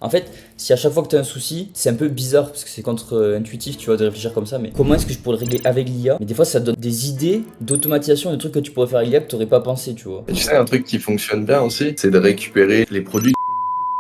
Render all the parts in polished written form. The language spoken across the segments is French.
En fait, si à chaque fois que tu as un souci, c'est un peu bizarre parce que c'est contre-intuitif, tu vois, de réfléchir comme ça, mais comment est-ce que je pourrais le régler avec l'IA? Mais des fois, ça donne des idées d'automatisation, des trucs que tu pourrais faire avec l'IA que tu n'aurais pas pensé, tu vois. Et tu sais, un truc qui fonctionne bien aussi, c'est de récupérer les produits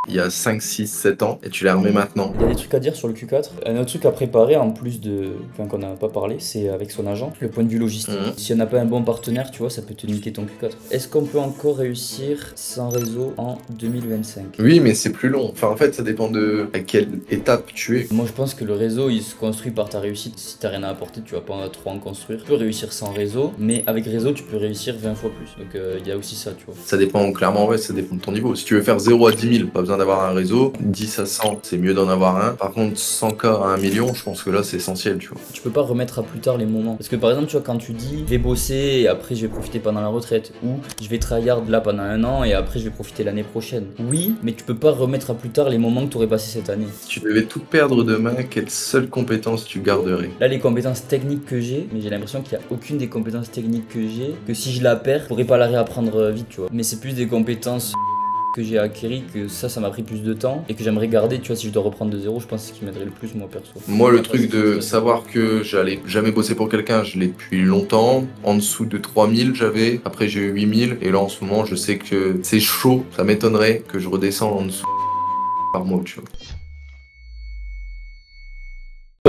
il y a 5, 6, 7 ans et tu les remets maintenant. Il y a des trucs à dire sur le Q4. Un autre truc à préparer en plus de. Enfin, qu'on n'a pas parlé, c'est avec son agent, le point de vue logistique. Si on n'a pas un bon partenaire, tu vois, ça peut te niquer ton Q4. Est-ce qu'on peut encore réussir sans réseau en 2025? Oui, mais c'est plus long. Enfin, en fait, ça dépend de à quelle étape tu es. Moi, je pense que le réseau, il se construit par ta réussite. Si t'as rien à apporter, tu vas pas trop en construire. Tu peux réussir sans réseau, mais avec réseau, tu peux réussir 20 fois plus. Donc, il y a aussi ça, tu vois. Ça dépend clairement, ouais, ça dépend de ton niveau. Si tu veux faire 0 à 10 000, pas besoin d'avoir un réseau. 10 à 100, c'est mieux d'en avoir un. Par contre, 100K à 1 million, je pense que là, c'est essentiel, tu vois. Tu peux pas remettre à plus tard les moments. Parce que par exemple, tu vois, quand tu dis je vais bosser et après je vais profiter pendant la retraite, ou je vais tryhard là pendant un an et après je vais profiter l'année prochaine. Oui, mais tu peux pas remettre à plus tard les moments que tu aurais passé cette année. Si tu devais tout perdre demain, quelle seule compétence tu garderais? Là, les compétences techniques que j'ai, mais j'ai l'impression qu'il y a aucune des compétences techniques que j'ai, que si je la perds, je pourrais pas la réapprendre vite, tu vois. Mais c'est plus des compétences que j'ai acquis, que ça m'a pris plus de temps et que j'aimerais garder, tu vois, si je dois reprendre de zéro, je pense que c'est ce qui m'aiderait le plus, moi, perso. Moi, le truc de savoir que j'allais jamais bosser pour quelqu'un, je l'ai depuis longtemps. En dessous de 3000, j'avais. Après, j'ai eu 8000. Et là, en ce moment, je sais que c'est chaud. Ça m'étonnerait que je redescende en dessous par mois, tu vois.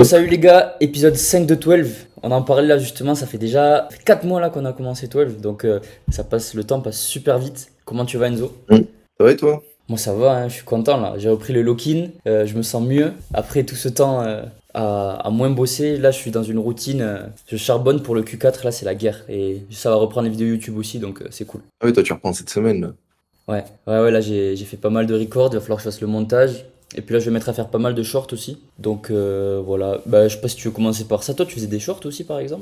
Salut les gars, épisode 5 de 12. On en parlait là justement, ça fait déjà 4 mois là qu'on a commencé 12, donc le temps passe super vite. Comment tu vas Enzo? Ça va et toi? Moi ça va, hein, je suis content là. J'ai repris le lock-in, je me sens mieux. Après tout ce temps à moins bosser, là je suis dans une routine, je charbonne pour le Q4, là c'est la guerre. Et ça va reprendre les vidéos YouTube aussi, donc c'est cool. Ah oui, toi, tu reprends cette semaine, là. Ouais, là j'ai fait pas mal de records, il va falloir que je fasse le montage. Et puis là, je vais mettre à faire pas mal de shorts aussi. Donc voilà. Bah, je sais pas si tu veux commencer par ça. Toi, tu faisais des shorts aussi, par exemple?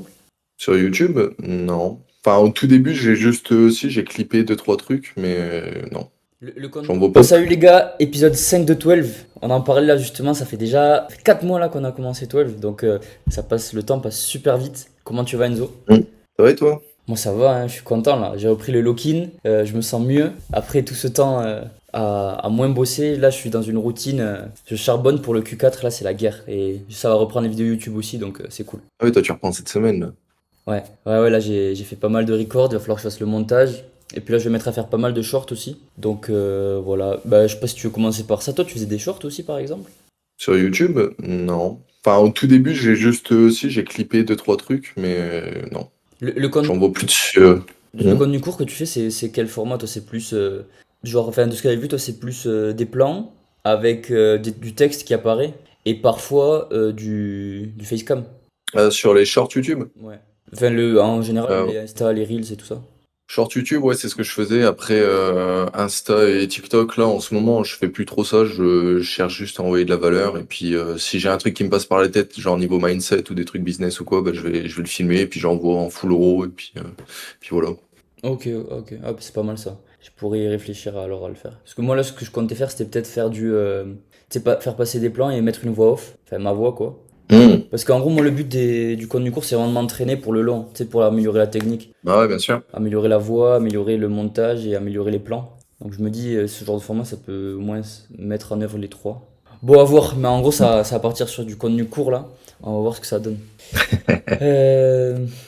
Sur YouTube? Non. Enfin, au tout début, j'ai clippé 2, 3 trucs, mais non. Le compte- J'en vois pas. Salut les gars, épisode 5 de 12. On en parlait là justement, ça fait déjà 4 mois là qu'on a commencé 12. Donc le temps passe super vite. Comment tu vas Enzo? Ça va et toi? Moi ça va, hein, je suis content là. J'ai repris le lock-in, je me sens mieux. Après tout ce temps à moins bosser, là je suis dans une routine, je charbonne pour le Q4, là c'est la guerre. Et ça va reprendre les vidéos YouTube aussi, donc c'est cool. Ah oui, toi, tu reprends cette semaine, là. Ouais, là j'ai fait pas mal de records, il va falloir que je fasse le montage. Et puis là je vais mettre à faire pas mal de shorts aussi. Donc voilà, bah je sais pas si tu veux commencer par ça. Toi tu faisais des shorts aussi par exemple? Sur YouTube? Non. Enfin, au tout début, j'ai clippé 2, 3 trucs, mais non. Le, con- J'en vois plus dessus. le contenu court que tu fais, c'est quel format? Toi c'est plus, genre, enfin de ce que j'avais vu, toi c'est plus des plans avec du texte qui apparaît et parfois du facecam. Sur les shorts YouTube? Ouais. Enfin en général Euh, les Insta, les Reels et tout ça. Shorts YouTube, ouais, c'est ce que je faisais. Après, Insta et TikTok, là, en ce moment, je fais plus trop ça. Je cherche juste à envoyer de la valeur. Et puis, si j'ai un truc qui me passe par la tête, genre niveau mindset ou des trucs business ou quoi, bah, je vais le filmer. Et puis, j'envoie en full RAW. Et puis voilà. Ok. Ah, bah, c'est pas mal ça. Je pourrais y réfléchir alors à le faire. Parce que moi là, ce que je comptais faire, c'était peut-être faire tu sais, pas, faire passer des plans et mettre une voix off. Enfin, ma voix quoi. Parce qu'en gros, moi, le but du contenu court, c'est vraiment de m'entraîner pour le long. Tu sais, pour améliorer la technique. Bah ouais, bien sûr. Améliorer la voix, améliorer le montage et améliorer les plans. Donc je me dis, ce genre de format, ça peut au moins mettre en œuvre les trois. Bon, à voir. Mais en gros, ça va partir sur du contenu court là. On va voir ce que ça donne.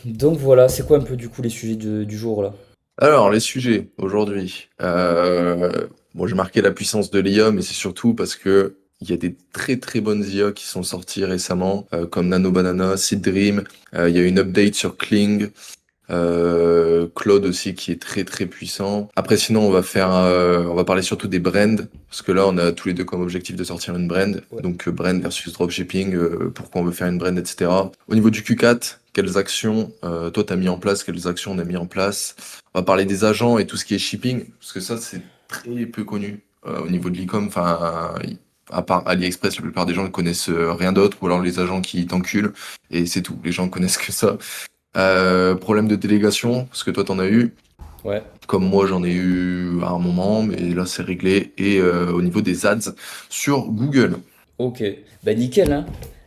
Donc voilà, c'est quoi un peu du coup les sujets du jour là? Alors, les sujets aujourd'hui. Bon, j'ai marqué la puissance de l'IA, mais c'est surtout parce que il y a des très très bonnes IA qui sont sorties récemment, comme Nano Banana, Seed Dream. Il y a une update sur Kling. Claude aussi qui est très très puissant. Après sinon on va parler surtout des brands parce que là on a tous les deux comme objectif de sortir une brand. Ouais. Donc brand versus dropshipping, pourquoi on veut faire une brand, etc. Au niveau du Q4, quelles actions toi t'as mis en place, quelles actions on a mis en place. On va parler des agents et tout ce qui est shipping parce que ça c'est très peu connu au niveau de l'e-com. Enfin à part AliExpress, la plupart des gens ne connaissent rien d'autre, ou alors les agents qui t'enculent, et c'est tout. Les gens connaissent que ça. Problème de délégation, parce que toi t'en as eu, Ouais. comme moi j'en ai eu à un moment, mais là c'est réglé. Et au niveau des ads sur Google. Ok. Bah nickel hein.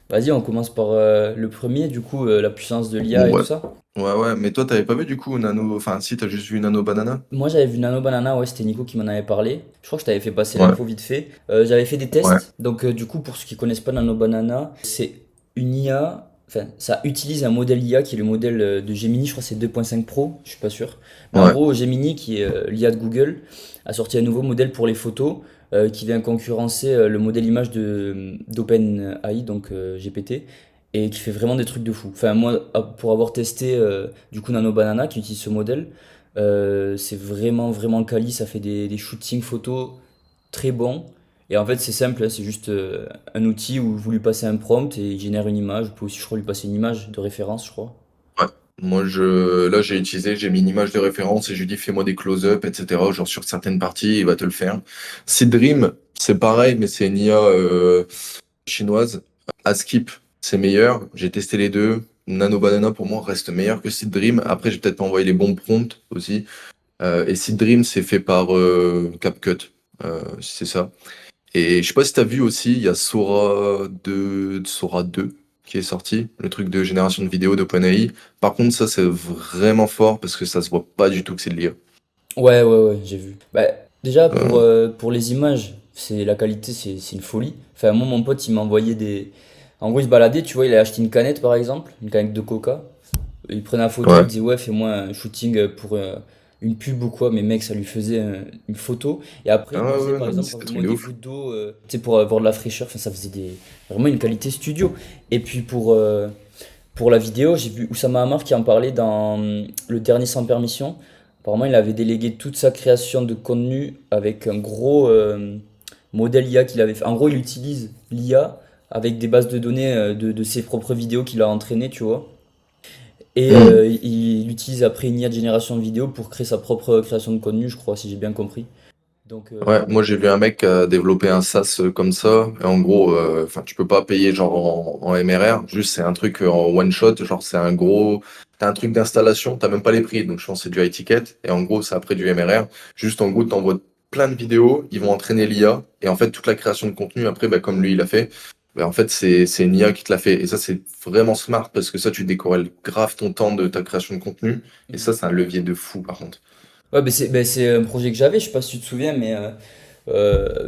Vas-y, on commence par le premier, du coup, la puissance de l'IA Bon et tout ouais, ça. Ouais, ouais, mais toi, t'avais pas vu du coup Nano, enfin, si, t'as juste vu Nano Banana? Moi, j'avais vu Nano Banana, ouais, c'était Nico qui m'en avait parlé. Je crois que je t'avais fait passer Ouais, l'info vite fait. J'avais fait des ouais, tests. Donc, du coup, pour ceux qui connaissent pas Nano Banana, c'est une IA. Enfin, ça utilise un modèle IA qui est le modèle de Gemini. Je crois que c'est 2.5 Pro, je suis pas sûr. Mais en ouais. gros, Gemini, qui est l'IA de Google, a sorti un nouveau modèle pour les photos qui vient concurrencer le modèle image d'OpenAI, donc GPT, et qui fait vraiment des trucs de fou. Enfin, moi, pour avoir testé du coup Nano Banana qui utilise ce modèle, c'est vraiment, vraiment quali. Ça fait des shootings photos très bons. Et en fait, c'est simple, hein, c'est juste un outil où vous lui passez un prompt et il génère une image. Vous pouvez aussi, je crois, lui passer une image de référence, je crois. Ouais. Moi, là, j'ai mis une image de référence et je lui dis fais-moi des close-up, etc. Genre sur certaines parties, il va te le faire. Seed Dream, c'est pareil, mais c'est une IA chinoise. Askip, c'est meilleur. J'ai testé les deux. Nano Banana, pour moi, reste meilleur que Seed Dream. Après, j'ai peut-être pas envoyé les bons prompts aussi. Et Seed Dream, c'est fait par CapCut. C'est ça. Et je sais pas si t'as vu aussi, il y a Sora 2 qui est sorti, le truc de génération de vidéos d'OpenAI. Par contre, ça, c'est vraiment fort parce que ça se voit pas du tout que c'est de l'IA. Ouais, ouais, ouais, j'ai vu. Bah, déjà, Euh, pour les images, c'est la qualité, c'est une folie. Enfin, moi, mon pote, il m'a envoyé des. En gros, il se baladait, tu vois, il a acheté une canette, par exemple, une canette de Coca. Il prenait la photo, il ouais. disait ouais, fais-moi un shooting pour une pub ou quoi, mais mec, ça lui faisait une photo. Et après, Ah il disait ouais, par non, mais exemple, c'est des trucs rajoute-moi de des ouf. gouttes d'eau, tu sais, pour avoir de la fraîcheur. Enfin, ça faisait vraiment une qualité studio. Et puis pour la vidéo, j'ai vu Oussama Hamar qui en parlait dans le dernier Sans Permission. Apparemment, il avait délégué toute sa création de contenu avec un gros modèle IA qu'il avait fait. En gros, il utilise l'IA avec des bases de données de ses propres vidéos qu'il a entraînées, tu vois. Et Hmm. il utilise après une IA de génération de vidéo pour créer sa propre création de contenu, je crois, si j'ai bien compris. Donc, Ouais, moi j'ai vu un mec qui a développé un SaaS comme ça. Et en gros, enfin, tu peux pas payer genre en MRR, juste c'est un truc en one shot, genre c'est un gros, t'as un truc d'installation, t'as même pas les prix, donc je pense que c'est du high ticket. Et en gros, c'est après du MRR. Juste en gros, t'envoies plein de vidéos, ils vont entraîner l'IA. Et en fait, toute la création de contenu, après, bah, comme lui il a fait, bah, en fait, c'est une IA qui te l'a fait. Et ça, c'est vraiment smart parce que ça, tu décorrèles grave ton temps de ta création de contenu. Et ça, c'est un levier de fou par contre. ouais, c'est un projet que j'avais, je sais pas si tu te souviens, mais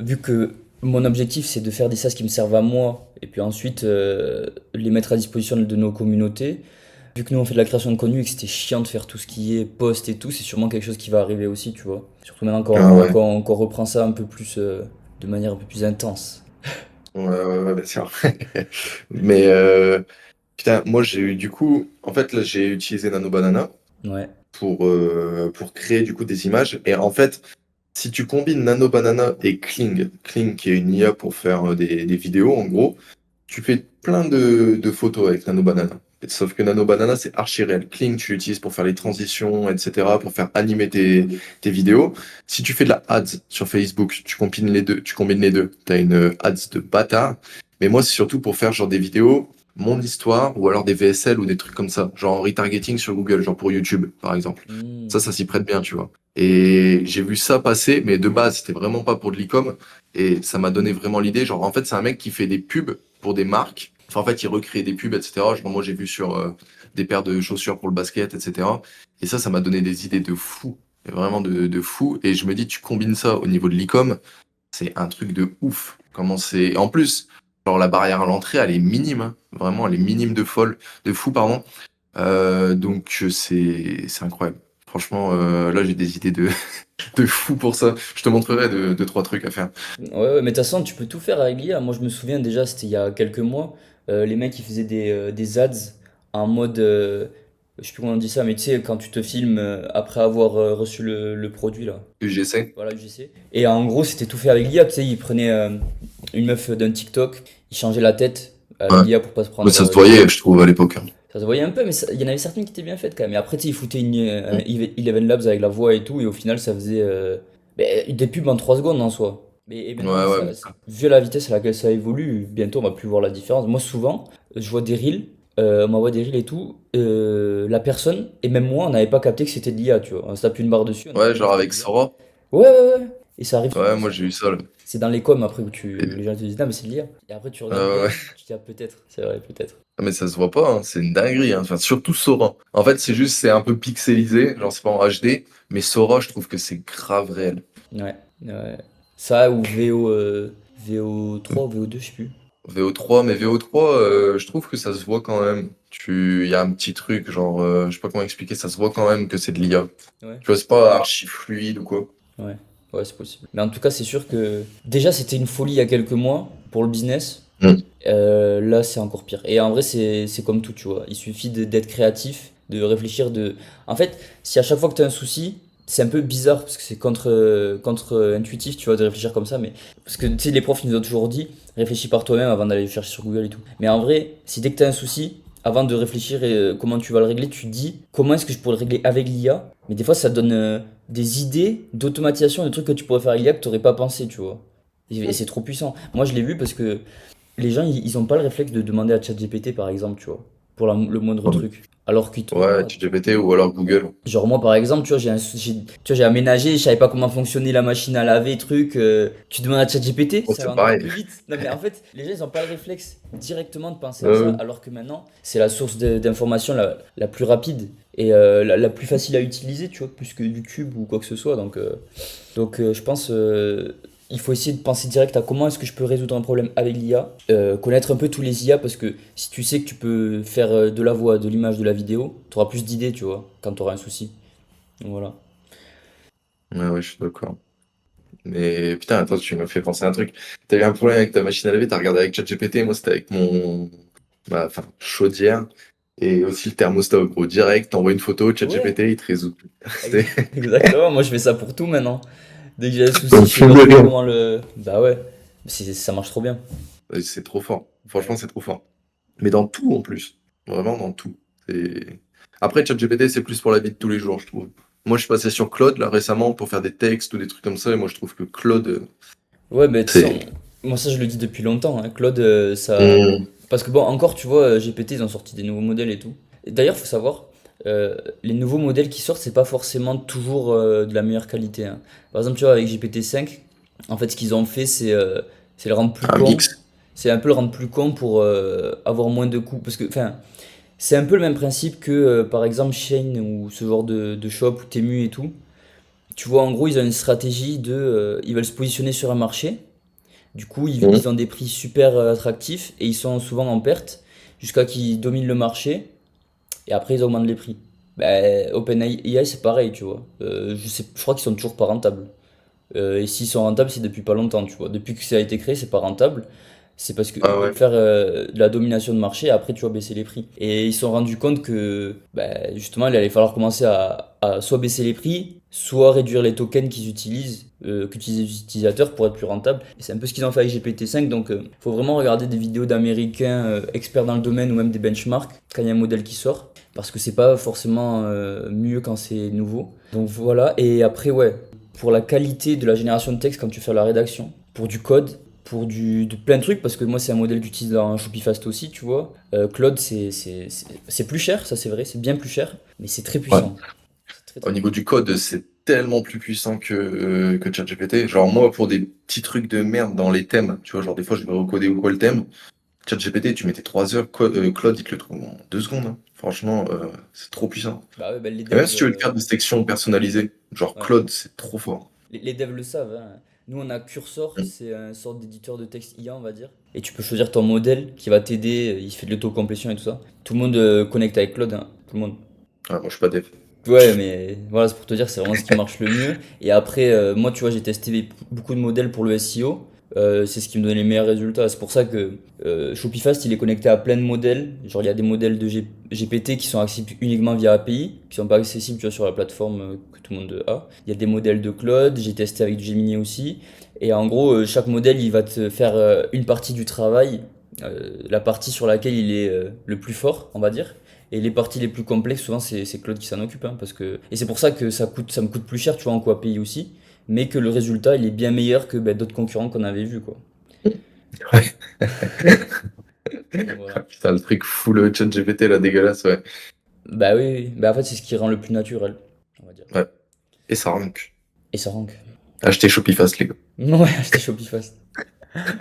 vu que mon objectif c'est de faire des SaaS qui me servent à moi et puis ensuite les mettre à disposition de nos communautés, vu que nous on fait de la création de contenu et que c'était chiant de faire tout ce qui est post et tout, c'est sûrement quelque chose qui va arriver aussi, tu vois. Surtout maintenant Ah ouais. qu'on reprend ça un peu plus de manière un peu plus intense. Ouais, ouais, ouais, bien sûr. Mais putain, moi j'ai eu du coup, en fait là j'ai utilisé Nano Banana Ouais. pour créer du coup des images. Et en fait, si tu combines Nano Banana et Kling qui est une IA pour faire des vidéos en gros, tu fais plein de photos avec Nano Banana. Sauf que Nano Banana, c'est archi réel. Kling, tu l'utilises pour faire les transitions, etc., pour faire animer tes vidéos. Si tu fais de la ads sur Facebook, tu combines les deux. T'as une ads de bâtard. Mais moi, c'est surtout pour faire genre des vidéos, mon histoire, ou alors des VSL ou des trucs comme ça. Genre en retargeting sur Google, genre pour YouTube, par exemple. Hmm. Ça s'y prête bien, tu vois. Et j'ai vu ça passer, mais de base, c'était vraiment pas pour de l'e-com. Et ça m'a donné vraiment l'idée. Genre, en fait, c'est un mec qui fait des pubs pour des marques. Enfin, en fait, il recrée des pubs, etc. Genre, moi, j'ai vu sur des paires de chaussures pour le basket, etc. Et ça m'a donné des idées de fou. Vraiment de fou. Et je me dis, tu combines ça au niveau de l'e-com, c'est un truc de ouf. Comment c'est. En plus, genre, la barrière à l'entrée, elle est minime, hein. Vraiment, elle est minime de fou, pardon. Donc, c'est incroyable. Franchement, là, j'ai des idées de fou pour ça. Je te montrerai deux, trois trucs à faire. Ouais, ouais, mais de toute façon, tu peux tout faire avec l'IA. Moi, je me souviens déjà, c'était il y a quelques mois, les mecs ils faisaient des ads en mode, je sais plus comment on dit ça, mais tu sais, quand tu te filmes après avoir reçu le produit là. UGC. Voilà, UGC. Et en gros, c'était tout fait avec l'IA. Tu sais, ils prenaient une meuf d'un TikTok, ils changeaient la tête avec Ouais. l'IA pour pas se Mais prendre ça se une voyait, tête. je trouve, à l'époque, hein. Ça se voyait un peu, mais il y en avait certaines qui étaient bien faites quand même. Et après, tu sais, ils foutaient un Eleven Labs avec la voix et tout, et au final, ça faisait des pubs en 3 secondes en soi. Et Ouais, maintenant, ouais, vu la vitesse à laquelle ça évolue, bientôt on va plus voir la différence. Moi, souvent, je vois des reels, on m'envoie des reels et tout, la personne, et même moi, on n'avait pas capté que c'était de l'IA, tu vois. On se tape une barre dessus, on n'a pas ouais, capté que genre c'était de avec l'IA. Sora. Ouais, ouais, ouais. Et ça arrive Ouais, souvent, moi ça. j'ai eu ça, là. C'est dans les coms après où Et- les gens te disent, non, mais c'est de l'IA. Et après, tu regardes ouais, bien, ouais. tu te dis, ah, peut-être. C'est vrai, peut-être. Ah, mais ça se voit pas, hein, c'est une dinguerie, hein. Enfin, surtout Sora. En fait, c'est un peu pixelisé, genre c'est pas en HD, mais Sora, je trouve que c'est grave réel. Ouais, ouais. Ça ou VO3 ou VO2, je sais plus. VO3, mais VO3, je trouve que ça se voit quand même. Il y a un petit truc, genre, je sais pas comment expliquer, ça se voit quand même que c'est de l'IA. Ouais. Tu vois, c'est pas archi fluide ou quoi. Ouais, ouais, c'est possible. Mais en tout cas, c'est sûr que déjà, c'était une folie il y a quelques mois pour le business. Mm. Là, c'est encore pire. Et en vrai, c'est comme tout, tu vois. Il suffit d'être créatif, de réfléchir, de... En fait, si à chaque fois que tu as un souci, c'est un peu bizarre parce que c'est contre-intuitif, tu vois, de réfléchir comme ça. Mais... Parce que, tu sais, les profs, ils nous ont toujours dit, réfléchis par toi-même avant d'aller chercher sur Google et tout. Mais en vrai, si dès que tu as un souci, avant de réfléchir et comment tu vas le régler, tu te dis, comment est-ce que je pourrais le régler avec l'IA? Mais des fois, ça donne des idées d'automatisation, de trucs que tu pourrais faire avec l'IA que tu n'aurais pas pensé, tu vois. Et c'est trop puissant. Moi, je l'ai vu parce que les gens, ils ont pas le réflexe de demander à ChatGPT, par exemple, tu vois, pour le moindre truc. Alors que, Ouais, ChatGPT ou alors Google. genre moi, par exemple, tu vois, tu vois, j'ai aménagé, je savais pas comment fonctionnait la machine à laver, truc. Tu demandes à ChatGPT, Oh, ça va c'est encore pareil. plus vite. Non, mais en fait, les gens, ils ont pas le réflexe directement de penser à ça, Euh, alors que maintenant, c'est la source d'information la plus rapide et la plus facile à utiliser, tu vois, plus que YouTube ou quoi que ce soit. Donc, je pense il faut essayer de penser direct à comment est-ce que je peux résoudre un problème avec l'IA. Connaître un peu tous les IA parce que si tu sais que tu peux faire de la voix, de l'image, de la vidéo, tu auras plus d'idées, tu vois, quand tu auras un souci. Donc voilà. ouais, ouais, je suis d'accord. Mais putain, attends, tu me fais penser à un truc. T'as eu un problème avec ta machine à laver, t'as regardé avec ChatGPT, moi c'était avec enfin, chaudière et aussi le thermostat au gros. Direct, t'envoies une photo, Ouais, ChatGPT, il te résout. C'est exactement. Moi, je fais ça pour tout maintenant. Dès que j'ai un ça me souci, je sais pas fume de trop rire. comment le. Bah ouais, ça marche trop bien. C'est trop fort. Franchement, Ouais. c'est trop fort. Mais dans tout en plus. Vraiment dans tout. C'est- Après, ChatGPT, c'est plus pour la vie de tous les jours, je trouve. Moi, je suis passé sur Claude là récemment pour faire des textes ou des trucs comme ça, et moi je trouve que Claude, Ouais, mais tu sais, c'est. moi ça je le dis depuis longtemps, hein. Claude, ça. Hmm. Parce que bon, encore, tu vois, GPT, ils ont sorti des nouveaux modèles et tout. Et d'ailleurs, faut savoir, les nouveaux modèles qui sortent, c'est pas forcément toujours de la meilleure qualité, hein. Par exemple, tu vois, avec GPT-5, en fait, ce qu'ils ont fait, c'est le rendre plus Un con. mix. C'est un peu le rendre plus con pour avoir moins de coûts. Parce que, enfin, c'est un peu le même principe que, par exemple, Shein ou ce genre de shop ou Temu et tout. Tu vois, en gros, ils ont une stratégie ils veulent se positionner sur un marché. Du coup, ils Hmm. ont des prix super attractifs et ils sont souvent en perte jusqu'à qu'ils dominent le marché et après ils augmentent les prix. Ben, OpenAI, c'est pareil, tu vois. Je crois qu'ils sont toujours pas rentables. Et s'ils sont rentables, c'est depuis pas longtemps, tu vois. Depuis que ça a été créé, c'est pas rentable. C'est parce qu'ils Ah veulent ouais. faire de la domination de marché et après, tu vois, baisser les prix. Et ils se sont rendus compte que, ben, justement, il allait falloir commencer à soit baisser les prix, soit réduire les tokens qu'ils utilisent, qu'utilisent les utilisateurs pour être plus rentables. Et c'est un peu ce qu'ils ont fait avec GPT-5. Donc, il faut vraiment regarder des vidéos d'Américains experts dans le domaine ou même des benchmarks quand il y a un modèle qui sort. Parce que c'est pas forcément mieux quand c'est nouveau. Donc voilà. Et après, ouais, pour la qualité de la génération de texte quand tu fais la rédaction, pour du code, de plein de trucs, parce que moi c'est un modèle que j'utilise dans Shopifast aussi, tu vois. Claude, c'est plus cher, ça c'est vrai, c'est bien plus cher, mais c'est très Ouais. puissant. C'est très Au très niveau puissant. du code, c'est tellement plus puissant que ChatGPT. Genre, moi, pour des petits trucs de merde dans les thèmes, tu vois, genre, des fois, je vais recoder ou quoi le thème. ChatGPT, tu mettais 3 heures, Claude, il te le trouve en 2 secondes, hein. Franchement, c'est trop puissant. Bah ouais, bah les Et même devs, si tu veux le faire des sections personnalisées, genre ouais. Claude, c'est trop fort. Les devs le savent, hein. Nous on a Cursor, Mm. c'est une sorte d'éditeur de texte IA, on va dire. Et tu peux choisir ton modèle qui va t'aider, il fait de l'autocomplétion et tout ça. Tout le monde connecte avec Claude, hein. Tout le monde. Ah, moi, je suis pas dev. Ouais, mais voilà, c'est pour te dire, c'est vraiment ce qui marche le mieux. Et après, moi, tu vois, j'ai testé beaucoup de modèles pour le SEO. C'est ce qui me donnait les meilleurs résultats. C'est pour ça que Shopifast, il est connecté à plein de modèles. Genre, il y a des modèles de GPT qui sont accessibles uniquement via API, qui sont pas accessibles, tu vois, sur la plateforme que tout le monde a. Il y a des modèles de Claude, j'ai testé avec du Gemini aussi. Et en gros, chaque modèle, il va te faire une partie du travail, la partie sur laquelle il est le plus fort, on va dire. Et les parties les plus complexes, souvent, c'est Claude qui s'en occupe, hein, parce que... Et c'est pour ça que ça me coûte plus cher, tu vois, en coût API aussi, mais que le résultat, il est bien meilleur que ben, d'autres concurrents qu'on avait vus, quoi. Ouais. Donc Ah, voilà. putain, le truc full ChatGPT, là, dégueulasse, ouais. Bah oui, oui. Bah en fait, c'est ce qui rend le plus naturel, on va dire. Ouais. Et ça rank. Et ça rank. Achetez Shopifast, les gars. Ouais, acheter Shopifast.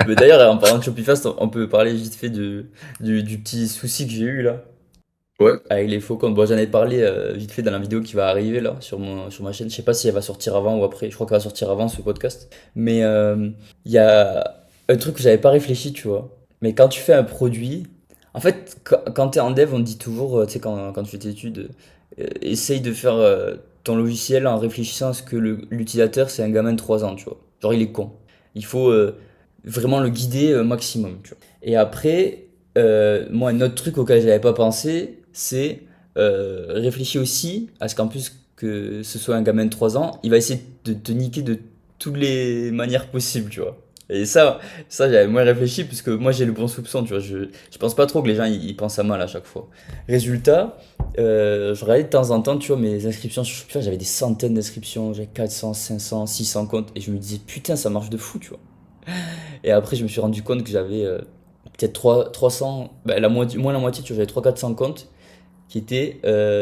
Mais d'ailleurs, en parlant de Shopify, on peut parler vite fait du petit souci que j'ai eu là, Ouais. avec les faux comptes. Bon, j'en ai parlé vite fait dans la vidéo qui va arriver là, sur ma chaîne. Je sais pas si elle va sortir avant ou après. Je crois qu'elle va sortir avant ce podcast. Mais il y a un truc que j'avais pas réfléchi, tu vois. Mais quand tu fais un produit, en fait, quand tu es en dev, on te dit toujours, tu sais, quand tu fais tes études, essaye de faire ton logiciel en réfléchissant à ce que l'utilisateur, c'est un gamin de 3 ans, tu vois. Genre, il est con. Il faut vraiment le guider maximum, tu vois. Et après, moi, un autre truc auquel j'avais pas pensé, c'est réfléchir aussi à ce qu'en plus que ce soit un gamin de 3 ans, il va essayer de te niquer de toutes les manières possibles, tu vois. Et ça j'avais moins réfléchi puisque moi j'ai le bon soupçon, tu vois. Je pense pas trop que les gens ils pensent à mal à chaque fois. Résultat, je regardais de temps en temps, tu vois, mes inscriptions sur Shopify, j'avais des centaines d'inscriptions, j'avais 400, 500, 600 comptes et je me disais putain, ça marche de fou, tu vois. Et après, je me suis rendu compte que j'avais peut-être 300, ben, moins la moitié, tu vois, j'avais 300-400 comptes qui étaient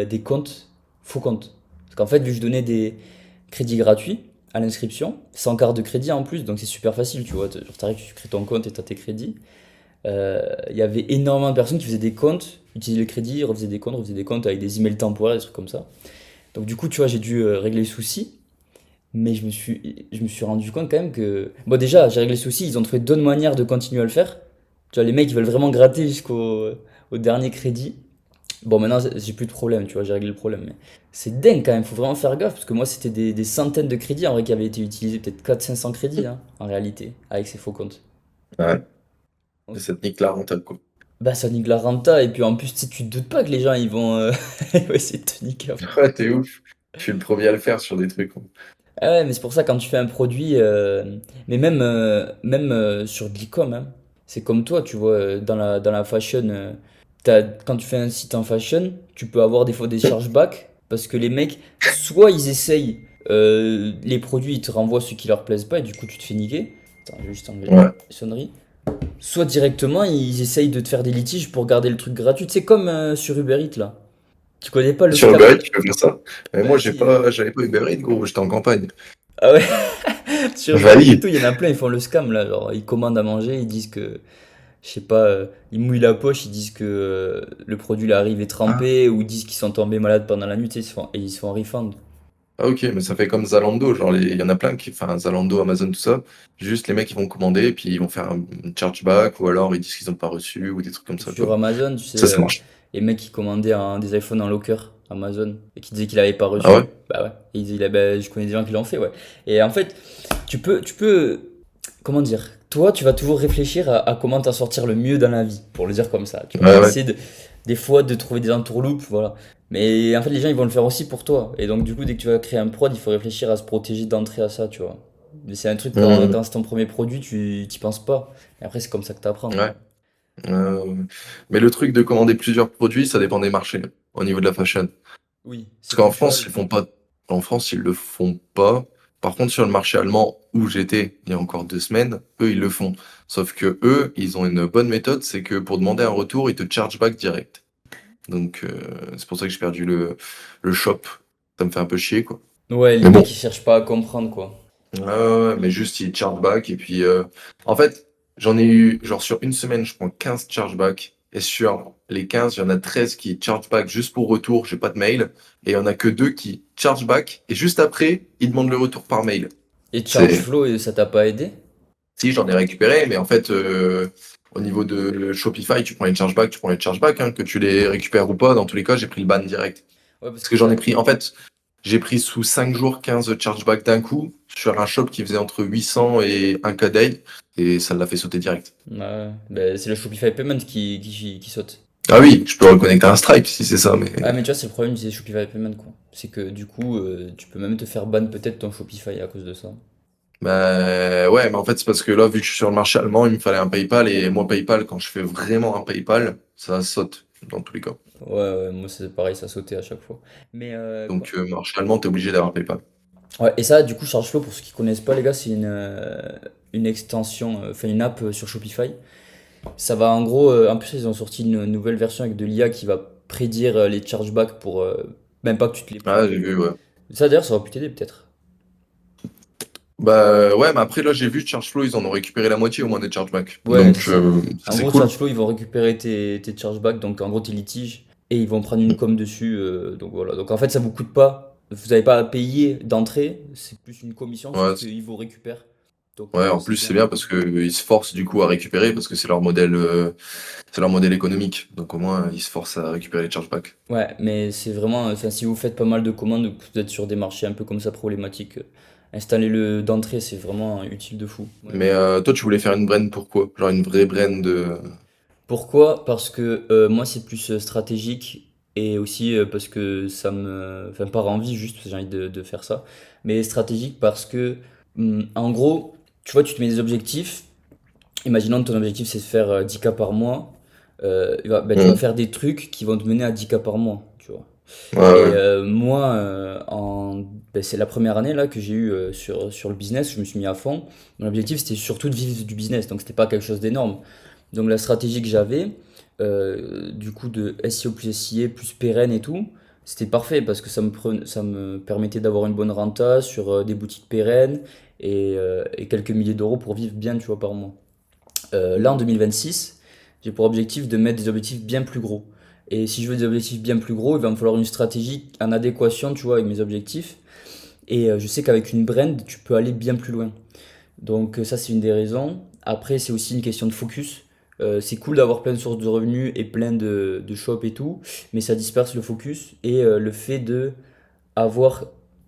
des comptes, faux comptes. Parce qu'en fait, vu que je donnais des crédits gratuits à l'inscription, sans carte de crédit en plus, donc c'est super facile, tu vois. Genre, t'arrives, tu crées ton compte et t'as tes crédits. Il y avait énormément de personnes qui faisaient des comptes, utilisaient le crédit, refaisaient des comptes avec des emails temporaires, des trucs comme ça. Donc du coup, tu vois, j'ai dû régler le souci. Mais je me suis rendu compte quand même que. Bon, déjà, j'ai réglé le souci, ils ont trouvé d'autres manières de continuer à le faire. Tu vois, les mecs, ils veulent vraiment gratter au dernier crédit. Bon, maintenant, j'ai plus de problème, tu vois, j'ai réglé le problème. Mais c'est dingue quand même, faut vraiment faire gaffe, parce que moi, c'était des centaines de crédits en vrai qui avaient été utilisés, peut-être 400-500 crédits, hein, en réalité, avec ces faux comptes. Ouais. Et Donc, ça te nique la rentable, quoi. bah, ça nique la renta, et puis en plus, tu te doutes pas que les gens, ils vont, ils vont essayer de te niquer. Ouais, t'es ouf. Je suis le premier à le faire sur des trucs. Ah ouais, mais c'est pour ça quand tu fais un produit, mais même sur de l'e-com, hein, c'est comme toi, tu vois, dans la fashion, quand tu fais un site en fashion, tu peux avoir des fois des chargebacks parce que les mecs, soit ils essayent les produits, ils te renvoient ceux qui leur plaisent pas et du coup tu te fais niquer. Attends, je vais juste enlever la Ouais. sonnerie. Soit directement ils essayent de te faire des litiges pour garder le truc gratuit. C'est comme sur Uber Eats là. Tu connais pas le Sur scam? Uber Eats, tu peux faire ça. Mais Bah moi, si. j'avais pas Uber Eats, gros, j'étais en campagne. Ah ouais. Sur Uber Eats et Valide. tout, il y en a plein, ils font le scam là. Genre, ils commandent à manger, ils disent que, je sais pas, ils mouillent la poche, ils disent que le produit il arrive Ah, trempé, ou ils disent qu'ils sont tombés malades pendant la nuit, tu sais, et ils se font refund. ah, ok, mais ça fait comme Zalando, genre il y en a plein qui, enfin Zalando, Amazon, tout ça. Juste les mecs ils vont commander, puis ils vont faire un chargeback, ou alors ils disent qu'ils ont pas reçu, ou des trucs comme ça, Sur quoi. Amazon, tu sais, Ça marche. les mecs qui commandaient des iPhones en locker, Amazon, et qui disaient qu'il avait pas Ah ouais? reçu. Bah ouais. Et ils disaient, bah, je connais des gens qui l'ont fait, ouais. Et en fait, tu peux, comment dire, toi, tu vas toujours réfléchir à comment t'en sortir le mieux dans la vie, pour le dire comme ça. Tu vas Ouais, ouais. essayer des fois de trouver des entourloupes, voilà. Mais en fait, les gens, ils vont le faire aussi pour toi. Et donc, du coup, dès que tu vas créer un prod, il faut réfléchir à se protéger d'entrée à ça, tu vois. Mais c'est un truc, Mhm. quand c'est ton premier produit, tu t'y penses pas. Et après, c'est comme ça que t'apprends, quoi. Ouais. Mais le truc de commander plusieurs produits, ça dépend des marchés, au niveau de la fashion. Oui, Parce c'est qu'en France, ils culturel. font pas. En France, ils le font pas. Par contre, sur le marché allemand où j'étais il y a encore 2 semaines, eux, ils le font. Sauf que eux, ils ont une bonne méthode, c'est que pour demander un retour, ils te charge back direct. Donc, c'est pour ça que j'ai perdu le shop. Ça me fait un peu chier, quoi. Ouais, les Mais mecs, bon, ils cherchent pas à comprendre, quoi. ouais, ouais, ouais, mais juste, ils charge back. Et puis, en fait, j'en ai eu, genre, sur une semaine, je prends 15 chargebacks. Et sur les 15, il y en a 13 qui charge back juste pour retour, j'ai pas de mail. Et il y en a que 2 qui charge back. Et juste après, ils demandent le retour par mail. Et C'est, Chargeflow, ça t'a pas aidé? si, j'en ai récupéré, mais en fait, au niveau de Shopify, tu prends les chargebacks, tu prends les chargebacks, hein, que tu les récupères ou pas. Dans tous les cas, j'ai pris le ban direct. Ouais, parce Parce que que j'en ai ça. pris, en fait, j'ai pris sous 5 jours 15 chargebacks d'un coup sur un shop qui faisait entre 800 et 1 k day, et ça l'a fait sauter direct. Ouais, bah, c'est le Shopify Payment qui saute. Ah oui, je peux reconnecter un Stripe si c'est ça, mais. Ah, mais tu vois, c'est le problème du Shopify Payment, quoi. C'est que du coup, tu peux même te faire ban peut-être ton Shopify à cause de ça. Bah ouais, mais en fait, c'est parce que là, vu que je suis sur le marché allemand, il me fallait un PayPal, et moi, PayPal, quand je fais vraiment un PayPal, ça saute dans tous les cas. Ouais, ouais, moi c'est pareil, ça sautait à chaque fois. Mais Donc, marché allemand, t'es obligé d'avoir PayPal. ouais, et ça, du coup, Chargeflow, pour ceux qui connaissent pas, les gars, c'est une extension, enfin une app sur Shopify. Ça va en gros, en plus, ils ont sorti une nouvelle version avec de l'IA qui va prédire les chargebacks pour même pas que tu te les Ah, prennes. j'ai vu, ouais. Ça, d'ailleurs, ça va plus t'aider peut-être. Bah ouais, mais après là j'ai vu Chargeflow, ils en ont récupéré la moitié au moins des chargebacks. Ouais, Donc c'est ça. ça En c'est gros, cool. Chargeflow, ils vont récupérer tes chargebacks, donc en gros tes litiges, et ils vont prendre une com dessus. Donc voilà. Donc en fait, ça vous coûte pas. Vous n'avez pas à payer d'entrée, c'est plus une commission, sauf Ouais, qu'ils vous récupèrent. Donc ouais, en c'est plus c'est bien. bien parce que ils se forcent du coup à récupérer parce que c'est leur modèle économique. Donc au moins ils se forcent à récupérer les chargebacks. Ouais, mais c'est vraiment, enfin, si vous faites pas mal de commandes, que vous êtes sur des marchés un peu comme ça problématiques, installez-le d'entrée, c'est vraiment utile de fou. Ouais. Mais toi tu voulais faire une brand pourquoi? Genre une vraie brand de. Pourquoi? Parce que moi, c'est plus stratégique et aussi parce que enfin, par envie juste, parce que j'ai envie de faire ça. Mais stratégique parce que, en gros, tu vois, tu te mets des objectifs. Imaginons que ton objectif, c'est de faire 10K par mois. Tu vas Hmm. faire des trucs qui vont te mener à 10K par mois, tu vois. Ouais, Et ouais. moi, c'est la première année là que j'ai eu sur le business, je me suis mis à fond. Mon objectif, c'était surtout de vivre du business, donc c'était pas quelque chose d'énorme. Donc la stratégie que j'avais, du coup de SEO plus SIA plus pérenne et tout, c'était parfait parce que ça me permettait d'avoir une bonne renta sur des boutiques pérennes et quelques milliers d'euros pour vivre bien, tu vois, par mois. Là, en 2026, j'ai pour objectif de mettre des objectifs bien plus gros. Et si je veux des objectifs bien plus gros, il va me falloir une stratégie en adéquation, tu vois, avec mes objectifs. Et je sais qu'avec une brand, tu peux aller bien plus loin. Donc ça, c'est une des raisons. Après, c'est aussi une question de focus. C'est cool d'avoir plein de sources de revenus et plein de shops et tout, mais ça disperse le focus et le fait de avoir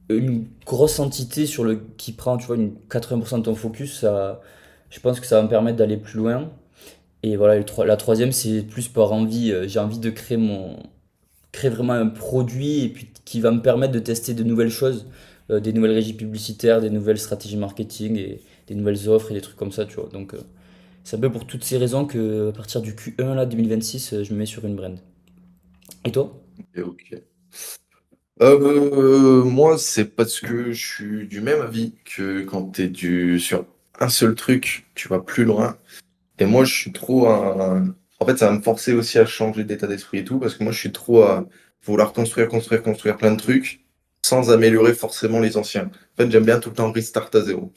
une grosse entité qui prend, tu vois, 80% de ton focus, ça, je pense que ça va me permettre d'aller plus loin. Et voilà, la troisième, c'est plus par envie. J'ai envie de créer vraiment un produit et puis qui va me permettre de tester de nouvelles choses, des nouvelles régies publicitaires, des nouvelles stratégies marketing et des nouvelles offres et des trucs comme ça, tu vois. Donc, c'est un peu pour toutes ces raisons que à partir du Q1 là, 2026, je me mets sur une brand. Et toi? Ok, ok. Moi, c'est parce que je suis du même avis que quand sur un seul truc, tu vas plus loin. Et moi, je suis trop En fait, ça va me forcer aussi à changer d'état d'esprit et tout, parce que moi, je suis trop à vouloir construire plein de trucs, sans améliorer forcément les anciens. En fait, j'aime bien tout le temps restart à zéro.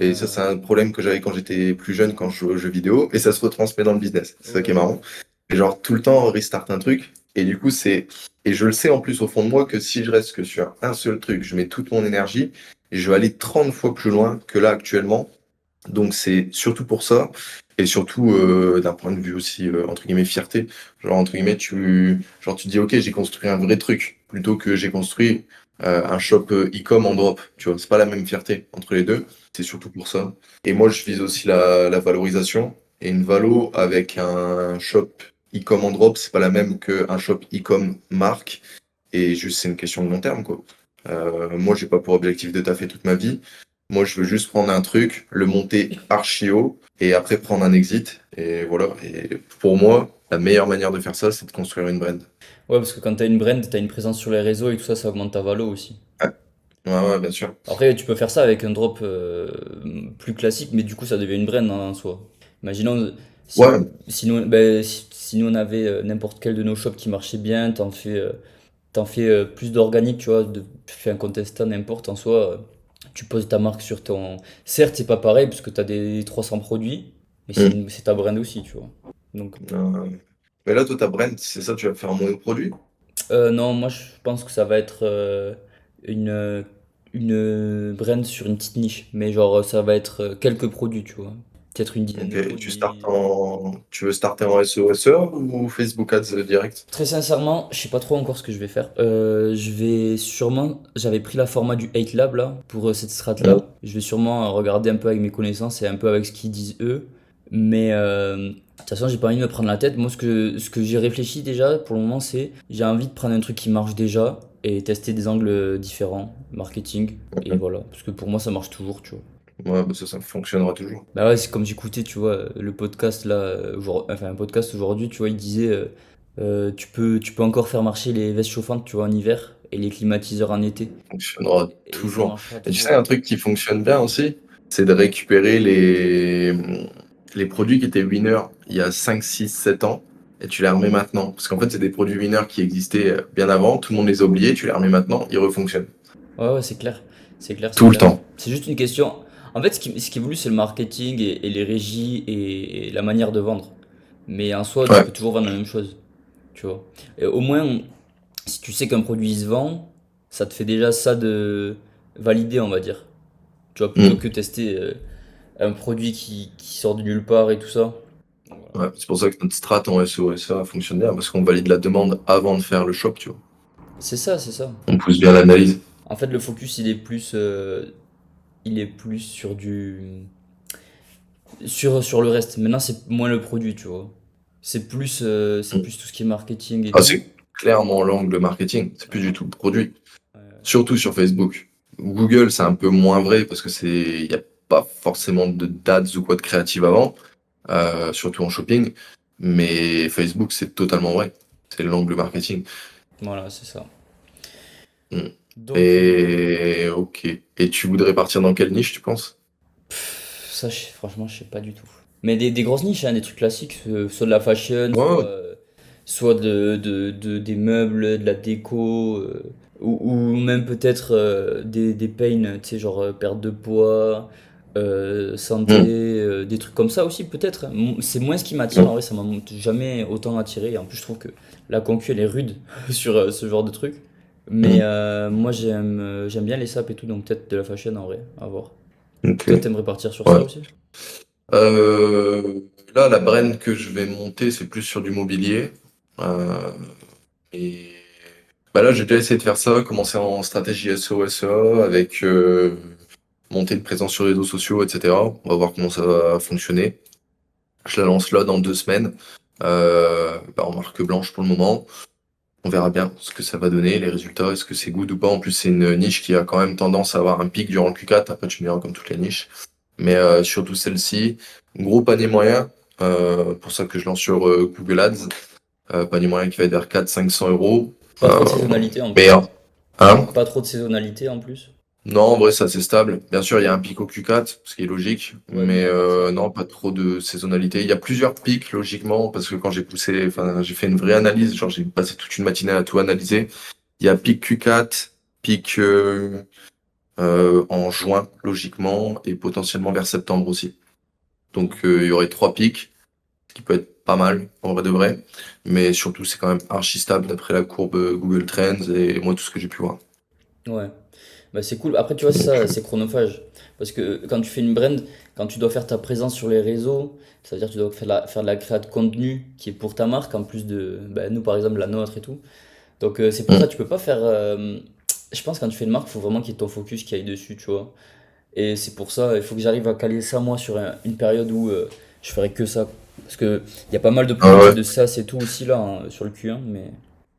Et ça, c'est Euh, un problème que j'avais quand j'étais plus jeune, quand je jouais aux jeux vidéo, et ça se retransmet dans le business. C'est ça qui est ouais. marrant. Et genre, tout le temps, restart un truc, et du coup, et je le sais en plus au fond de moi que si je reste que sur un seul truc, je mets toute mon énergie, et je vais aller 30 fois plus loin que là actuellement. Donc c'est surtout pour ça, et surtout d'un point de vue aussi entre guillemets fierté. Genre entre guillemets genre tu te dis ok j'ai construit un vrai truc plutôt que j'ai construit un shop e-com en drop. Tu vois, c'est pas la même fierté entre les deux. C'est surtout pour ça. Et moi je vise aussi la valorisation. Et une valo avec un shop e-com en drop, c'est pas la même qu'un shop e-com marque. Et juste c'est une question de long terme quoi. Moi j'ai pas pour objectif de taffer toute ma vie. Moi, je veux juste prendre un truc, le monter archi haut et après prendre un exit. Et voilà. Et pour moi, la meilleure manière de faire ça, c'est de construire une brand. Ouais, parce que quand t'as une brand, t'as une présence sur les réseaux et tout ça, ça augmente ta valo aussi. Ouais, ouais, ouais, bien sûr. Après, tu peux faire ça avec un drop plus classique, mais du coup, ça devient une brand hein, en soi. Imaginons, Ouais, si nous on avait n'importe quel de nos shops qui marchait bien, t'en fais plus d'organique, tu vois, tu fais un contestant, n'importe en soi, tu poses ta marque sur ton. Certes, c'est pas pareil, parce que t'as des 300 produits, mais hmm. c'est ta brand aussi, tu vois. Donc, Euh, mais là, toi, ta brand, c'est ça, tu vas faire un monoproduit? non, moi je pense que ça va être une, euh, une brand sur une petite niche, mais genre ça va être quelques produits, tu vois. Peut-être une dizaine Ok. de Et produits. tu veux starter en SEO, SEO ou Facebook Ads direct? Très sincèrement, je sais pas trop encore ce que je vais faire. Je vais sûrement, j'avais pris la format du 8 Lab là pour cette strat Hmm. là. Je vais sûrement regarder un peu avec mes connaissances et un peu avec ce qu'ils disent eux. Mais de toute façon, j'ai pas envie de me prendre la tête. Moi, ce que j'ai réfléchi déjà pour le moment, c'est j'ai envie de prendre un truc qui marche déjà et tester des angles différents, marketing. Et voilà, parce que pour moi, ça marche toujours, tu vois. Ouais, bah ça fonctionnera toujours. Bah ouais, c'est comme j'écoutais, tu vois, le podcast là, enfin un podcast aujourd'hui, tu vois, il disait tu peux encore faire marcher les vestes chauffantes, tu vois, en hiver et les climatiseurs en été. Fonctionnera Et ça toujours. marchera Et tu sais, toujours. un truc qui fonctionne bien aussi, c'est de récupérer les produits qui étaient winners il y a 5 6 7 ans et tu les remets maintenant. Parce qu'en fait, c'est des produits winners qui existaient bien avant, tout le monde les a oubliés, tu les remets maintenant, ils refonctionnent. Ouais, ouais, c'est clair. C'est clair, c'est Tout le clair. temps. C'est juste une question. En fait, ce qui évolue, c'est le marketing et les régies et la manière de vendre. Mais en soi, tu Ouais. peux toujours vendre la même chose, tu vois. Et au moins, si tu sais qu'un produit il se vend, ça te fait déjà ça de valider, on va dire. Tu vois, plutôt Mm. que tester un produit qui sort de nulle part et tout ça. Voilà. Ouais. C'est pour ça que notre strat en SEO-SA fonctionne bien, parce qu'on valide la demande avant de faire le shop, tu vois. C'est ça, c'est ça. On pousse bien l'analyse. En fait, le focus, il est plus sur le reste. Maintenant, c'est moins le produit, tu vois. C'est Mm. plus tout ce qui est marketing et Ah, tout. c'est clairement l'angle marketing, c'est plus du tout le produit. Ouais, Surtout sur Facebook. Google, c'est un peu moins vrai parce que il y a pas forcément de dates ou quoi de créative avant, surtout en shopping. Mais Facebook, c'est totalement vrai. C'est l'angle marketing. voilà, c'est ça. Mm. Donc, Et ok. Et tu voudrais partir dans quelle niche, tu penses? ça, franchement, je sais pas du tout. Mais des grosses niches, hein, des trucs classiques, soit de la fashion, Ouais, ouais. soit des meubles, de la déco, ou même peut-être des pains, tu sais, genre perte de poids, santé, Mm. des trucs comme ça aussi, peut-être. C'est moins ce qui m'attire, en Mm. vrai, ça m'a jamais autant attiré. Et en plus, je trouve que la concu, elle est rude sur ce genre de truc. Mais Mm. moi, j'aime bien les sapes et tout, donc peut-être de la fashion en vrai, à voir. Ok. Toi, t'aimerais partir sur ça Ouais. aussi? Euh, Là, la brand que je vais monter, c'est plus sur du mobilier. Euh, et bah là, j'ai déjà essayé de faire ça, commencer en stratégie SEO, SEA, avec monter une présence sur les réseaux sociaux, etc. On va voir comment ça va fonctionner. Je la lance là dans 2 semaines, en marque blanche pour le moment. On verra bien ce que ça va donner, les résultats, est-ce que c'est good ou pas. En plus, c'est une niche qui a quand même tendance à avoir un pic durant le Q4. Après, tu me diras comme toutes les niches. Mais surtout celle-ci, gros panier moyen. Pour ça que je lance sur Google Ads. Panier moyen qui va être vers 400-500 euros. Pas trop de saisonnalité en Mais plus. hein, Pas trop de saisonnalité en plus. non, en vrai, c'est assez stable. Bien sûr, il y a un pic au Q4, ce qui est logique, Ouais, mais normal ça. non, pas trop de saisonnalité. Il y a plusieurs pics, logiquement, parce que quand j'ai fait une vraie analyse, genre j'ai passé toute une matinée à tout analyser. Il y a pic Q4, pic en juin, logiquement, et potentiellement vers septembre aussi. Donc il y aurait 3 pics, ce qui peut être pas mal, en vrai de vrai, mais surtout, c'est quand même archi stable d'après la courbe Google Trends et moi, tout ce que j'ai pu voir. Ouais. Bah, c'est cool. Après, tu vois, Donc, ça, c'est chronophage. Parce que quand tu fais une brand, quand tu dois faire ta présence sur les réseaux, ça veut dire que tu dois faire de la créa de contenu qui est pour ta marque, en plus de bah, nous, par exemple, la nôtre et tout. Donc, c'est pour ça que tu peux pas faire. Je pense que quand tu fais une marque, il faut vraiment qu'il y ait ton focus qui aille dessus, tu vois. Et c'est pour ça, il faut que j'arrive à caler ça, moi, sur une période où je ferai que ça. Parce que il y a pas mal de ah projets ouais. de SaaS et tout aussi là, hein, sur le Q1, mais.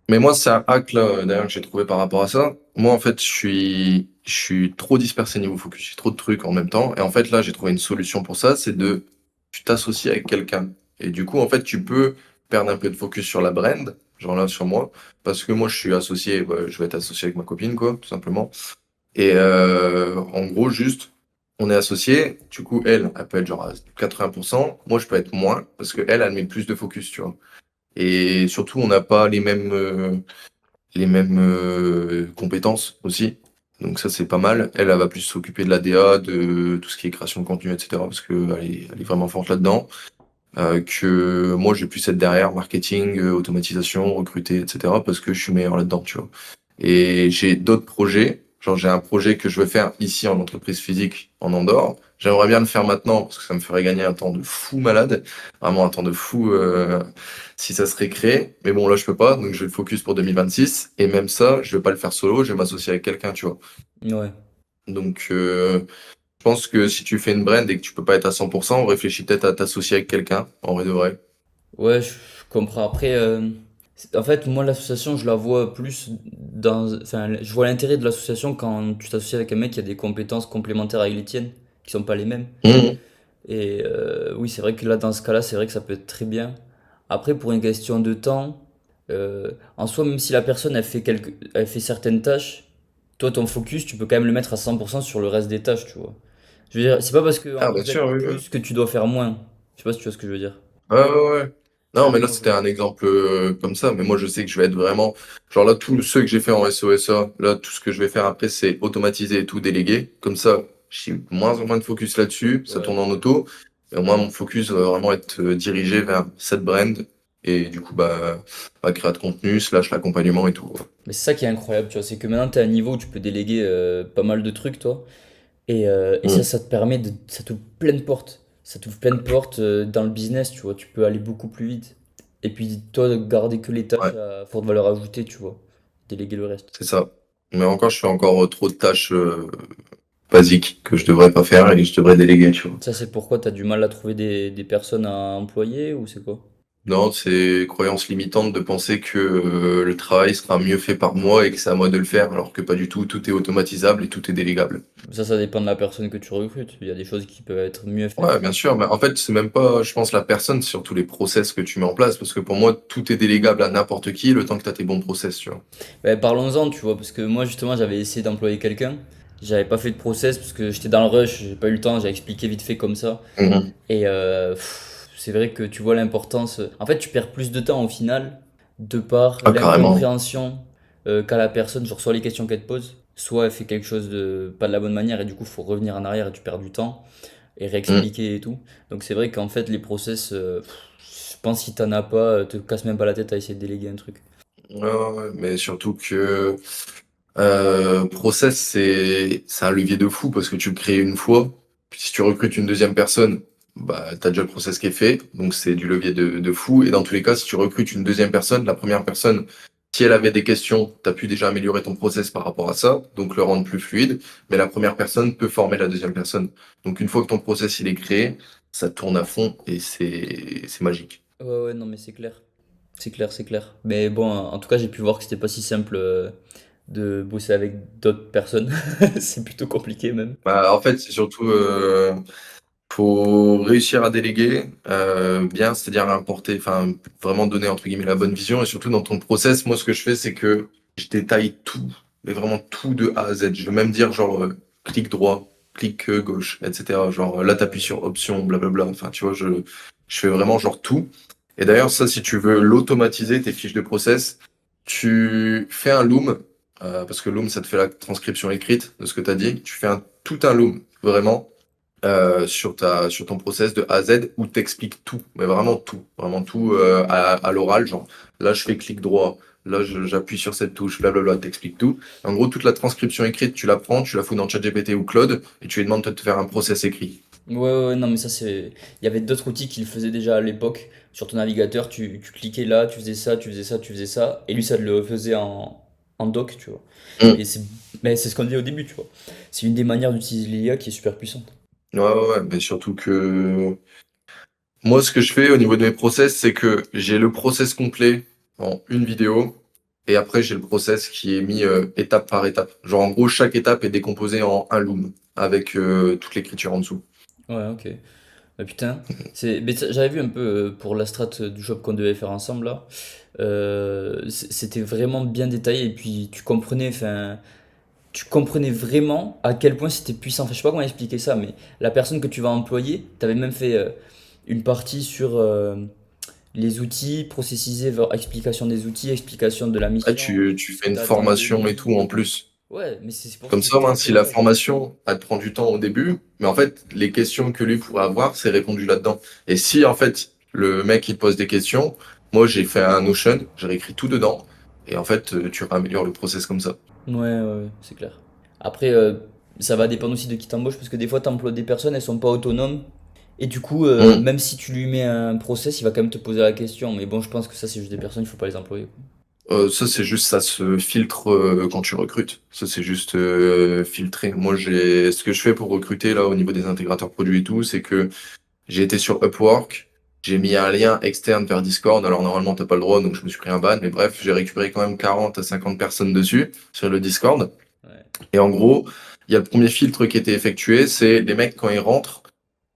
Mais moi, c'est un hack là, d'ailleurs, que j'ai trouvé par rapport à ça. Moi, en fait, je suis trop dispersé niveau focus. J'ai trop de trucs en même temps. Et en fait, là, j'ai trouvé une solution pour ça, c'est tu t'associes avec quelqu'un. Et du coup, en fait, tu peux perdre un peu de focus sur la brand, genre là, sur moi, parce que moi, je suis associé, bah, je vais être associé avec ma copine, quoi, tout simplement. Et en gros, juste, on est associé. Du coup, elle peut être genre à 80%. Moi, je peux être moins, parce que elle met plus de focus, tu vois. Et surtout, on n'a pas les mêmes compétences aussi. Donc ça, c'est pas mal. Elle va plus s'occuper de la DA, de tout ce qui est création de contenu, etc. Parce qu'elle est vraiment forte là-dedans. Que moi, je vais plus être derrière, marketing, automatisation, recruter, etc. Parce que je suis meilleur là-dedans, tu vois. Et j'ai d'autres projets. Genre, j'ai un projet que je veux faire ici en entreprise physique en Andorre. J'aimerais bien le faire maintenant parce que ça me ferait gagner un temps de fou malade. Vraiment un temps de fou si ça serait créé. Mais bon, là, je peux pas. Donc, je vais le focus pour 2026. Et même ça, je vais pas le faire solo. Je vais m'associer avec quelqu'un, tu vois. Ouais. Donc, je pense que si tu fais une brand et que tu peux pas être à 100%, réfléchis peut-être à t'associer avec quelqu'un, en vrai de vrai. Ouais, je comprends. Après, en fait, moi, l'association, je la vois plus dans. Enfin, je vois l'intérêt de l'association quand tu t'associes avec un mec qui a des compétences complémentaires avec les tiennes, qui sont pas les mêmes. Mhm. Et oui, c'est vrai que là, dans ce cas-là, c'est vrai que ça peut être très bien. Après, pour une question de temps, en soi, même si la personne, elle fait certaines tâches, toi, ton focus, tu peux quand même le mettre à 100% sur le reste des tâches, tu vois. Je veux dire, c'est pas parce que Ah, bien vous êtes sûr, oui, oui. plus que tu dois faire moins. Je sais pas si tu vois ce que je veux dire. Ouais, ouais, ouais. C'est Non, un mais peu là, mon c'était un genre. exemple comme ça. Mais moi, je sais que je vais être vraiment. Genre là, tous ceux que j'ai fait en SOSA, là, tout ce que je vais faire après, c'est automatiser et tout déléguer. Comme ça, j'ai moins en moins de focus là-dessus, ça Ouais. tourne en auto. Et moi, mon focus va vraiment être dirigé vers cette brand et du coup, créer de contenu, slash l'accompagnement et tout, quoi. Mais c'est ça qui est incroyable, tu vois, c'est que maintenant tu es à un niveau où tu peux déléguer pas mal de trucs, toi. Et ça, Mm. ça te permet de. Ça t'ouvre plein de portes. Ça t'ouvre plein de portes dans le business, tu vois. Tu peux aller beaucoup plus vite. Et puis, toi, garder que les tâches Ouais, à forte valeur ajoutée, tu vois. Déléguer le reste. c'est ça. Mais encore, je fais encore trop de tâches basiques que je devrais pas faire et que je devrais déléguer, tu vois. Ça, c'est pourquoi tu as du mal à trouver des personnes à employer ou c'est quoi? Non, c'est croyance limitante de penser que le travail sera mieux fait par moi et que c'est à moi de le faire, alors que pas du tout, tout est automatisable et tout est délégable. Ça dépend de la personne que tu recrutes. Il y a des choses qui peuvent être mieux Ouais, faites. bien sûr, mais en fait, c'est même pas, je pense, la personne, c'est surtout les process que tu mets en place, parce que pour moi, tout est délégable à n'importe qui, le temps que tu as tes bons process, tu vois. Ben, parlons-en, tu vois, parce que moi, justement, j'avais essayé d'employer quelqu'un. J'avais pas fait de process parce que j'étais dans le rush, j'ai pas eu le temps, j'ai expliqué vite fait comme ça. Mhm. C'est vrai que tu vois l'importance. En fait, tu perds plus de temps au final de par Ah, carrément. l'incompréhension qu'a la personne, genre soit les questions qu'elle te pose, soit elle fait quelque chose de pas de la bonne manière et du coup, faut revenir en arrière et tu perds du temps et Mm. réexpliquer et tout. Donc c'est vrai qu'en fait, les process, je pense que si t'en as pas, te casse même pas la tête à essayer de déléguer un truc. Ouais, ouais, ouais, mais surtout que process, c'est un levier de fou, parce que tu le crées une fois, puis si tu recrutes une deuxième personne, bah, t'as déjà le process qui est fait, donc c'est du levier de fou, et dans tous les cas, si tu recrutes une deuxième personne, la première personne, si elle avait des questions, tu as pu déjà améliorer ton process par rapport à ça, donc le rendre plus fluide, mais la première personne peut former la deuxième personne. Donc une fois que ton process il est créé, ça tourne à fond et c'est magique. Ouais, ouais, non, mais c'est clair. C'est clair, c'est clair. Mais bon, en tout cas, j'ai pu voir que c'était pas si simple de bosser avec d'autres personnes. C'est plutôt compliqué même. Bah, en fait, c'est surtout faut réussir à déléguer bien, c'est-à-dire importer, enfin vraiment donner entre guillemets la bonne vision, et surtout dans ton process, moi ce que je fais c'est que je détaille tout, mais vraiment tout de A à Z. Je vais même dire genre clic droit, clic gauche, etc. Genre là t'appuies sur option, blablabla. Enfin tu vois, je fais vraiment genre tout. Et d'ailleurs ça, si tu veux l'automatiser tes fiches de process, tu fais un loom, parce que loom ça te fait la transcription écrite de ce que tu as dit. Tu fais tout un loom vraiment sur ton process de A à Z, où t'expliques tout, mais vraiment tout à l'oral, genre là je fais clic droit, là j'appuie sur cette touche, blablabla, t'expliques tout. En gros, toute la transcription écrite, tu la prends, tu la fous dans ChatGPT ou Claude, et tu lui demandes de te faire un process écrit. Ouais, ouais, ouais, non, mais ça, c'est. Il y avait d'autres outils qui le faisaient déjà à l'époque. Sur ton navigateur, tu cliquais là, tu faisais ça, tu faisais ça, tu faisais ça. Et lui, ça te le faisait en doc, tu vois. Mm. Et c'est mais c'est ce qu'on disait au début, tu vois. C'est une des manières d'utiliser l'IA qui est super puissante. Ouais, ouais, ouais, mais surtout que moi, ce que je fais au niveau de mes process, c'est que j'ai le process complet en une vidéo, et après j'ai le process qui est mis étape par étape. Genre en gros, chaque étape est décomposée en un loom avec toute l'écriture en dessous. Ouais, ok. Bah putain, j'avais vu un peu pour la strat du job qu'on devait faire ensemble là. C'était vraiment bien détaillé et puis tu comprenais vraiment à quel point c'était puissant. Enfin, je sais pas comment expliquer ça, mais la personne que tu vas employer, t'avais même fait une partie sur les outils, processisé, explication des outils, explication de la Ah, mission, tu ce que fais une t'as dans le formation et devis. tout en plus. Ouais, mais c'est pour ça Comme que c'est ça, très moi, très si la bien. formation, elle te prend du temps au début, mais en fait, les questions que lui pourrait avoir, c'est répondu là-dedans. Et si, en fait, le mec, il te pose des questions, moi, j'ai fait un Notion, j'ai réécrit tout dedans, et en fait, tu améliores le process comme ça. Ouais, ouais, ouais, c'est clair. Après, ça va dépendre aussi de qui t'embauche, parce que des fois, t'emploies des personnes, elles sont pas autonomes. Et du coup, Hmm. même si tu lui mets un process, il va quand même te poser la question. Mais bon, je pense que ça, c'est juste des personnes, il faut pas les employer, quoi. Ça, c'est juste, ça se filtre quand tu recrutes. Ça, c'est juste filtré. Moi, ce que je fais pour recruter, là, au niveau des intégrateurs produits et tout, c'est que j'ai été sur Upwork, j'ai mis un lien externe vers Discord. Alors normalement, t'as pas le droit, donc je me suis pris un ban. Mais bref, j'ai récupéré quand même 40 à 50 personnes dessus, sur le Discord. Ouais. Et en gros, il y a le premier filtre qui a été effectué, c'est les mecs, quand ils rentrent,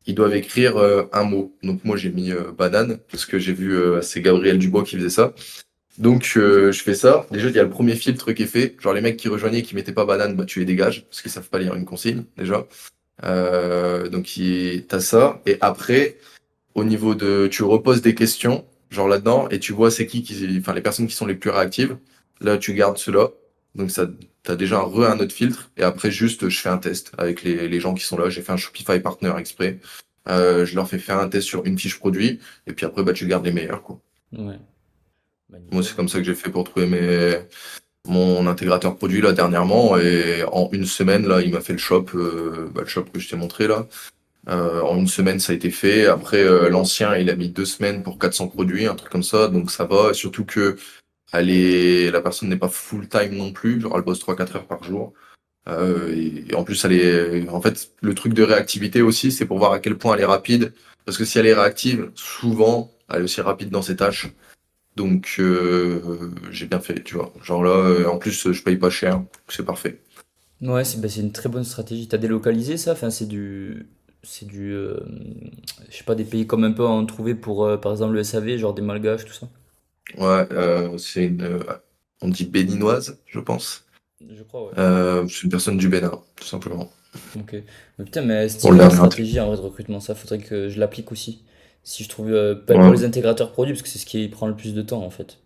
ils doivent écrire un mot. Donc moi, j'ai mis banane, parce que j'ai vu, c'est Gabriel Dubois qui faisait ça. Donc je fais ça. Déjà, il y a le premier filtre qui est fait. Genre les mecs qui rejoignaient, qui mettaient pas banane, bah tu les dégages, parce qu'ils savent pas lire une consigne, déjà. T'as ça. Et après, au niveau de, tu reposes des questions, genre là-dedans, et tu vois c'est enfin les personnes qui sont les plus réactives. Là, tu gardes ceux-là. Donc ça, t'as déjà un autre filtre. Et après, juste, je fais un test avec les gens qui sont là. J'ai fait un Shopify Partner exprès. Je leur fais faire un test sur une fiche produit. Et puis après, bah, tu gardes les meilleurs, quoi. Ouais, bah Moi, nickel. c'est comme ça que j'ai fait pour trouver mon intégrateur produit là dernièrement. Et en une semaine, là, il m'a fait le shop que je t'ai montré là. En une semaine, ça a été fait. Après, l'ancien, il a mis 2 semaines pour 400 produits, un truc comme ça. Donc ça va. Surtout que la personne n'est pas full time non plus. Genre, elle bosse 3-4 heures par jour. Et en plus, en fait, le truc de réactivité aussi, c'est pour voir à quel point elle est rapide. Parce que si elle est réactive, souvent, elle est aussi rapide dans ses tâches. Donc, j'ai bien fait, tu vois. Genre là, en plus, je paye pas cher. Donc c'est parfait. Ouais, c'est une très bonne stratégie. T'as délocalisé ça? Enfin, c'est du, je sais pas, des pays comme un peu en trouver pour, par exemple, le SAV, genre des Malgaches, tout ça. Ouais, on dit béninoise, je pense. Je crois, ouais. C'est une personne du Bénin, tout simplement. Ok. Mais putain, mais Pour stylé le ta dernier truc. stratégie en vrai de recrutement, ça faudrait que je l'applique aussi. Si je trouve, pour les Ouais. intégrateurs produits, parce que c'est ce qui prend le plus de temps en fait.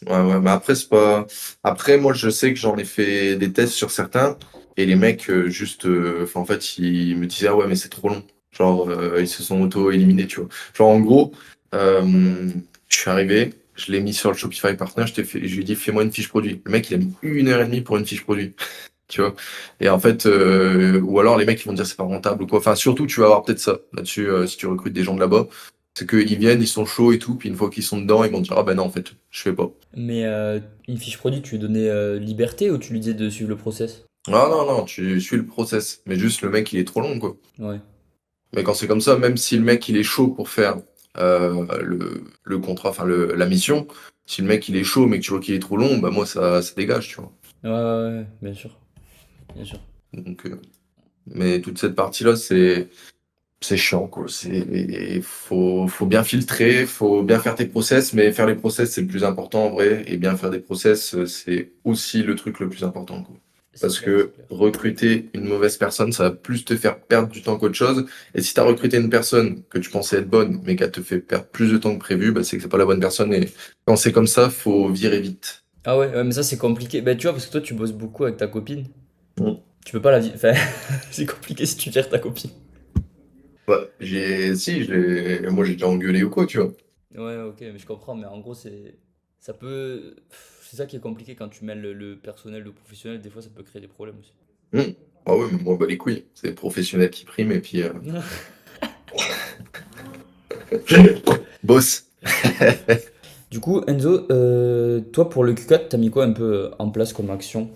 Ouais, ouais, mais après, c'est pas. Après, moi, je sais que j'en ai fait des tests sur certains, et les mecs, juste, enfin, en fait, ils me disaient, ah ouais, mais c'est trop long. Genre, ils se sont auto-éliminés, tu vois. Genre, en gros, je suis arrivé, je l'ai mis sur le Shopify Partner, je lui ai dit, fais-moi une fiche produit. Le mec, il a mis 1 heure et demie pour une fiche produit, tu vois. Et en fait, ou alors les mecs, ils vont dire, c'est pas rentable ou quoi. Enfin, surtout, tu vas avoir peut-être ça là-dessus, si tu recrutes des gens de là-bas. C'est qu'ils viennent, ils sont chauds et tout, puis une fois qu'ils sont dedans, ils vont te dire, ah ben non, en fait, je fais pas. Mais une fiche produit, tu lui donnais liberté ou tu lui disais de suivre le process? Ah non, non, tu suis le process. Mais juste le mec, il est trop long, quoi. Ouais. Mais quand c'est comme ça, même si le mec, il est chaud pour faire le contrat, enfin la mission, si le mec, il est chaud, mais que tu vois qu'il est trop long, bah moi, ça dégage, tu vois. Ouais, ouais, ouais, bien sûr, bien sûr. Donc, mais toute cette partie-là, c'est chiant, quoi. Faut bien filtrer, faut bien faire tes process, mais faire les process, c'est le plus important en vrai. Et bien faire des process, c'est aussi le truc le plus important, quoi. C'est Parce clair, c'est que clair. recruter une mauvaise personne, ça va plus te faire perdre du temps qu'autre chose. Et si tu as recruté une personne que tu pensais être bonne, mais qu'elle te fait perdre plus de temps que prévu, bah, c'est que c'est pas la bonne personne. Et quand c'est comme ça, faut virer vite. Ah ouais, ouais, mais ça c'est compliqué. Bah tu vois, parce que toi tu bosses beaucoup avec ta copine. Mm. Tu peux pas la vie. Enfin, c'est compliqué si tu gères ta copine. Ouais, moi j'ai déjà engueulé ou quoi, tu vois. Ouais, ok, mais je comprends, mais en gros, ça peut, c'est ça qui est compliqué quand tu mêles le personnel, le professionnel, des fois ça peut créer des problèmes aussi. Mm. Ah ouais, mais moi, bah les couilles. C'est le professionnel qui prime et puis boss. Du coup, Enzo, toi pour le Q4, t'as mis quoi un peu en place comme action?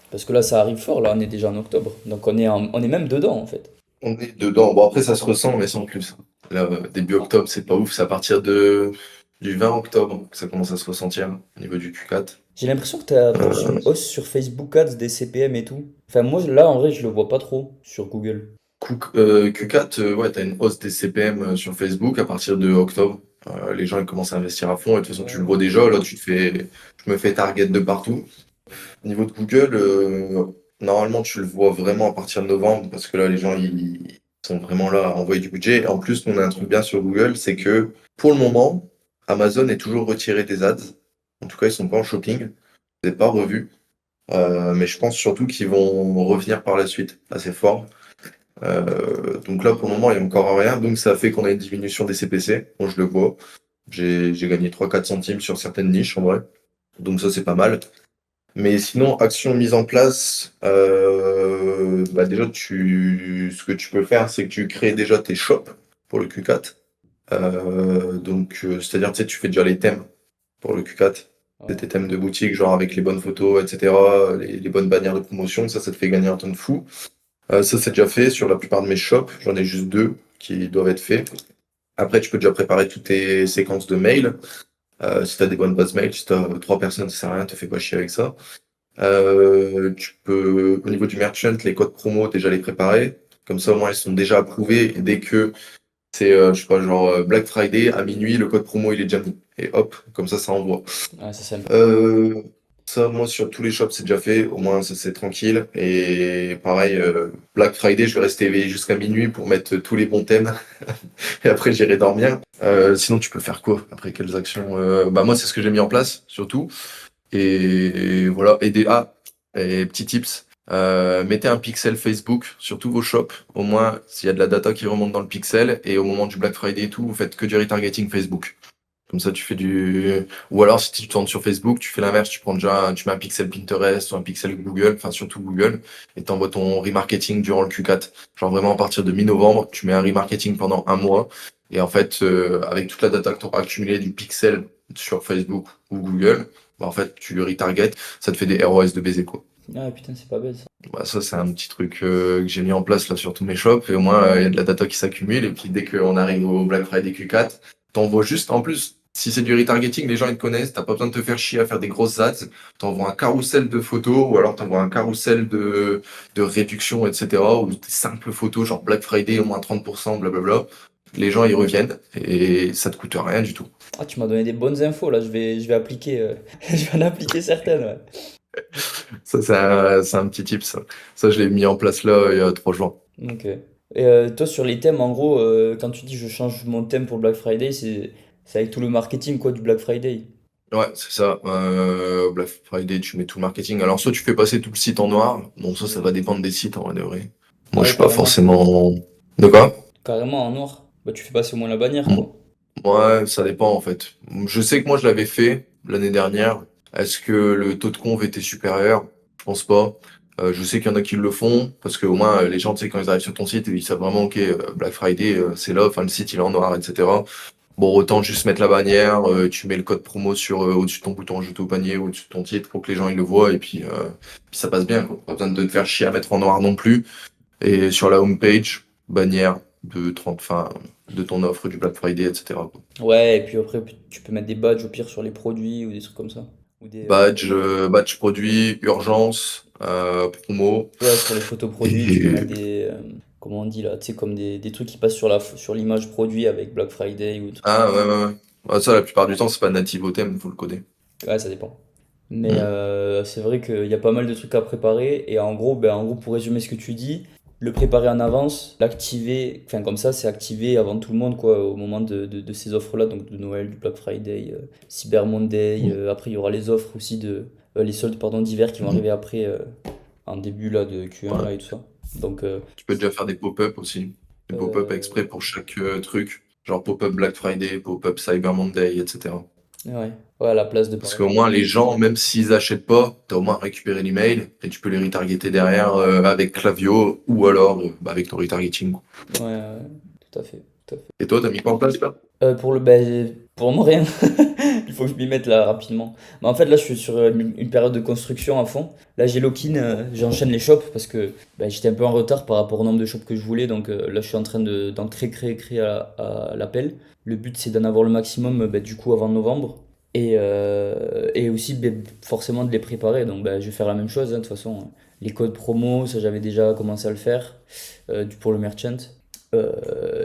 Parce que là, ça arrive fort, là, on est déjà en octobre, donc on est même dedans en fait. On est dedans. Bon, après, ça se ressent, mais sans plus. Là, début octobre, c'est pas ouf. C'est à partir du 20 octobre que ça commence à se ressentir au niveau du Q4. J'ai l'impression que t'as plus Euh, une hausse sur Facebook Ads des CPM et tout. Enfin, moi, là, en vrai, je le vois pas trop sur Google. Q4, ouais, t'as une hausse des CPM sur Facebook à partir de octobre. Les gens ils commencent à investir à fond et de toute façon tu le vois déjà. Là, je me fais target de partout. Au niveau de Google, normalement tu le vois vraiment à partir de novembre parce que là les gens ils sont vraiment là à envoyer du budget. En plus, on a un truc bien sur Google, c'est que pour le moment, Amazon est toujours retiré des ads. En tout cas, ils sont pas en shopping. Je les ai pas revus. Mais je pense surtout qu'ils vont revenir par la suite assez fort. Donc là, pour le moment, il n'y a encore rien. Donc ça fait qu'on a une diminution des CPC. Moi, je le vois. J'ai gagné 3-4 centimes sur certaines niches, en vrai. Donc ça, c'est pas mal. Mais sinon, action mise en place, bah déjà, ce que tu peux faire, c'est que tu crées déjà tes shops pour le Q4. Donc, c'est-à-dire, tu sais, tu fais déjà les thèmes pour le Q4. C'est Ouais. tes thèmes de boutique, genre avec les bonnes photos, etc., les bonnes bannières de promotion. Ça te fait gagner un temps de fou. Ça, c'est déjà fait sur la plupart de mes shops. J'en ai juste deux qui doivent être faits. Après, tu peux déjà préparer toutes tes séquences de mails. Si tu as des bonnes bases mail, si tu as 3 personnes, ça sert à rien, te fais pas chier avec ça. Tu peux, au niveau du merchant, les codes promo, déjà les préparer. Comme ça, au moins, ils sont déjà approuvés. Et dès que c'est, je sais pas, genre Black Friday, à minuit, le code promo, il est déjà mis. Et hop, comme ça envoie. Ouais, ça c'est important. Euh, Ça, moi, sur tous les shops, c'est déjà fait. Au moins, ça, c'est tranquille. Et pareil, Black Friday, je vais rester éveillé jusqu'à minuit pour mettre tous les bons thèmes. Et après, j'irai dormir. Sinon, tu peux faire quoi? Après, quelles actions? Bah, moi, c'est ce que j'ai mis en place, surtout. Et voilà. Et petit tips, mettez un pixel Facebook sur tous vos shops. Au moins, s'il y a de la data qui remonte dans le pixel, et au moment du Black Friday et tout, vous faites que du retargeting Facebook. Comme ça, tu fais du. Ou alors, si tu tournes sur Facebook, tu fais l'inverse. Tu mets un pixel Pinterest ou un pixel Google, enfin surtout Google, et t'envoies ton remarketing durant le Q4. Genre vraiment à partir de mi-novembre, tu mets un remarketing pendant un mois. Et en fait, avec toute la data que tu auras accumulée du pixel sur Facebook ou Google, bah, en fait, tu le retarget, ça te fait des ROS de baiser, quoi. Ah putain, c'est pas bête ça. Bah, ça, c'est un petit truc que j'ai mis en place là sur tous mes shops. Et au moins, il y a de la data qui s'accumule. Et puis, dès qu'on arrive au Black Friday Q4, t'envoies juste, en plus, si c'est du retargeting, les gens ils te connaissent, t'as pas besoin de te faire chier à faire des grosses ads. T'envoies un carrousel de photos ou alors t'envoies un carrousel de réduction, etc. Ou des simples photos, genre Black Friday, au moins 30%, blablabla. Les gens ils reviennent et ça te coûte rien du tout. Ah, tu m'as donné des bonnes infos là, je vais appliquer, je vais en appliquer certaines, ouais. Ça, c'est un petit tip, ça. Ça, je l'ai mis en place là il y a 3 jours. Ok. Et toi, sur les thèmes, en gros, quand tu dis je change mon thème pour le Black Friday, c'est avec tout le marketing quoi, du Black Friday. Ouais, c'est ça. Black Friday, tu mets tout le marketing. Alors, soit tu fais passer tout le site en noir. Bon, ça va dépendre des sites en vrai de vrai. Ah Moi, je ouais, suis pas carrément. forcément. De quoi? Carrément en noir. Bah, tu fais passer au moins la bannière, quoi. Ouais, ça dépend en fait. Je sais que moi, je l'avais fait l'année dernière. Est-ce que le taux de conv était supérieur? Je pense pas. Je sais qu'il y en a qui le font parce que au moins les gens, tu sais, quand ils arrivent sur ton site, ils savent vraiment, ok, Black Friday, c'est là. Enfin, le site il est en noir, etc. Bon, autant juste mettre la bannière, tu mets le code promo sur au-dessus de ton bouton ajouter au panier, au-dessus de ton titre pour que les gens ils le voient et puis ça passe bien, quoi. Pas besoin de te faire chier à mettre en noir non plus. Et sur la homepage, bannière de 30, enfin, de ton offre du Black Friday, etc., quoi. Ouais, et puis après, tu peux mettre des badges au pire sur les produits ou des trucs comme ça. Ou des, Badge produit, urgence, promo. ouais, sur les photos produits, tu peux Et mettre des, comment on dit là, tu sais, comme des trucs qui passent sur l'image produit avec Black Friday ou des trucs comme ah ça. ouais, ouais, ouais. Ouais, ça, la plupart du temps, c'est pas native au thème, faut le coder. Ouais, ça dépend. Mais Mm. c'est vrai qu'il y a pas mal de trucs à préparer. Et en gros, pour résumer ce que tu dis, le préparer en avance, l'activer, enfin comme ça, c'est activé avant tout le monde, quoi, au moment de ces offres-là, donc de Noël, du Black Friday, Cyber Monday. Mm. Après, il y aura les offres aussi les soldes, pardon, d'hiver qui vont Mm. arriver après, en début là, de Q1 Ouais. là et tout ça. Donc, Tu peux déjà faire des pop-up aussi. Des pop-up euh, exprès pour chaque truc. Genre pop-up Black Friday, pop-up Cyber Monday, etc. ouais, ouais, à la place de Parce par qu'au exemple. moins, les gens, même s'ils achètent pas, t'as au moins récupéré l'email et tu peux les retargeter derrière avec Klaviyo ou alors avec ton retargeting, quoi. Ouais, ouais, tout à fait, tout à fait. Et toi, t'as mis quoi en place là? Pour moi, rien. Il faut que je m'y mette là rapidement. Mais en fait, là, je suis sur une période de construction à fond. Là, j'ai lock-in, j'enchaîne les shops parce que j'étais un peu en retard par rapport au nombre de shops que je voulais. Donc là, je suis en train d'en créer à l'appel. Le but, c'est d'en avoir le maximum du coup avant novembre. Et aussi, forcément, de les préparer. Donc, je vais faire la même chose, hein, de toute façon. Les codes promo, ça, j'avais déjà commencé à le faire pour le merchant.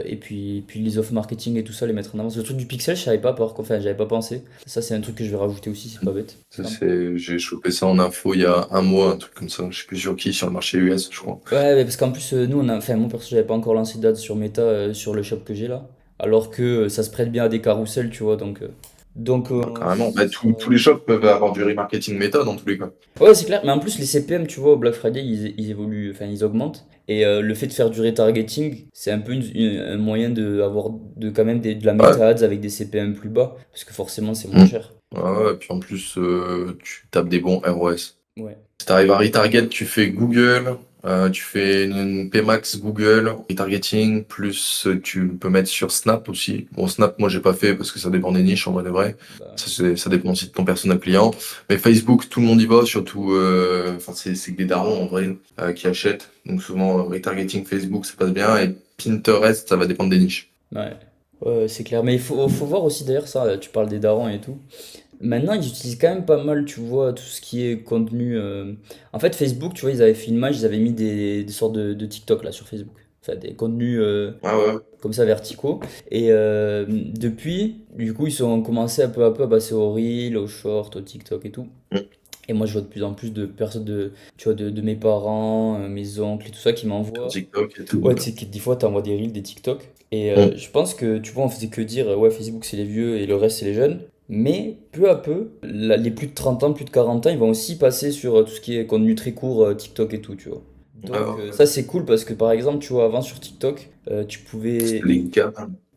Et puis les offres marketing et tout ça, les mettre en avance. Le truc du pixel, je savais pas par contre, enfin, j'avais pas pensé. Ça, c'est un truc que je vais rajouter aussi, c'est pas bête. Ça, j'ai chopé ça en info il y a un mois, un truc comme ça. Je sais plus sur qui, sur le marché US, je crois. Ouais, mais parce qu'en plus, nous, enfin, moi perso, j'avais pas encore lancé d'ads sur Meta sur le shop que j'ai là. Alors que ça se prête bien à des carousels, tu vois. Donc, Bah, carrément. ça Bah, sera. tous les shops peuvent avoir du remarketing méta dans tous les cas. Ouais, c'est clair. Mais en plus, les CPM, tu vois, au Black Friday, ils évoluent, enfin, ils augmentent. Et le fait de faire du retargeting, c'est un peu un moyen de avoir quand même de la Ouais. méta ads avec des CPM plus bas. Parce que forcément, c'est moins Mm. cher. Ouais, ouais, et puis en plus, tu tapes des bons ROS. Ouais. Si tu arrives à retarget, tu fais Google, tu fais une PMax Google, retargeting, plus tu peux mettre sur Snap aussi. Bon, Snap, moi, j'ai pas fait parce que ça dépend des niches, en vrai de vrai. Bah, Ça dépend aussi de ton personnel client. Mais Facebook, tout le monde y va, surtout, enfin, c'est que des darons, en vrai, qui achètent. Donc, souvent, retargeting Facebook, ça passe bien. Et Pinterest, ça va dépendre des niches. ouais. Ouais, c'est clair. Mais il faut voir aussi d'ailleurs ça, tu parles des darons et tout. Maintenant, ils utilisent quand même pas mal, tu vois, tout ce qui est contenu. En fait, Facebook, tu vois, ils avaient fait une image, ils avaient mis des sortes de TikTok là sur Facebook. Enfin, des contenus Ah ouais. comme ça verticaux. Et depuis, du coup, ils ont commencé un peu à peu à passer au Reel, au Short, au TikTok et tout. Mm. Et moi, je vois de plus en plus de personnes, tu vois, de mes parents, mes oncles et tout ça qui Sur m'envoient. TikTok et tout. Ouais, tu sais, que des fois, t'envoies des reels, des TikTok. Et Mm. je pense que, tu vois, on faisait que dire, ouais, Facebook, c'est les vieux et le reste, c'est les jeunes. Mais peu à peu, les plus de 30 ans, plus de 40 ans, ils vont aussi passer sur tout ce qui est contenu très court, TikTok et tout, tu vois. Ouais, Donc ouais. ça c'est cool parce que par exemple, tu vois, avant sur TikTok, tu C'était pouvais... les gars.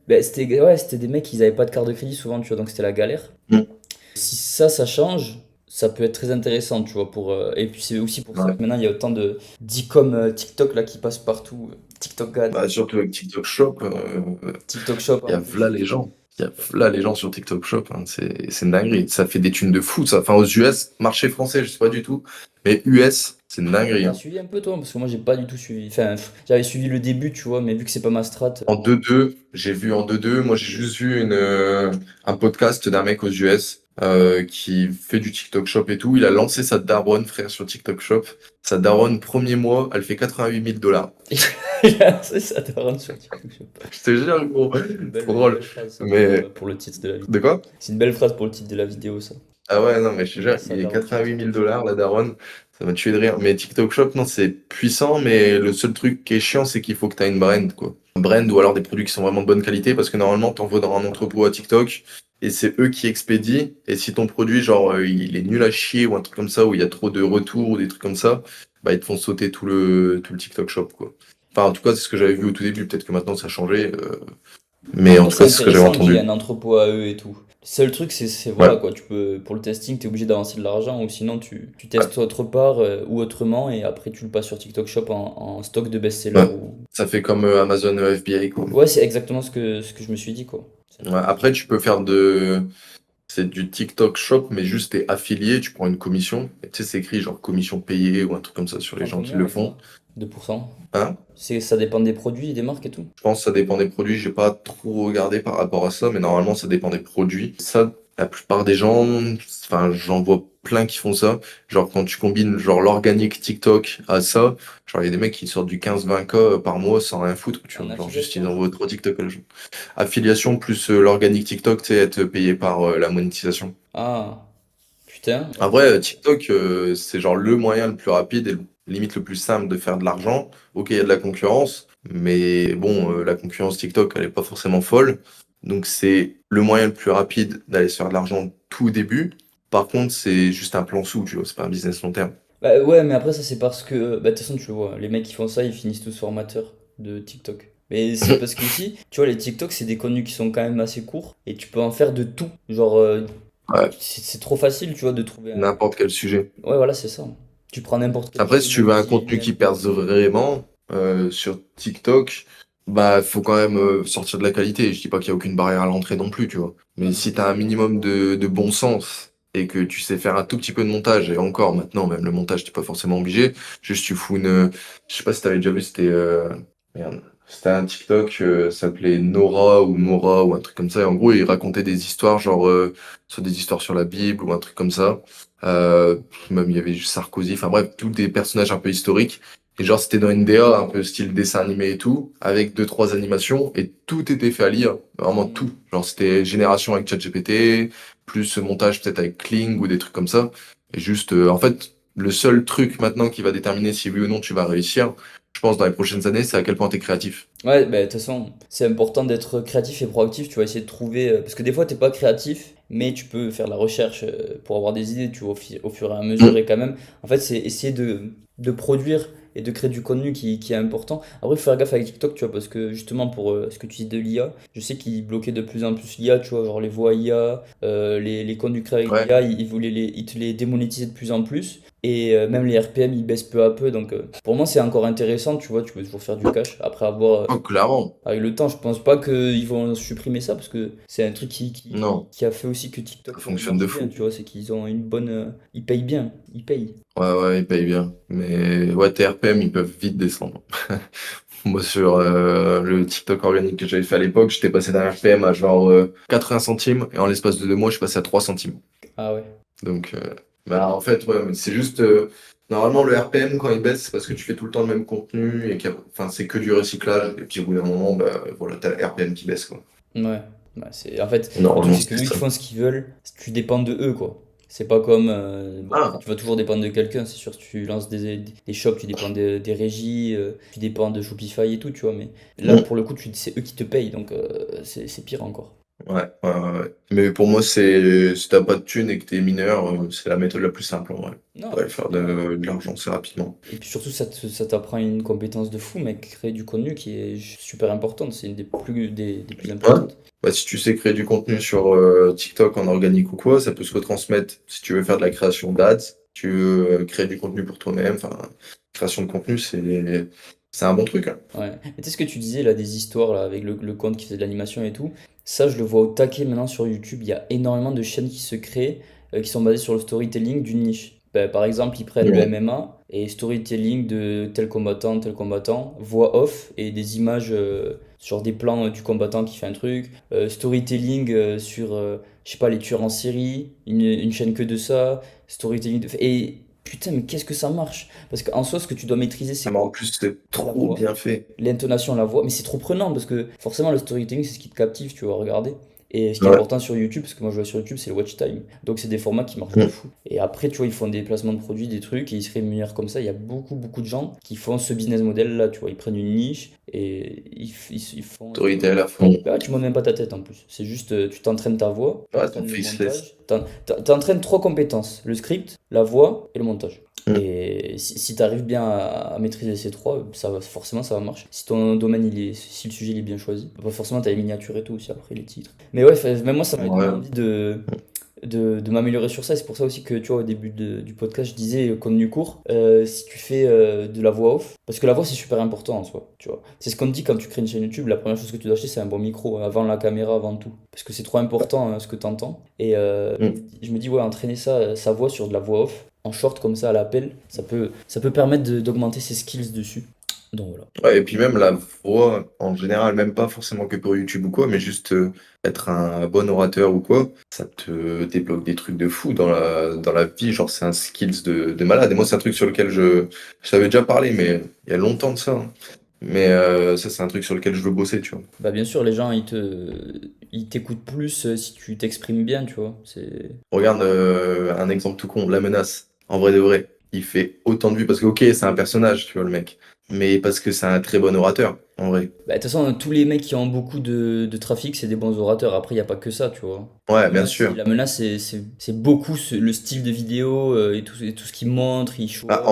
Ben, c'était des mecs, ils avaient pas de carte de crédit souvent, tu vois, donc c'était la galère. Mm. Si ça change, ça peut être très intéressant, tu vois. Et puis c'est aussi pour ça que Ouais. maintenant il y a autant de d'e-com TikTok là qui passent partout. TikTok God, Bah, surtout avec TikTok Shop, TikTok Shop il y en a plus v'là et les tout. gens. Il y a v'là les gens sur TikTok Shop, hein. C'est une dinguerie. Ça fait des thunes de fou, ça. Enfin, aux US, marché français, je sais pas du tout. Mais US, c'est une dinguerie, T'as hein. suivi un peu toi? Parce que moi j'ai pas du tout suivi. Enfin, j'avais suivi le début, tu vois, mais vu que c'est pas ma strat. En 2-2, j'ai vu en 2-2. Moi, j'ai juste vu un podcast d'un mec aux US qui fait du TikTok Shop et tout. Il a lancé sa daronne, frère, sur TikTok Shop. Sa daronne, premier mois, elle fait 88 000 $. C'est ça, t'as rendu sur TikTok Shop. Je te jure, gros. Trop Une drôle. belle phrase ça, Mais, pour le titre de la vidéo. de quoi? C'est une belle phrase pour le titre de la vidéo, ça. Ah ouais, non, mais je te jure, Ça il est daronne sur 88 000 TikTok Shop. dollars, la daronne. Ça m'a tué de rire. Mais TikTok Shop, non, c'est puissant, mais le seul truc qui est chiant, c'est qu'il faut que tu aies une brand, quoi. Un brand ou alors des produits qui sont vraiment de bonne qualité, parce que normalement, t'envoies dans un entrepôt à TikTok, et c'est eux qui expédient. Et si ton produit, genre, il est nul à chier, ou un truc comme ça, où il y a trop de retours, ou des trucs comme ça, bah, ils te font sauter tout le TikTok Shop, quoi. Enfin, en tout cas, c'est ce que j'avais vu au tout début. Peut-être que maintenant, ça a changé. Mais en Après, tout c'est cas, c'est ce que j'avais intéressant qu'il y ait entendu. un entrepôt à eux et tout. Le seul truc, Ouais. voilà quoi, pour le testing, tu es obligé d'avancer de l'argent ou sinon tu Ouais. testes autre part ou autrement et après tu le passes sur TikTok Shop en stock de best-seller Ouais. ou... Ça fait comme Amazon FBA, quoi. Ouais, c'est exactement ce que je me suis dit quoi. Ouais, après, tu peux faire c'est du TikTok Shop, mais juste t'es affilié, tu prends une commission. Et tu sais, c'est écrit genre commission payée ou un truc comme ça Tu sur les prends gens qui combien le à font. ça? 2%? Hein? Ça dépend des produits et des marques et tout. Je pense que ça dépend des produits. J'ai pas trop regardé par rapport à ça, mais normalement, ça dépend des produits. Ça, la plupart des gens, enfin, j'en vois plein qui font ça. Genre, quand tu combines genre l'organique TikTok à ça, genre, il y a des mecs qui sortent du 15-20K par mois sans rien foutre, tu En vois. Genre, juste, ils affiliation? envoient 3 TikTok à la journée. Affiliation plus l'organique TikTok, tu sais, être payé par la monétisation. Ah, putain, En ok. vrai, TikTok, c'est genre le moyen le plus rapide et limite le plus simple de faire de l'argent. Ok, il y a de la concurrence, mais bon, la concurrence TikTok, elle est pas forcément folle. Donc c'est le moyen le plus rapide d'aller se faire de l'argent tout au début. Par contre, c'est juste un plan sous, tu vois, c'est pas un business long terme. Bah ouais, mais après ça c'est parce que, bah de toute façon tu le vois, les mecs qui font ça ils finissent tous formateurs de TikTok. Mais c'est parce que aussi, tu vois, les TikTok c'est des contenus qui sont quand même assez courts et tu peux en faire de tout. Genre, Ouais, c'est trop facile, tu vois, de trouver un... n'importe quel sujet. Ouais, voilà, c'est ça. Tu prends n'importe quel Après, sujet, si tu même veux un qui est contenu qui un peu perce vraiment sur TikTok, bah faut quand même sortir de la qualité. Je dis pas qu'il y a aucune barrière à l'entrée non plus, tu vois. Non, Mais mais si c'est tu as un sûr. minimum de bon sens et que tu sais faire un tout petit peu de montage, et encore maintenant, même le montage, t'es pas forcément obligé. Juste tu fous je sais pas si t'avais déjà vu, c'était merde. C'était un TikTok, ça s'appelait Nora ou Mora ou un truc comme ça. Et en gros, il racontait des histoires, genre soit des histoires sur la Bible ou un truc comme ça. Euh, Même il y avait juste Sarkozy, enfin bref, tous des personnages un peu historiques. Et genre c'était dans une DA, un peu style dessin animé et tout, avec deux, trois animations, et tout était fait à l'IA, vraiment tout. Hmm. Genre c'était génération avec ChatGPT, plus montage peut-être avec Kling ou des trucs comme ça. Et juste, en fait, le seul truc maintenant qui va déterminer si oui ou non tu vas réussir, je pense dans les prochaines années, c'est à quel point tu es créatif. Ouais, bah de toute façon, c'est important d'être créatif et proactif, tu vas essayer de trouver... parce que des fois t'es pas créatif, mais tu peux faire la recherche pour avoir des idées, tu vois, au fur et à mesure Mm. et quand même... En fait, c'est essayer de produire et de créer du contenu qui est important. Après, il faut faire gaffe avec TikTok, tu vois, parce que justement, pour ce que tu dis de l'IA, je sais qu'ils bloquaient de plus en plus l'IA, tu vois, genre les voix IA, les contenus créés avec Ouais. l'IA, ils te les démonétisaient de plus en plus. Et même les RPM, ils baissent peu à peu. Donc pour moi, c'est encore intéressant, tu vois, tu peux toujours faire du cash. Après avoir, Oh, clairement. avec le temps, je pense pas qu'ils vont supprimer ça, parce que c'est un truc Non, qui a fait aussi que ça TikTok fonctionne de marche bien, fou. tu vois, c'est qu'ils ont une bonne... ils payent bien, ils payent. Ouais, ouais, ils payent bien. Mais ouais, TRPM, ils peuvent vite descendre. Moi, sur le TikTok organique que j'avais fait à l'époque, j'étais passé d'un RPM à genre 80 centimes, et en l'espace de 2 mois, je suis passé à 3 centimes. Ah ouais. Donc, bah, en fait, ouais, mais c'est juste. Normalement, le RPM, quand il baisse, c'est parce que tu fais tout le temps le même contenu, et enfin, c'est que du recyclage, et puis au bout d'un moment, bah, voilà, t'as le RPM qui baisse, quoi. Ouais. Bah, en fait, le truc, Normalement, c'est que c'est eux, ils ça. font ce qu'ils veulent, tu dépends de eux, quoi. C'est pas comme. Bon, après, Ah, tu vas toujours dépendre de quelqu'un, c'est sûr. Si tu lances des shops, tu dépends des régies, tu dépends de Shopify et tout, tu vois. Mais là, mm. pour le coup, c'est eux qui te payent, donc c'est pire encore. Ouais, ouais, ouais, ouais. Mais pour moi, c'est si t'as pas de thunes et que t'es mineur, c'est la méthode la plus simple en vrai. Non, Pour mais aller faire clairement. de l'argent assez rapidement. Et puis surtout, ça t'apprend une compétence de fou, mec, créer du contenu qui est super importante. C'est une des plus Ouais. importantes. Bah, si tu sais créer du contenu sur TikTok en organique ou quoi, ça peut se retransmettre si tu veux faire de la création d'ads, tu veux créer du contenu pour toi-même, enfin, création de contenu, c'est un bon truc, hein. Ouais. Mais tu sais ce que tu disais là, des histoires là, avec le compte qui faisait de l'animation et tout, ça je le vois au taquet maintenant sur YouTube. Il y a énormément de chaînes qui se créent, qui sont basées sur le storytelling d'une niche. Ben, par exemple, ils prennent le Ouais. MMA et storytelling de tel combattant, voix off et des images sur des plans du combattant qui fait un truc, storytelling sur, je sais pas, les tueurs en série, une chaîne que de ça, storytelling et putain, mais qu'est-ce que ça marche? Parce qu'en soi, ce que tu dois maîtriser, Ah, c'est mais en quoi? plus, c'est La trop voix, bien fait. l'intonation, la voix, mais c'est trop prenant parce que forcément le storytelling c'est ce qui te captive, tu vas regarder. Et ce qui est Ouais. important sur YouTube, parce que moi je vois sur YouTube, c'est le watch time. Donc c'est des formats qui marchent de Mm. fou. Et après, tu vois, ils font des placements de produits, des trucs, et ils se rémunèrent comme ça. Il y a beaucoup de gens qui font ce business model là, tu vois. Ils prennent une niche et ils font. Storytel à fond. Bah, tu montes même pas ta tête en plus. C'est juste, tu t'entraînes ta voix, tu Ouais, ton entraînes le faceless. montage. T'entraînes trois compétences, le script, la voix et le montage. Mm. Et si tu arrives bien à maîtriser ces trois, forcément ça va marcher. Si ton domaine, si le sujet il est bien choisi, bah, forcément tu as les miniatures et tout aussi après les titres. Mais ouais, même moi ça m'avait donné Ouais. envie de m'améliorer sur ça. C'est pour ça aussi que tu vois, au début du podcast, je disais contenu court, si tu fais de la voix off, parce que la voix c'est super important en soi, tu vois. C'est ce qu'on te dit quand tu crées une chaîne YouTube, la première chose que tu dois acheter c'est un bon micro, avant la caméra, avant tout. Parce que c'est trop important ce que tu entends. Et Mm. je me dis, ouais, entraîner sa voix sur de la voix off, en short comme ça à l'appel, ça peut permettre d'augmenter ses skills dessus. Donc voilà. Ouais, et puis même la voix, en général, même pas forcément que pour YouTube ou quoi, mais juste être un bon orateur ou quoi, ça te débloque des trucs de fou dans la vie. Genre, c'est un skills de malade. Et moi, c'est un truc sur lequel je t'avais déjà parlé, mais il y a longtemps de ça, hein. Mais ça, c'est un truc sur lequel je veux bosser, tu vois. Bah bien sûr, les gens ils t'écoutent plus si tu t'exprimes bien, tu vois. Regarde un exemple tout con, La Menace, en vrai de vrai. Il fait autant de vues parce que, ok, c'est un personnage, tu vois, le mec. Mais parce que c'est un très bon orateur, en vrai. Bah, de toute façon, tous les mecs qui ont beaucoup de trafic, c'est des bons orateurs. Après, il n'y a pas que ça, tu vois. Ouais, bien sûr. La menace c'est beaucoup le style de vidéo et tout ce qu'il montre, il show Ah, off.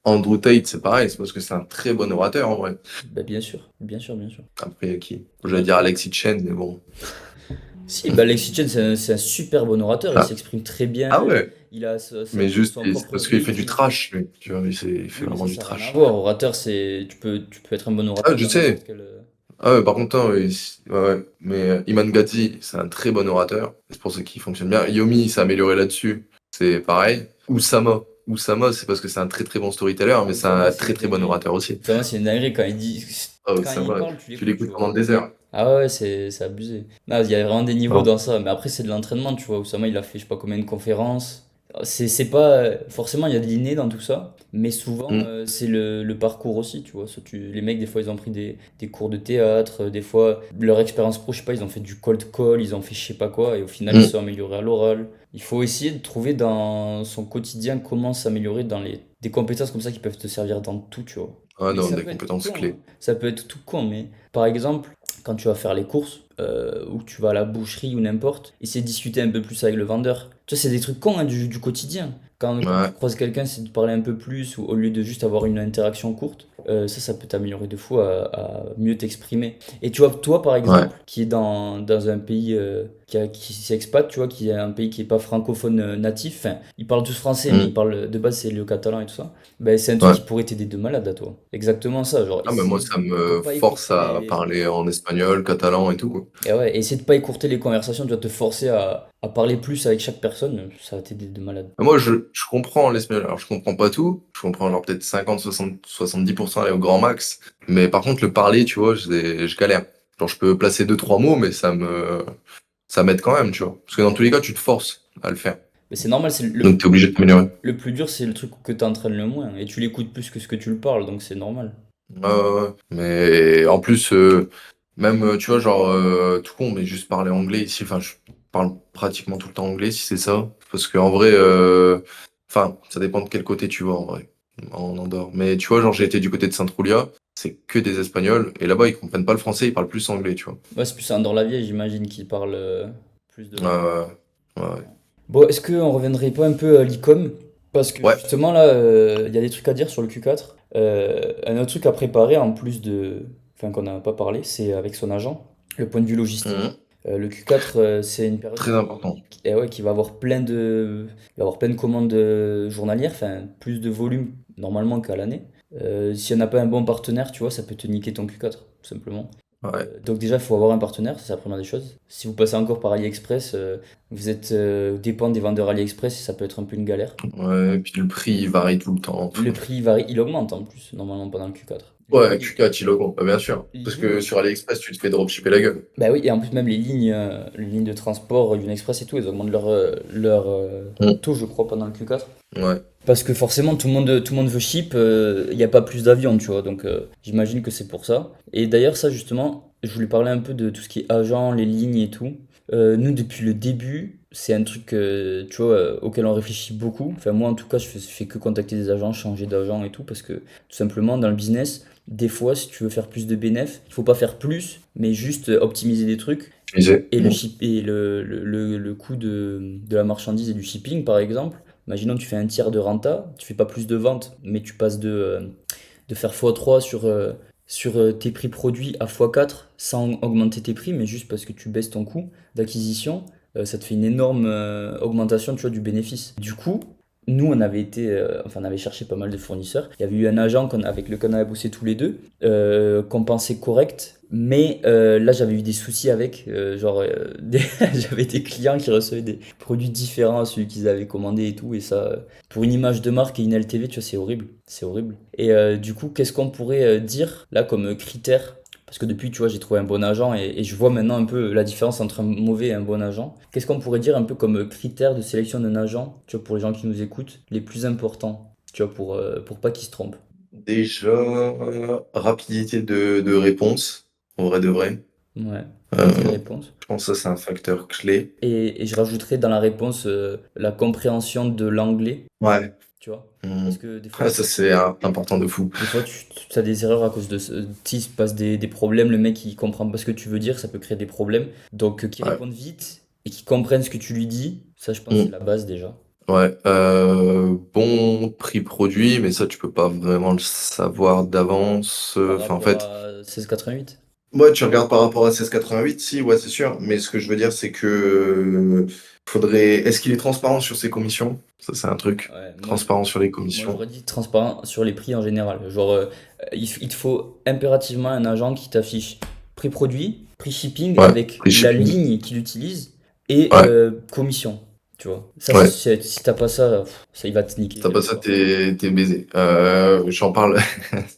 Andrew Tate, c'est pareil, c'est parce que c'est un très bon orateur, en vrai. Bah, bien sûr, bien sûr, bien sûr. Après, qui? J'allais dire Alexis Chen, mais bon. Si, bah, Alexis Chen, c'est un super bon orateur, il Ah, s'exprime très bien, ah ouais, il a mais juste, son c'est propre parce qu'il fait du rythme. trash, lui. Tu vois, il fait Oui, mais vraiment du ça n'a rien à trash. voir. Orateur, tu peux être un bon Ah, orateur je dans n'importe sais. quel. Ah ouais, par contre, hein, oui, ouais, ouais. Mais Iman Gadzhi, c'est un très bon orateur. C'est pour ça qu'il fonctionne bien. Yomi, il s'est amélioré là-dessus. C'est pareil. Oussama, c'est parce que c'est un très très bon storyteller, mais c'est Oussama, un c'est très une très bon dinguerie. orateur aussi. Oussama, c'est une dinguerie Ah, quand il Oussama, parle, tu tu l'écoutes, tu l'écoutes vois. pendant des heures. Ah ouais, c'est abusé. Non, il y a vraiment des niveaux Ah. dans ça. Mais après, c'est de l'entraînement, tu vois. Oussama, il a fait, je sais pas combien de conférences. C'est pas. Forcément, il y a de l'inné dans tout ça. Mais souvent, Mm, c'est le parcours aussi, tu vois. Les mecs, des fois, ils ont pris des cours de théâtre. Des fois, leur expérience pro, je sais pas, ils ont fait du cold call, ils ont fait je sais pas quoi. Et au final, ils se mm. sont améliorés à l'oral. Il faut essayer de trouver dans son quotidien comment s'améliorer dans des compétences comme ça qui peuvent te servir dans tout, tu vois. Ah Mais non, ça des peut être tout compétences con, hein. clés. Ça peut être tout con, mais par exemple, quand tu vas faire les courses, ou que tu vas à la boucherie ou n'importe, essayer de discuter un peu plus avec le vendeur. Tu vois, c'est des trucs cons hein, du quotidien. Quand tu Ouais, croises quelqu'un, c'est de parler un peu plus, ou au lieu de juste avoir une interaction courte. Ça peut t'améliorer de fou à mieux t'exprimer. Et tu vois, toi par ouais. exemple, qui est dans un pays qui s'expate, tu vois, qui est un pays qui est pas francophone natif, enfin, ils parlent tous français, mais ils Mm, parlent de base c'est le catalan et tout ça. Ben, c'est un truc qui ouais. pourrait t'aider de malade à toi. Exactement ça, genre Ah, mais moi, essayer ça de me pas force écourter à parler en espagnol, catalan et tout, quoi. et ouais, et essayer de pas écourter les conversations, tu vas te forcer à parler plus avec chaque personne, ça va t'aider de malade. Moi, je comprends l'espagnol. Alors, je comprends pas tout. Je comprends genre peut-être 50, 60, 70% aller au grand max. Mais par contre, le parler, tu vois, je galère. Genre, je peux placer deux, trois mots, mais ça m'aide quand même, tu vois. Parce que dans tous les cas, tu te forces à le faire. Mais c'est normal, Donc, t'es obligé de t'améliorer. le plus dur, c'est le truc que tu entraînes le moins, et tu l'écoutes plus que ce que tu le parles, donc c'est normal. Ouais. Mais en plus, même, tu vois, genre, tout con, mais juste parler anglais ici. Enfin, je parle pratiquement tout le temps anglais, si c'est ça. Parce qu'en vrai, enfin, ça dépend de quel côté tu vas, en vrai, en Andorre. Mais tu vois, genre, j'ai été du côté de Saint-Troulia. c'est que des Espagnols. Et là-bas, ils comprennent pas le français, ils parlent plus anglais, tu vois. Ouais, c'est plus un Andorre-la-Vieille, j'imagine, qui parle plus de langues. Euh, ouais. Bon, est-ce qu'on reviendrait pas un peu à l'e-com? Parce que Ouais. justement, là, il y a des trucs à dire sur le Q4. Un autre truc à préparer, en plus de. Enfin, qu'on n'a pas parlé, c'est avec son agent, le point de vue logistique. Mhm. Le Q4, c'est une période Très important. ouais, qui va avoir il va avoir plein de commandes journalières, enfin, plus de volume normalement qu'à l'année. Si on n'a pas un bon partenaire, tu vois, ça peut te niquer ton Q4, tout simplement. Ouais. Donc déjà, il faut avoir un partenaire, c'est la première des choses. Si vous passez encore par AliExpress, vous êtes dépend des vendeurs AliExpress et ça peut être un peu une galère. Ouais, et puis le prix il varie tout le temps. Le prix varie, il augmente en plus, normalement pendant le Q4. Ouais, Q4, il augmente, bah, bien sûr. Et Parce vous, que sur AliExpress, tu te fais dropshipper la gueule. bah oui, et en plus même les lignes de transport, Union Express et tout, elles augmentent leur Mm. taux, je crois, pendant le Q4. Ouais. Parce que forcément, tout le monde veut ship, il n'y a pas plus d'avions, tu vois, donc j'imagine que c'est pour ça. Et d'ailleurs, ça justement, je voulais parler un peu de tout ce qui est agent, les lignes et tout. Nous, depuis le début, c'est un truc, tu vois, auquel on réfléchit beaucoup. Enfin, moi, en tout cas, je fais que contacter des agents, changer d'agent et tout, parce que tout simplement, dans le business, des fois, si tu veux faire plus de bénéfices, il faut pas faire plus, mais juste optimiser des trucs. Utiliser. Et le, Mm. ship, et le coût de la marchandise et du shipping, par exemple, imaginons tu fais un tiers de renta, tu fais pas plus de ventes, mais tu passes de faire x3 sur tes prix produits à x4 sans augmenter tes prix, mais juste parce que tu baisses ton coût d'acquisition, ça te fait une énorme augmentation, tu vois, du bénéfice. Du coup, nous, on avait cherché pas mal de fournisseurs. Il y avait eu un agent avec lequel on avait bossé tous les deux, qu'on pensait correct, mais là, j'avais eu des soucis avec, j'avais des clients qui recevaient des produits différents à celui qu'ils avaient commandé et tout, et ça, pour une image de marque et une LTV, tu vois, c'est horrible, c'est horrible. Et du coup, qu'est-ce qu'on pourrait dire là comme critère? Parce que depuis, tu vois, j'ai trouvé un bon agent et je vois maintenant un peu la différence entre un mauvais et un bon agent. Qu'est-ce qu'on pourrait dire un peu comme critère de sélection d'un agent, tu vois, pour les gens qui nous écoutent, les plus importants, tu vois, pour pas qu'ils se trompent? Déjà, rapidité de réponse, en vrai de vrai. Ouais, rapidité de Euh, réponse. je pense que ça, c'est un facteur clé. Et je rajouterais dans la réponse la compréhension de l'anglais, Ouais. tu vois. Mm. Parce que Ah, ça, c'est important de fou. des fois tu as des erreurs à cause de ça. Si se passe des problèmes, le mec il comprend pas ce que tu veux dire, ça peut créer des problèmes. Donc qu'il Ouais. réponde vite et qu'il comprenne ce que tu lui dis, ça je pense c'est Mm. la base déjà. Ouais. Bon prix produit, mais ça, tu peux pas vraiment le savoir d'avance. Par Enfin, en rapport fait, à 1688. moi, tu regardes par rapport à 1688, si, ouais, c'est sûr. Mais ce que je veux dire, c'est que faudrait. Est-ce qu'il est transparent sur ses commissions? Ça, c'est un truc. Ouais, Transparent sur les moi commissions. j'aurais dit transparent sur les prix en général. Genre, il te faut impérativement un agent qui t'affiche prix produit, prix shipping Ouais. avec Prix la shipping. ligne qu'il utilise et Ouais. commission. Tu vois. Ça, Ouais. si t'as pas ça, ça il va te niquer T'as pas quelque ça, part. t'es baisé. J'en parle.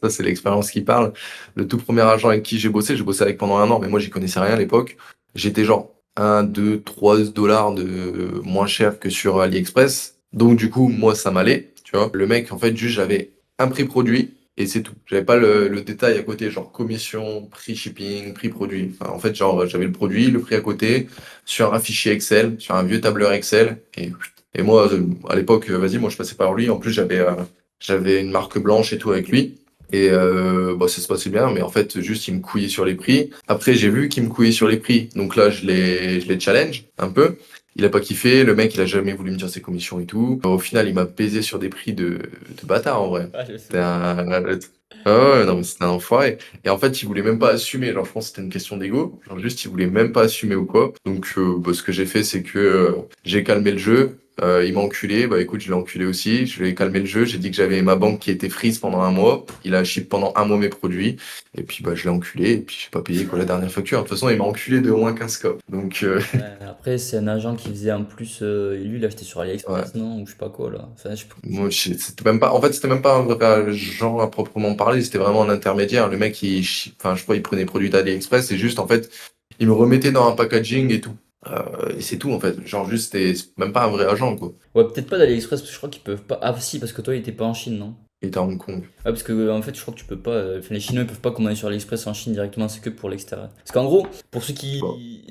Ça, c'est l'expérience qui parle. Le tout premier agent avec qui j'ai bossé avec pendant un an, mais moi, j'y connaissais rien à l'époque. J'étais genre 1, 2, 3 $ de moins cher que sur AliExpress. Donc, du coup, moi, ça m'allait, tu vois. Le mec, en fait, juste, j'avais un prix produit et c'est tout. J'avais pas le détail à côté, genre commission, prix shipping, prix produit. Enfin, en fait, genre, j'avais le produit, le prix à côté, sur un fichier Excel, sur un vieux tableur Excel, et moi, à l'époque, vas-y, moi je passais par lui. En plus, j'avais une marque blanche et tout avec lui. Et bah, ça se passait bien, mais en fait, juste, il me couillait sur les prix. Après, j'ai vu qu'il me couillait sur les prix. Donc là, je l'ai challenge un peu. Il a pas kiffé. Le mec, il a jamais voulu me dire ses commissions et tout. Au final, il m'a baisé sur des prix de bâtard, en vrai. Ah, je me C'était souviens. ah ouais, non, mais c'était un enfoiré. Et en fait, il voulait même pas assumer. Genre, je pense que c'était une question d'ego. Genre, juste, il voulait même pas assumer ou quoi. Donc, bah, ce que j'ai fait, c'est que j'ai calmé le jeu. Il m'a enculé, bah écoute, je l'ai enculé aussi, je lui ai calmé le jeu, j'ai dit que j'avais ma banque qui était freeze pendant un mois, il a ship pendant un mois mes produits, et puis bah je l'ai enculé, et puis j'ai pas payé quoi la dernière facture. De toute façon, il m'a enculé de au moins 15 cas. Donc Ouais, après, c'est un agent qui faisait en plus. Lui, il a acheté sur ouais. AliExpress, non? Ou je sais pas quoi, là. Enfin, je sais pas. Moi, c'était même pas, en fait, c'était même pas un vrai genre à proprement parler, c'était vraiment un intermédiaire. Le mec, enfin, je crois, il prenait produit d'AliExpress et juste, en fait, il me remettait dans un packaging et tout. Et c'est tout, en fait. Genre, juste, c'est même pas un vrai agent, quoi. Ouais, peut-être pas d'AliExpress, parce que je crois qu'ils peuvent pas. Ah, si, parce que toi, il était pas en Chine, non? Il était à Hong Kong. Ouais, parce que en fait, je crois que tu peux pas. Enfin, les Chinois ils peuvent pas commander sur AliExpress en Chine directement, c'est que pour l'extérieur. Parce qu'en gros, pour ceux Bon. qui.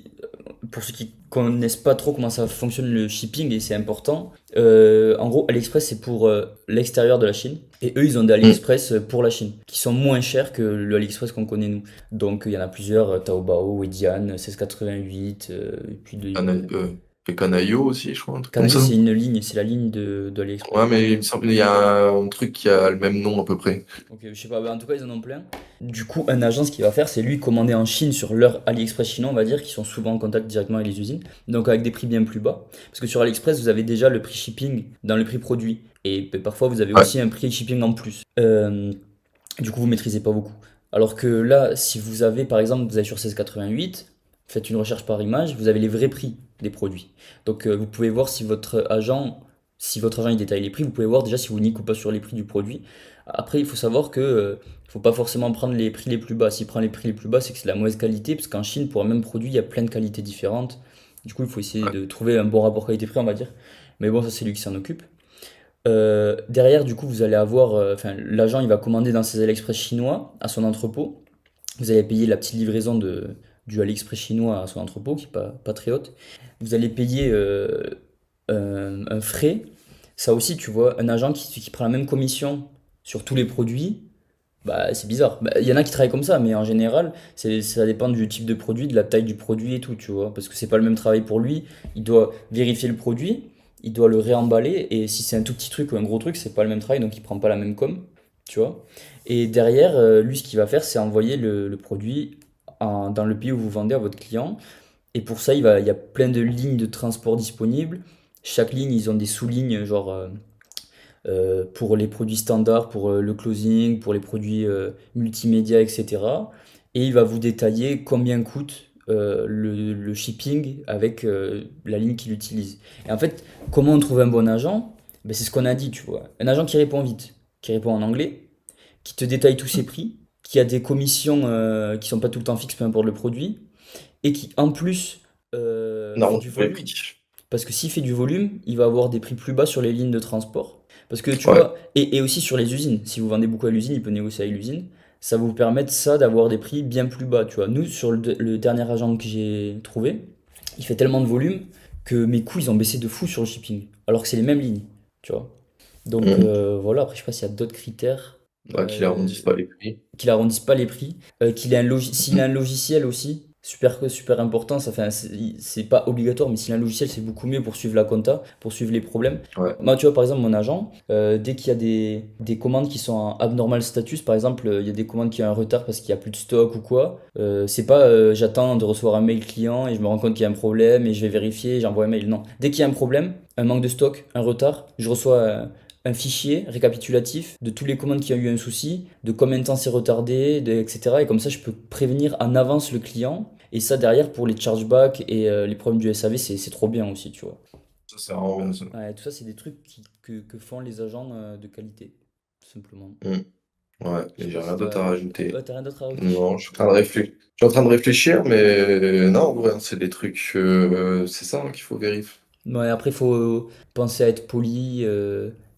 pour ceux qui connaissent pas trop comment ça fonctionne le shipping, et c'est important, en gros, AliExpress, c'est pour l'extérieur de la Chine. Et eux, ils ont des Mm. AliExpress pour la Chine, qui sont moins chers que le AliExpress qu'on connaît nous. Donc, il y en a plusieurs, Taobao, Weidian, 1688, et puis Cana- euh, et Canaillot aussi, je crois, un truc comme Canailleux, ça. c'est une ligne, c'est la ligne de AliExpress. Ouais, mais il me semble qu'il y a un truc qui a le même nom à peu près. Ok, je sais pas, bah, en tout cas, ils en ont plein. Du coup, un agent, ce qu'il va faire, c'est lui commander en Chine sur leur AliExpress chinois, on va dire, qui sont souvent en contact directement avec les usines, donc avec des prix bien plus bas. Parce que sur AliExpress, vous avez déjà le prix shipping dans le prix produit. Et parfois, vous avez Ouais. aussi un prix shipping en plus. Du coup, vous maîtrisez pas beaucoup. Alors que là, si vous avez, par exemple, vous allez sur 1688, faites une recherche par image, vous avez les vrais prix des produits. Donc, vous pouvez voir si votre agent il détaille les prix, vous pouvez voir déjà si vous niquez ou pas sur les prix du produit. Après, il faut savoir que faut pas forcément prendre les prix les plus bas. S'il prend les prix les plus bas, c'est que c'est de la mauvaise qualité, parce qu'en Chine, pour un même produit, il y a plein de qualités différentes. Du coup, il faut essayer Ouais. de trouver un bon rapport qualité-prix, on va dire. Mais bon, ça, c'est lui qui s'en occupe. Derrière, du coup, vous allez avoir, enfin, l'agent, il va commander dans ses AliExpress chinois à son entrepôt. Vous allez payer la petite livraison du AliExpress chinois à son entrepôt, qui n'est pas très haute. Vous allez payer un frais. Ça aussi, tu vois, un agent qui prend la même commission sur tous les produits, bah, c'est bizarre. Bah, il y en a qui travaillent comme ça, mais en général, ça dépend du type de produit, de la taille du produit et tout, tu vois. Parce que c'est pas le même travail pour lui. Il doit vérifier le produit, il doit le réemballer, et si c'est un tout petit truc ou un gros truc, c'est pas le même travail, donc il prend pas la même com, tu vois. Et derrière, lui, ce qu'il va faire, c'est envoyer le produit dans le pays où vous vendez à votre client. Et pour ça, il y a plein de lignes de transport disponibles. Chaque ligne, ils ont des sous-lignes, genre pour les produits standards, pour le closing, pour les produits multimédia, etc. Et il va vous détailler combien coûte le shipping avec la ligne qu'il utilise. Et en fait, comment on trouve un bon agent? Ben, c'est ce qu'on a dit, tu vois. Un agent qui répond vite, qui répond en anglais, qui te détaille tous ses prix, qui a des commissions qui sont pas tout le temps fixes, peu importe le produit, et qui en plus fait Non, du les volume. prix. Parce que s'il fait du volume, il va avoir des prix plus bas sur les lignes de transport. Parce que tu Ouais. vois, et aussi sur les usines. Si vous vendez beaucoup à l'usine, il peut négocier avec l'usine. Ça va vous permettre ça d'avoir des prix bien plus bas. Tu vois, nous, sur le dernier agent que j'ai trouvé, il fait tellement de volume que mes coûts, ils ont baissé de fou sur le shipping. Alors que c'est les mêmes lignes. Tu vois. Donc Mm. voilà, après, je sais pas s'il y a d'autres critères. Ouais, qu'ils arrondissent pas les prix. Qu'il arrondisse pas les prix, s'il a un logiciel aussi, super important, ça fait c'est pas obligatoire, mais s'il a un logiciel, c'est beaucoup mieux pour suivre la compta, pour suivre les problèmes. Ouais. Moi, tu vois, par exemple, mon agent, dès qu'il y a des commandes qui sont en abnormal status, par exemple, il y a des commandes qui ont un retard parce qu'il y a plus de stock ou quoi, c'est pas j'attends de recevoir un mail client et je me rends compte qu'il y a un problème et je vais vérifier et j'envoie un mail. Non. Dès qu'il y a un problème, un manque de stock, un retard, je reçois un fichier récapitulatif de tous les commandes qui ont eu un souci, de combien de temps c'est retardé, etc. Et comme ça, je peux prévenir en avance le client. Et ça, derrière, pour les chargebacks et les problèmes du SAV, c'est trop bien aussi, tu vois. Ça sert à rien, ça. Ouais, tout ça, c'est des trucs que font les agents de qualité, tout simplement. Mm. Ouais, Je sais mais j'ai pas si rien d'autre à rajouter. t'as rien d'autre à rajouter. Non, je suis en train de réfléchir. Je suis en train de réfléchir, mais non, ouais, c'est des trucs, c'est ça hein, qu'il faut vérifier. Ouais, après, il faut penser à être poli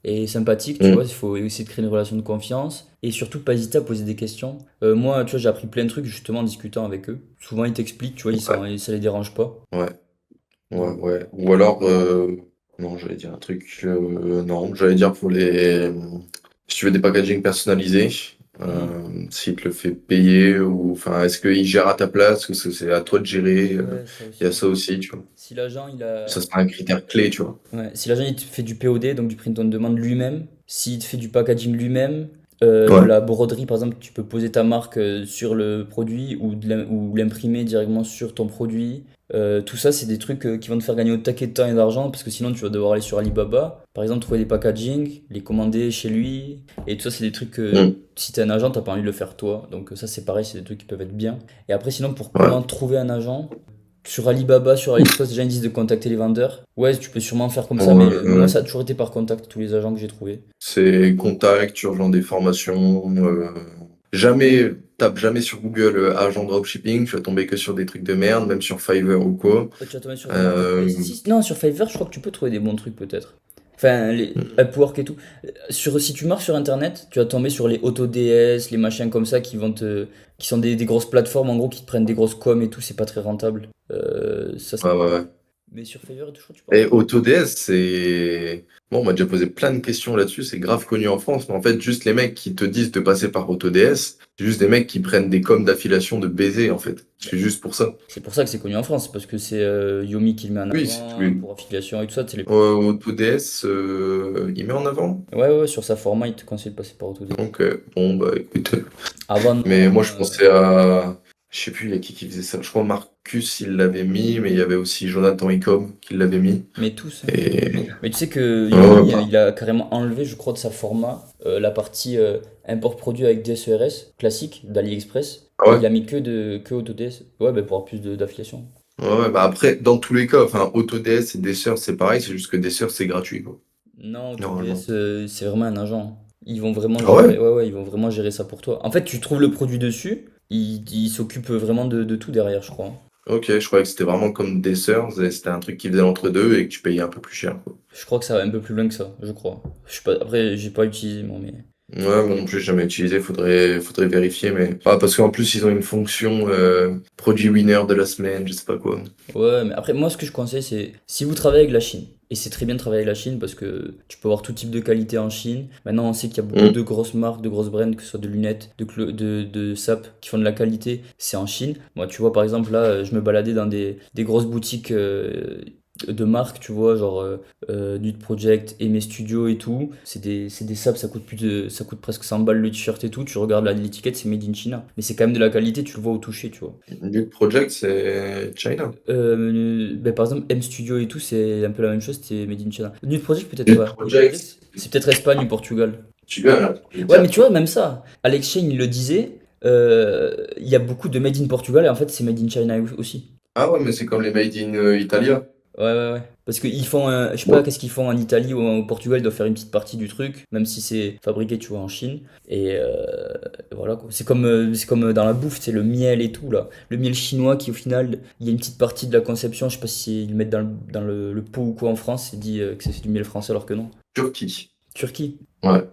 et sympathique, tu vois. Mm. Il faut essayer de créer une relation de confiance. Et surtout, pas hésiter à poser des questions. Moi, tu vois, j'ai appris plein de trucs justement en discutant avec eux. Souvent, ils t'expliquent, tu vois, Ouais, ça les dérange pas. ouais, ouais, Donc, ouais. Ou alors, non, j'allais dire un truc, non, j'allais dire pour les, si tu veux des packaging personnalisés, mhm. s'il te le fait payer ou, enfin, est-ce qu'il gère à ta place ou c'est à toi de gérer, Ouais, ça il y a aussi. ça aussi, tu vois. Si l'agent, il a... Ça sera un critère clé, tu vois. Ouais, si l'agent, il te fait du POD, donc du print on demand lui-même, s'il te fait du packaging lui-même, de Ouais, la broderie, par exemple, tu peux poser ta marque sur le produit ou l'imprimer directement sur ton produit. Tout ça, c'est des trucs qui vont te faire gagner au taquet de temps et d'argent parce que sinon, tu vas devoir aller sur Alibaba, par exemple, trouver des packaging, les commander chez lui. Et tout ça, c'est des trucs que mm, si t'es un agent, t'as pas envie de le faire toi. Donc, ça, c'est pareil, c'est des trucs qui peuvent être bien. Et après, sinon, pour ouais. comment trouver un agent, sur Alibaba, sur AliExpress, déjà ils disent de contacter les vendeurs. Ouais, tu peux sûrement faire comme ça, mais moi Ouais. ça a toujours été par contact, tous les agents que j'ai trouvés. C'est contact, urgent des formations. Jamais, tape jamais sur Google agent dropshipping, tu vas tomber que sur des trucs de merde, même sur Fiverr ou quoi. Tu vas tomber sur des marketplaces. Euh, Si, non, sur Fiverr, je crois que tu peux trouver des bons trucs peut-être. Enfin, les Mm. Upwork et tout. Si tu marches sur Internet, tu vas tomber sur les AutoDS, les machins comme ça qui sont des grosses plateformes en gros qui te prennent des grosses coms et tout, c'est pas très rentable. Ça, Ouais, ouais, ouais. mais sur Fiverr et tout, je crois que tu peux en Et trouver. Autodesk, c'est... Bon, on m'a déjà posé plein de questions là-dessus, c'est grave connu en France, mais en fait, juste les mecs qui te disent de passer par Autodesk, c'est juste des mecs qui prennent des coms d'affiliation de baiser, en fait. C'est juste pour ça. C'est pour ça que c'est connu en France, parce que c'est Yomi qui le met en Oui, c'est avant pour affiliation et tout ça. Autodesk, il met en avant. Ouais, ouais, ouais, sur sa format, il te conseille de passer par Autodesk. Donc, bon, bah écoute. Avant, non, Mais moi, avant, je pensais à... Je sais plus, il y a qui faisait ça. Je crois Marcus, il l'avait mis, mais il y avait aussi Jonathan Icom qui l'avait mis. mais tous, hein. Et... Mais tu sais que Ouais, Yomi, bah, il a carrément enlevé, je crois, de sa format la partie import produit avec DSERS classique d'AliExpress. ah Et ouais. il a mis que Autodesk. Ouais, bah, pour avoir plus d'affiliation. Ouais, bah après, dans tous les cas, enfin, Autodesk et Desser, c'est pareil, c'est juste que Desser, c'est gratuit, quoi. Non, Normalement. AutoDS, c'est vraiment un agent. Ils vont vraiment Ah ouais? gérer, ouais, ouais, ils vont vraiment gérer ça pour toi. En fait, tu trouves le produit dessus, ils s'occupent vraiment de tout derrière, je crois. Ok, je croyais que c'était vraiment comme Desser, c'était un truc qui faisait entre deux et que tu payais un peu plus cher, quoi. Je crois que ça va un peu plus loin que ça, je crois. Je sais pas, après, j'ai pas utilisé, moi, mais. Ouais, moi non plus, j'ai jamais utilisé, faudrait vérifier, mais... Ah, parce qu'en plus, ils ont une fonction produit winner de la semaine, je sais pas quoi. Ouais, mais après, moi, ce que je conseille, c'est si vous travaillez avec la Chine, et c'est très bien de travailler avec la Chine parce que tu peux avoir tout type de qualité en Chine. Maintenant, on sait qu'il y a beaucoup Hmm. de grosses marques, de grosses brands, que ce soit de lunettes, de sapes, qui font de la qualité, c'est en Chine. Moi, tu vois, par exemple, là, je me baladais dans des grosses boutiques de marques, tu vois, genre Nude Project, Aimé Studio et tout. C'est des sapes, ça coûte presque 100 balles le t-shirt et tout. Tu regardes l'étiquette, c'est made in China. Mais c'est quand même de la qualité, tu le vois au toucher, tu vois. Nude Project, c'est China. Ben, par exemple, M Studio et tout, c'est un peu la même chose, c'est Made in China. Nude Project, peut-être Nude pas. Nude Project, Project, c'est peut-être Espagne ou Portugal. tu gagnes, là, je veux Ouais, mais dire. tu vois, même ça, Alex Shane, il le disait, il y a beaucoup de Made in Portugal et en fait, c'est Made in China aussi. Ah ouais, mais c'est comme les Made in Italia. Ouais, ouais, ouais. Parce qu'ils font, je sais pas, Ouais. qu'est-ce qu'ils font en Italie ou au Portugal, ils doivent faire une petite partie du truc, même si c'est fabriqué, tu vois, en Chine. Et voilà, quoi. C'est comme dans la bouffe, c'est le miel et tout, là. Le miel chinois qui, au final, il y a une petite partie de la conception, je sais pas si ils le mettent dans le pot ou quoi en France, c'est dit que c'est du miel français alors que non. Turquie. Turquie. Ouais.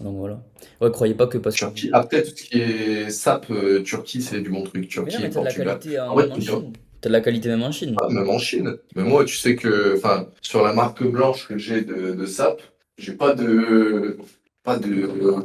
Donc voilà. Ouais, croyez pas que parce que Turquie. vous. Après, tout ce qui est SAP, Turquie, c'est du bon truc. Mais non, Turquie et mais t'as de la Portugal. qualité En vrai, même en faut dire, Chine. T'as de la qualité même en Chine. ah, même en Chine. Mais moi, tu sais que, enfin, sur la marque blanche que j'ai de SAP, j'ai pas de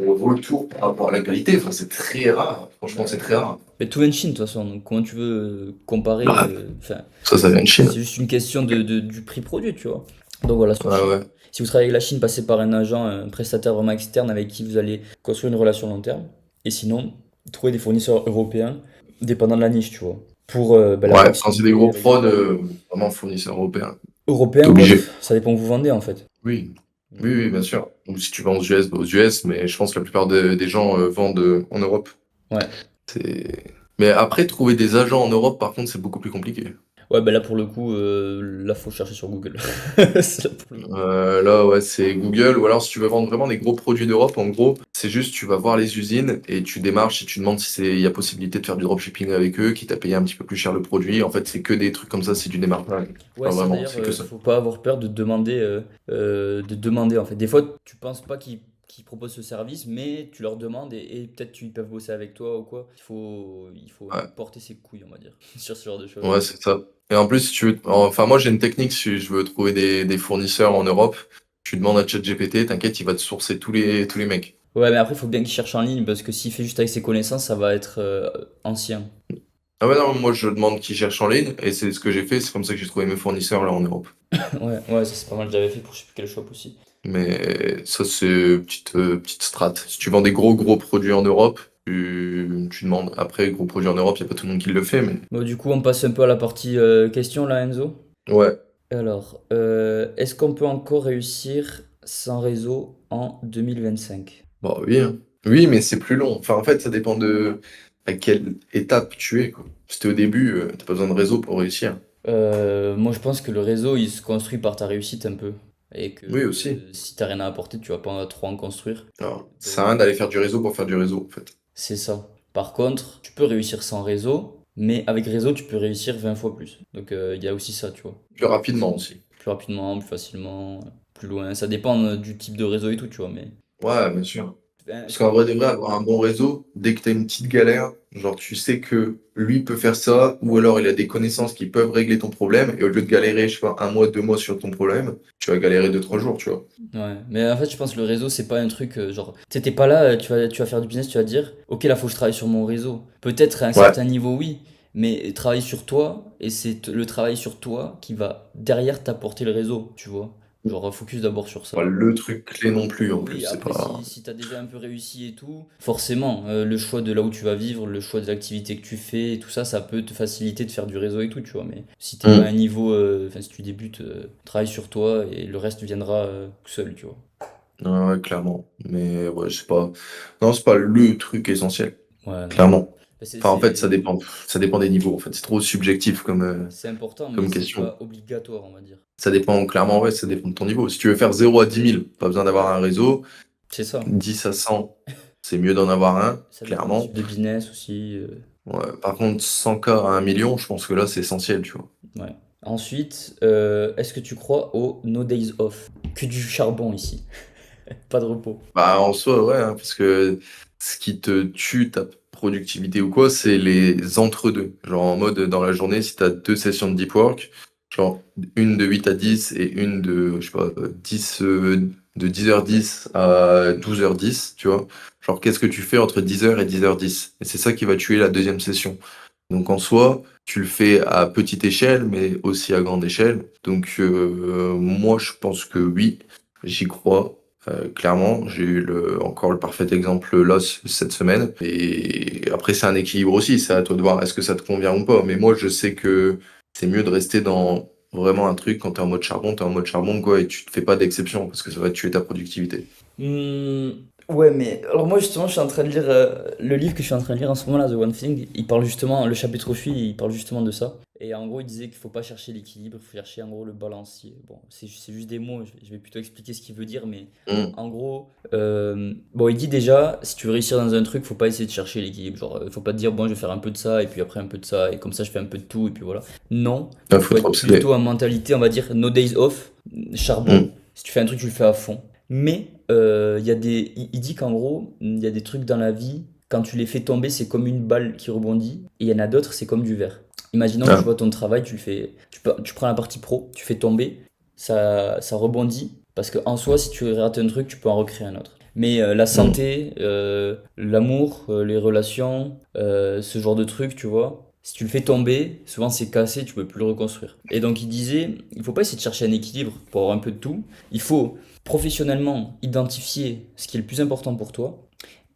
retour par rapport à la qualité. Enfin, c'est très rare. Franchement, c'est très rare. Mais tout vient de Chine, de toute façon. Donc comment tu veux comparer Bah, enfin, ça vient de Chine. c'est juste une question du prix produit, tu vois. Donc voilà, sur Ouais, Chine. ouais. Si vous travaillez avec la Chine, passez par un agent, un prestataire vraiment externe avec qui vous allez construire une relation long terme. Et sinon, trouvez des fournisseurs européens, dépendant de la niche, tu vois. Pour la Ouais, quand c'est des proximité gros avec. prods, vraiment fournisseurs européens. T'es Européen ou obligé. autre, ça dépend où vous vendez en fait. Oui. Oui, Donc, oui, bien sûr. Ou si tu vas aux US, bah, aux US, mais je pense que la plupart des gens vendent en Europe. ouais. C'est... Mais après, trouver des agents en Europe, par contre, c'est beaucoup plus compliqué. Ouais, bah là pour le coup, là faut chercher sur Google. C'est là pour le coup. Là, ouais, c'est Google. Ou alors, si tu veux vendre vraiment des gros produits d'Europe, en gros, c'est juste, tu vas voir les usines et tu démarches et tu demandes si il y a possibilité de faire du dropshipping avec eux, quitte à payer un petit peu plus cher le produit. En fait, c'est que des trucs comme ça, c'est du démarchage. Ouais, Enfin, ça vraiment, d'ailleurs, c'est que ça. faut pas avoir peur de demander en fait. Des fois, tu penses pas qu'ils proposent ce service, mais tu leur demandes et peut-être qu'ils peuvent bosser avec toi ou quoi. Il faut Ouais, porter ses couilles, on va dire, sur ce genre de choses. ouais, c'est ça. Et en plus, si tu veux... Enfin, moi, j'ai une technique, si je veux trouver des fournisseurs en Europe, tu demandes à ChatGPT, t'inquiète, il va te sourcer tous les mecs. Ouais, mais après, il faut bien qu'ils cherchent en ligne parce que s'il fait juste avec ses connaissances, ça va être ancien. Ah ouais, non, moi, je demande qui cherche en ligne, et c'est ce que j'ai fait, c'est comme ça que j'ai trouvé mes fournisseurs, là, en Europe. Ouais, ouais, ça c'est pas mal, j'avais fait pour je sais plus quel shop aussi. Mais ça, c'est petite strat. Si tu vends des gros produits en Europe, tu demandes. Après, gros produits en Europe, il n'y a pas tout le monde qui le fait, mais Bon, du coup, on passe un peu à la partie question là, Enzo. ouais. Alors, est-ce qu'on peut encore réussir sans réseau en 2025? Bon, oui, hein. Oui, mais c'est plus long. Enfin, en fait, ça dépend de à quelle étape tu es, quoi. Si t'es au début, t'as pas besoin de réseau pour réussir. Moi, je pense que le réseau, il se construit par ta réussite un peu. Et que Oui, aussi. si t'as rien à apporter, tu vas pas trop en construire. Alors, ça sert Donc, à rien d'aller faire du réseau pour faire du réseau, en fait. c'est ça. Par contre, tu peux réussir sans réseau, mais avec réseau, tu peux réussir 20 fois plus. Donc, il y a aussi ça, tu vois. Plus rapidement aussi. Plus rapidement, plus facilement, plus loin. Ça dépend du type de réseau et tout, tu vois, mais. Ouais, bien sûr. Ben, Parce qu'en vrai de vrai, avoir un bon réseau, dès que tu as une petite galère, genre tu sais que lui peut faire ça, ou alors il a des connaissances qui peuvent régler ton problème, et au lieu de galérer, je sais pas, un mois, 2 mois sur ton problème, tu vas galérer 2, 3 jours, tu vois. ouais. Mais en fait, je pense que le réseau, c'est pas un truc genre. Tu sais, t'es pas là, tu vas faire du business, tu vas dire, ok, là, faut que je travaille sur mon réseau. Peut-être à un Ouais. certain niveau, oui, mais travaille sur toi, et c'est le travail sur toi qui va derrière t'apporter le réseau, tu vois. Genre, focus d'abord sur ça. Pas le truc clé non plus, en plus, Oui, c'est après, pas. si tu as déjà un peu réussi et tout, forcément, le choix de là où tu vas vivre, le choix de l'activité que tu fais, et tout ça, ça peut te faciliter de faire du réseau et tout, tu vois. Mais si t'es pas à un Hmm. niveau, enfin, si tu débutes, travaille sur toi et le reste viendra tout seul, tu vois. Ouais, ouais, clairement. Mais ouais, je sais pas. Non, c'est pas le truc essentiel, Ouais, non. clairement. Bah, Enfin, en fait, ça dépend. Ça dépend des niveaux, en fait. C'est trop subjectif c'est important, mais comme c'est question. pas obligatoire, on va dire. Ça dépend, clairement, ouais, ça dépend de ton niveau. Si tu veux faire 0 à 10 000, pas besoin d'avoir un réseau. C'est ça. 10 à 100, c'est mieux d'en avoir un, Ça dépend du clairement. type de business aussi. Ouais, par contre, 100K à 1 million, je pense que là, c'est essentiel, tu vois. Ouais. Ensuite, est-ce que tu crois au no days off? Que du charbon ici, pas de repos. Bah, en soi, ouais, hein, parce que ce qui te tue ta productivité ou quoi, c'est les entre-deux. Genre, en mode, dans la journée, si t'as 2 sessions de deep work, genre, une de 8 à 10 et une de, je sais pas, 10, de 10h10 à 12h10, tu vois. Genre, qu'est-ce que tu fais entre 10h et 10h10? Et c'est ça qui va tuer la deuxième session. Donc en soi, tu le fais à petite échelle, mais aussi à grande échelle. Donc moi, je pense que oui, j'y crois. Clairement, j'ai eu encore le parfait exemple là cette semaine. Et après, c'est un équilibre aussi. C'est à toi de voir est-ce que ça te convient ou pas. Mais moi, je sais que c'est mieux de rester dans vraiment un truc quand t'es en mode charbon, quoi, et tu te fais pas d'exception parce que ça va tuer ta productivité. Hmm, ouais, mais alors moi justement, je suis en train de lire le livre que je suis en train de lire en ce moment là, The One Thing. Il parle justement, le chapitre où je suis, il parle justement de ça. Et en gros, il disait qu'il faut pas chercher l'équilibre, il faut chercher en gros le balancier. Bon, c'est juste des mots, je vais plutôt expliquer ce qu'il veut dire, mais Hmm. en gros, bon, il dit déjà, si tu veux réussir dans un truc, faut pas essayer de chercher l'équilibre. Genre, faut pas te dire, bon, je vais faire un peu de ça, et puis après un peu de ça, et comme ça je fais un peu de tout, et puis voilà. Non, Il il faut faut être être plutôt obsédé. en mentalité, on va dire, no days off, charbon. Hmm. Si tu fais un truc, tu le fais à fond. Mais il y a il dit qu'en gros, il y a des trucs dans la vie, quand tu les fais tomber, c'est comme une balle qui rebondit, et il y en a d'autres, c'est comme du verre. Imaginons, tu Ah. vois ton travail, tu le fais, tu prends la partie pro, tu fais tomber, ça rebondit, parce qu'en soi, si tu rates un truc, tu peux en recréer un autre. Mais la Hmm. santé, l'amour, les relations, ce genre de trucs, tu vois, si tu le fais tomber, souvent c'est cassé, tu peux plus le reconstruire. Et donc il disait, il faut pas essayer de chercher un équilibre pour avoir un peu de tout. Il faut professionnellement identifier ce qui est le plus important pour toi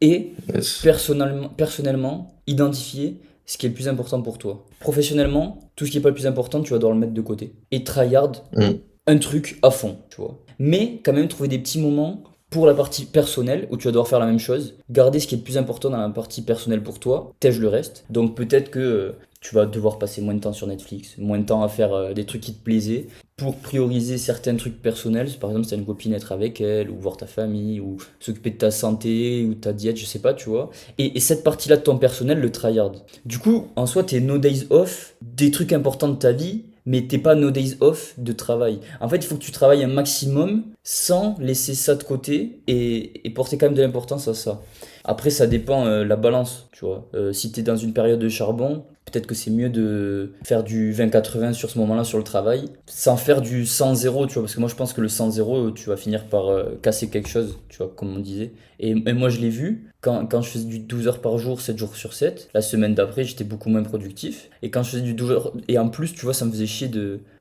et Yes. personnellement identifier ce qui est le plus important pour toi. Professionnellement, tout ce qui est pas le plus important, tu vas devoir le mettre de côté. Et tryhard Hmm. un truc à fond, tu vois. Mais quand même trouver des petits moments pour la partie personnelle où tu vas devoir faire la même chose. Garder ce qui est le plus important dans la partie personnelle pour toi, tège le reste. Donc peut-être que tu vas devoir passer moins de temps sur Netflix, moins de temps à faire des trucs qui te plaisaient pour prioriser certains trucs personnels. Par exemple, si t'as une copine, être avec elle, ou voir ta famille, ou s'occuper de ta santé, ou de ta diète, je sais pas, tu vois. Et cette partie-là de ton personnel, le tryhard. Du coup, en soi, t'es no days off des trucs importants de ta vie, mais t'es pas no days off de travail. En fait, il faut que tu travailles un maximum sans laisser ça de côté et porter quand même de l'importance à ça. Après, ça dépend la balance, tu vois. Si t'es dans une période de charbon, peut-être que c'est mieux de faire du 20-80 sur ce moment-là sur le travail, sans faire du 100-0, tu vois. Parce que moi, je pense que le 100-0, tu vas finir par casser quelque chose, tu vois, comme on disait. Et moi, je l'ai vu, quand je faisais du 12 heures par jour, 7 jours sur 7, la semaine d'après, j'étais beaucoup moins productif. Et quand je faisais du 12 heures, et en plus, tu vois, ça me faisait chier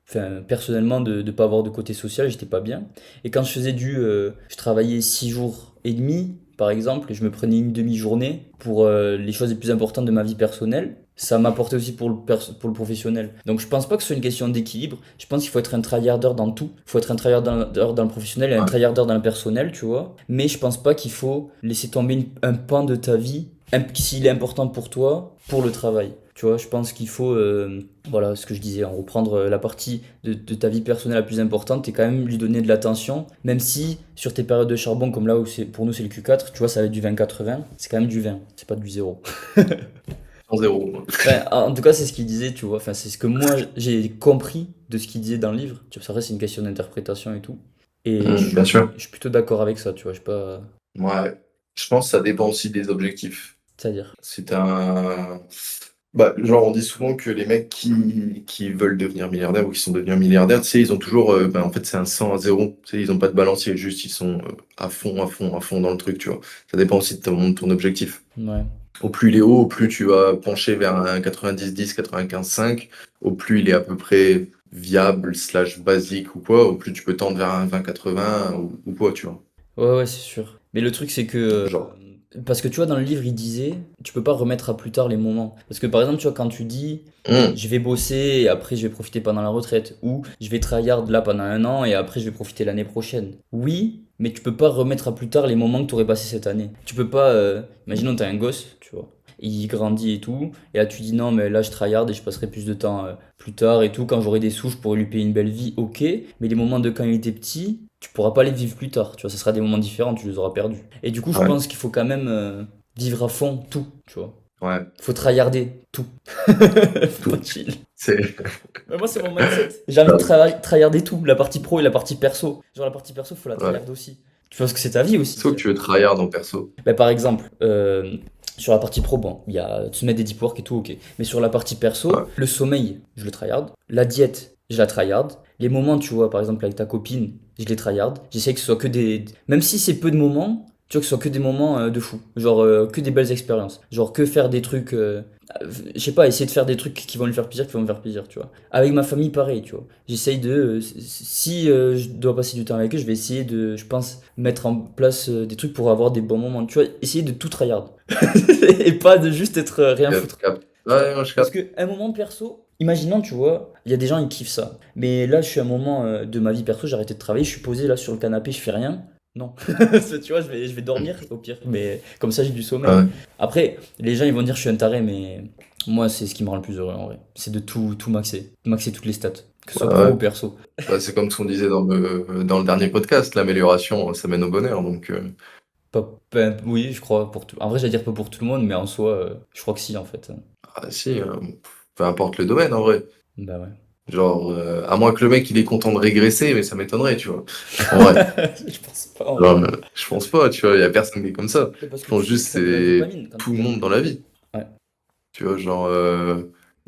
enfin, personnellement, de ne pas avoir de côté social, j'étais pas bien. Et quand je faisais je travaillais 6 jours et demi, par exemple, et je me prenais une demi-journée pour les choses les plus importantes de ma vie personnelle, ça m'apportait aussi pour le professionnel. Donc je pense pas que ce soit une question d'équilibre. Je pense qu'il faut être un tryharder dans tout. Il faut être un tryharder dans le professionnel et un Ouais. tryharder dans le personnel, tu vois. Mais je pense pas qu'il faut laisser tomber un pan de ta vie, s'il est important pour toi, pour le travail. Tu vois, je pense qu'il faut, voilà ce que je disais, en reprendre la partie de ta vie personnelle la plus importante et quand même lui donner de l'attention, même si sur tes périodes de charbon, comme là où pour nous c'est le Q4, tu vois, ça va être du 20-80, c'est quand même du 20, c'est pas du zéro. 100-0. Enfin, en tout cas, c'est ce qu'il disait, tu vois. Enfin, c'est ce que moi j'ai compris de ce qu'il disait dans le livre. Tu vois, ça reste une question d'interprétation et tout. Et Bien sûr. je suis plutôt d'accord avec ça, tu vois. Je sais pas. Ouais. Je pense que ça dépend aussi des objectifs. C'est-à-dire. C'est un. Bah, genre, on dit souvent que les mecs qui veulent devenir milliardaires ou qui sont devenus milliardaires, tu sais, ils ont toujours. En fait, c'est un 100 à 0. Tu sais, ils ont pas de balancier, juste ils sont à fond, à fond, à fond dans le truc, tu vois. Ça dépend aussi de ton objectif. Ouais. Au plus il est haut, au plus tu vas pencher vers un 90-10, 95-5. Au plus il est à peu près viable, slash basique ou quoi, au plus tu peux tendre vers un 20-80 ou quoi, tu vois. Ouais, ouais, c'est sûr. Mais le truc, c'est que. Genre. Parce que tu vois, dans le livre, il disait, tu peux pas remettre à plus tard les moments. Parce que par exemple, tu vois, quand tu dis, Hum, je vais bosser et après je vais profiter pendant la retraite, ou je vais tryhard là pendant un an et après je vais profiter l'année prochaine. Oui, mais tu peux pas remettre à plus tard les moments que tu aurais passé cette année. Tu peux pas. Imaginons, t'as un gosse, tu vois. Il grandit et tout, et là tu dis non, mais là je tryhard et je passerai plus de temps plus tard et tout. Quand j'aurai des sous, je pourrai lui payer une belle vie, ok. Mais les moments de quand il était petit, tu pourras pas les vivre plus tard, tu vois. Ça sera des moments différents, tu les auras perdus. Et du coup, je ouais, pense qu'il faut quand même vivre à fond tout, tu vois. ouais, Faut tryharder tout. Faut tout. pas chill. C'est. Mais moi, c'est mon mindset. J'ai envie de tryharder tout, la partie pro et la partie perso. Genre, la partie perso, faut la Ouais. tryhard aussi. Tu penses que c'est ta vie C'est quoi aussi. que tu veux tryhard en perso? Bah, par exemple, sur la partie pro, bon, il y a, tu mets des deep work et tout, ok. Mais sur la partie perso, Ouais. le sommeil, je le tryhard. La diète, je la tryhard. Les moments, tu vois, par exemple, avec ta copine, je les tryhard. J'essaie que ce soit que des. Même si c'est peu de moments, tu vois, que ce soit que des moments de fou. Genre, que des belles expériences. Genre, que faire des trucs. Je sais pas, essayer de faire des trucs qui vont lui faire plaisir, qui vont me faire plaisir, tu vois. Avec ma famille, pareil, tu vois. J'essaye de. Si je dois passer du temps avec eux, je vais essayer de, je pense, mettre en place des trucs pour avoir des bons moments. Tu vois, essayer de tout tryhard. Et pas de juste être rien foutre. Ouais, moi je Parce capte. que un moment perso, imaginons, tu vois, il y a des gens ils kiffent ça. Mais là, je suis à un moment de ma vie perso, j'ai arrêté de travailler, je suis posé là sur le canapé, je fais rien. Non. Tu vois, je vais dormir au pire. Mais comme ça, j'ai du sommeil. Ouais. Après, les gens ils vont dire que je suis un taré, mais moi, c'est ce qui me rend le plus heureux en vrai. C'est de tout maxer. Maxer toutes les stats. Que ce soit pro Ouais. ou perso. Bah, c'est comme ce qu'on disait dans le dernier podcast, l'amélioration, ça mène au bonheur. Donc, Oui, je crois pour tout. En vrai, j'allais dire pas pour tout le monde, mais en soi, je crois que si en fait. ah, si, peu importe le domaine en vrai. Bah ouais. Genre, à moins que le mec il est content de régresser, mais ça m'étonnerait, tu vois. En vrai. Je pense pas en vrai. Genre, je pense pas, tu vois, il y a personne qui est comme ça. Mais parce Je que pense tu juste sécrètes de la c'est dopamine quand tout tu le monde gagnes. dans la vie. Ouais. Tu vois, genre,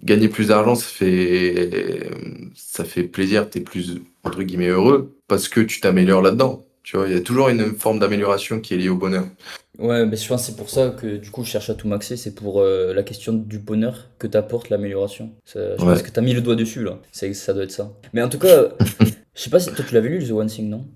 gagner plus d'argent, ça fait plaisir, t'es plus, entre guillemets, heureux parce que tu t'améliores là-dedans. Tu vois, il y a toujours une forme d'amélioration qui est liée au bonheur. Ouais, mais je pense que c'est pour ça que du coup je cherche à tout maxer, c'est pour la question du bonheur que t'apporte l'amélioration. Je pense Ouais. que t'as mis le doigt dessus là, ça doit être ça. Mais en tout cas, je sais pas si toi tu l'avais lu The One Thing, non?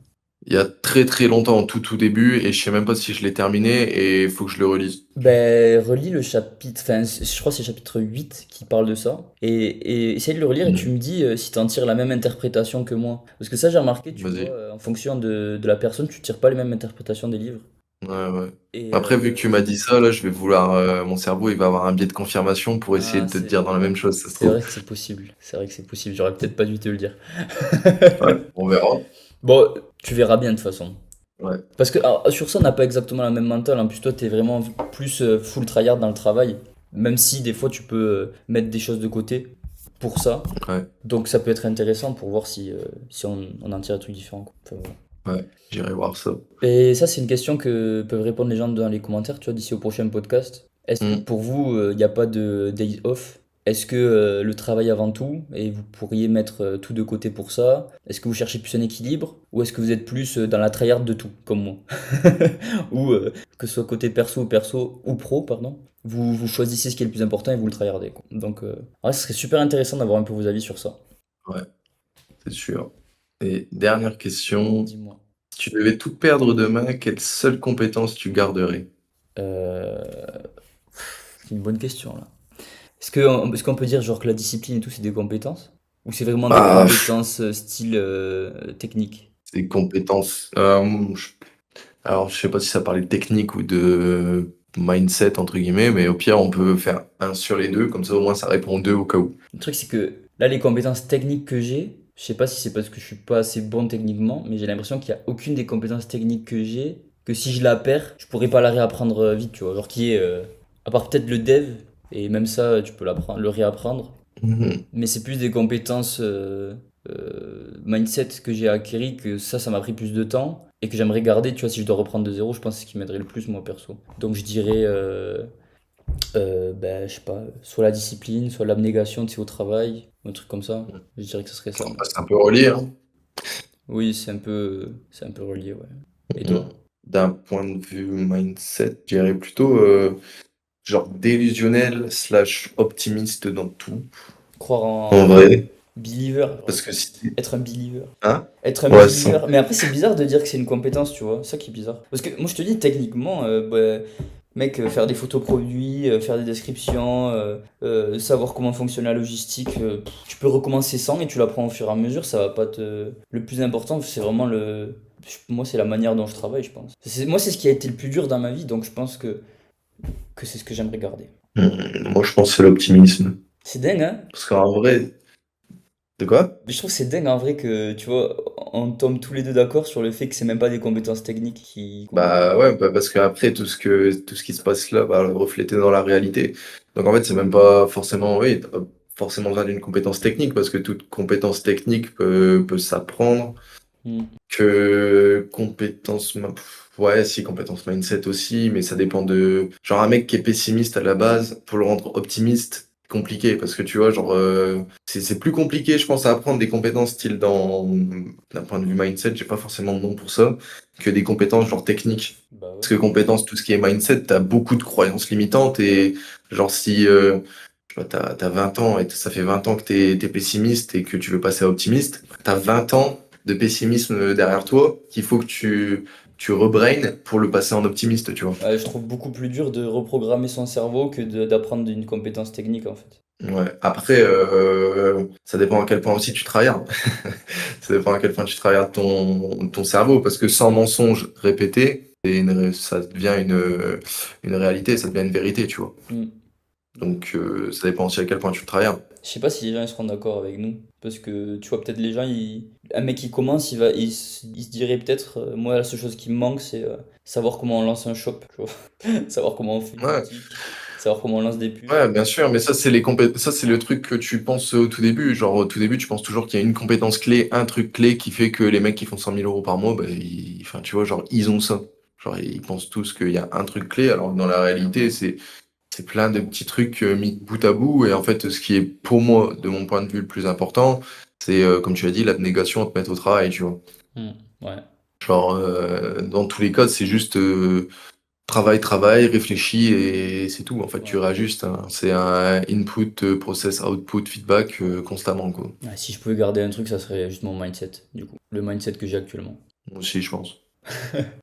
Il y a très très longtemps, tout début, et je sais même pas si je l'ai terminé, et il faut que je le relise. Ben, relis le chapitre, enfin je crois que c'est chapitre 8 qui parle de ça, et essaye de le relire et tu Mm. me dis si t'en tires la même interprétation que moi. Parce que ça j'ai remarqué, tu vois, Vas-y. en fonction de la personne, tu tires pas les mêmes interprétations des livres. Ouais, ouais. Et Après, vu que tu m'as dit ça, là, je vais vouloir, mon cerveau, il va avoir un biais de confirmation pour essayer ah, de te dire dans la même chose, ça se c'est trouve. vrai que c'est possible, c'est vrai que c'est possible, j'aurais peut-être pas dû te le dire. Ouais, on verra. Bon, tu verras bien de toute façon. Ouais, Parce que alors, sur ça, on n'a pas exactement la même mentale. En plus, toi, t'es vraiment plus full tryhard dans le travail. Même si des fois, tu peux mettre des choses de côté pour ça. ouais, Donc, ça peut être intéressant pour voir si on en tire des trucs différents, quoi. Enfin, voilà. ouais. J'irai voir ça. Et ça, c'est une question que peuvent répondre les gens dans les commentaires, tu vois, d'ici au prochain podcast. Est-ce que Mm. pour vous, il n'y a pas de days off? Est-ce que le travail avant tout, et vous pourriez mettre tout de côté pour ça? Est-ce que vous cherchez plus un équilibre? Ou est-ce que vous êtes plus dans la tryhard de tout, comme moi? Ou que ce soit côté perso ou pro, pardon, vous choisissez ce qui est le plus important et vous le tryhardez, quoi. Donc, ouais, ce serait super intéressant d'avoir un peu vos avis sur ça. Ouais, c'est sûr. Et dernière question. Dis-moi. Si tu devais tout perdre demain, quelle seule compétence tu garderais? Euh, c'est une bonne question, là. Est-ce qu'on peut dire genre que la discipline et tout, c'est des compétences? Ou c'est vraiment des Ah, compétences style technique? c'est compétences. Alors, je sais pas si ça parlait de technique ou de mindset, entre guillemets, mais au pire, on peut faire un sur les deux, comme ça au moins ça répond aux deux au cas où. Le truc, c'est que là, les compétences techniques que j'ai, je sais pas si c'est parce que je suis pas assez bon techniquement, mais j'ai l'impression qu'il y a aucune des compétences techniques que j'ai, que si je la perds, je pourrais pas la réapprendre vite, tu vois. Genre qui est, à part peut-être le dev, et même ça, tu peux l'apprendre, le réapprendre, Mhm. mais c'est plus des compétences mindset que j'ai acquis, que ça m'a pris plus de temps et que j'aimerais garder, tu vois, si je dois reprendre de zéro, je pense que c'est ce qui m'aiderait le plus, moi, perso. Donc je dirais, ben, je sais pas, soit la discipline, soit l'abnégation, tu sais, au travail, un truc comme ça. Je dirais que ce serait ça, moi. Bah, c'est un peu relié, hein. Oui, c'est un peu relié, ouais. Et Mm. toi? D'un point de vue mindset, je dirais plutôt genre délusionnel slash optimiste dans tout. Croire En en vrai, believer, parce genre, que si... être un believer. Hein? Être un Ouais, c'est ça. believer. Mais après, c'est bizarre de dire que c'est une compétence, tu vois. C'est ça qui est bizarre. Parce que moi, je te dis, techniquement, bah, mec, faire des photos produits, faire des descriptions, savoir comment fonctionne la logistique, tu peux recommencer sans et tu l'apprends au fur et à mesure. Ça va pas te. Le plus important, c'est vraiment le. Moi, c'est la manière dont je travaille, je pense. Moi, c'est ce qui a été le plus dur dans ma vie, donc je pense que c'est ce que j'aimerais garder. Moi, je pense que c'est l'optimisme. C'est dingue, hein? Parce qu'en vrai, de quoi? Mais je trouve que c'est dingue en vrai que, tu vois, on tombe tous les deux d'accord sur le fait que c'est même pas des compétences techniques qui comptent. Bah ouais, bah parce qu'après, tout ce qui se passe là va le refléter dans la réalité. Donc en fait, c'est même pas forcément, oui, t'as pas forcément besoin d'une compétence technique, parce que toute compétence technique peut s'apprendre. Hmm. Que compétence, ouais, si, compétence mindset aussi, mais ça dépend de, genre un mec qui est pessimiste à la base, pour le rendre optimiste, compliqué, parce que tu vois, genre, c'est plus compliqué, je pense, à apprendre des compétences style d'un point de vue mindset, j'ai pas forcément de nom pour ça, que des compétences genre techniques. Bah ouais. Parce que compétences, tout ce qui est mindset, t'as beaucoup de croyances limitantes et genre si, je sais pas, t'as 20 ans et ça fait 20 ans que t'es pessimiste et que tu veux passer à optimiste, t'as 20 ans de pessimisme derrière toi qu'il faut que tu rebraines pour le passer en optimiste, tu vois. Ouais, je trouve beaucoup plus dur de reprogrammer son cerveau que d'apprendre une compétence technique en fait. Ouais. Après, ça dépend à quel point aussi tu travailles. Ça dépend à quel point tu travailles ton cerveau, parce que sans mensonge répété, ça devient une réalité, ça devient une vérité, tu vois. Hmm. Donc, ça dépend aussi à quel point tu travailles. Je sais pas si les gens ils seront d'accord avec nous. Parce que tu vois, peut-être les gens, un mec qui commence, il se dirait peut-être, moi la seule chose qui me manque, c'est savoir comment on lance un shop, tu vois. Savoir comment on fait une Ouais, boutique, savoir comment on lance des pubs. ouais, bien sûr, mais ça, ça, c'est le truc que tu penses au tout début. Genre, au tout début, tu penses toujours qu'il y a une compétence clé, un truc clé qui fait que les mecs qui font 100 000 € par mois, bah, enfin, tu vois, genre, ils ont ça. Genre, ils pensent tous qu'il y a un truc clé, alors que dans la réalité, c'est plein de petits trucs mis bout à bout. Et en fait, ce qui est pour moi, de mon point de vue, le plus important, c'est, comme tu as dit, l'abnégation à te mettre au travail, tu vois. Hmm. Ouais. Genre, dans tous les cas, c'est juste travail, travail, réfléchis et c'est tout. En fait, tu Ouais. réajustes, hein. C'est un input, process, output, feedback constamment, quoi. Ouais, si je pouvais garder un truc, ça serait juste mon mindset, du coup. Le mindset que j'ai actuellement. Moi aussi, je pense.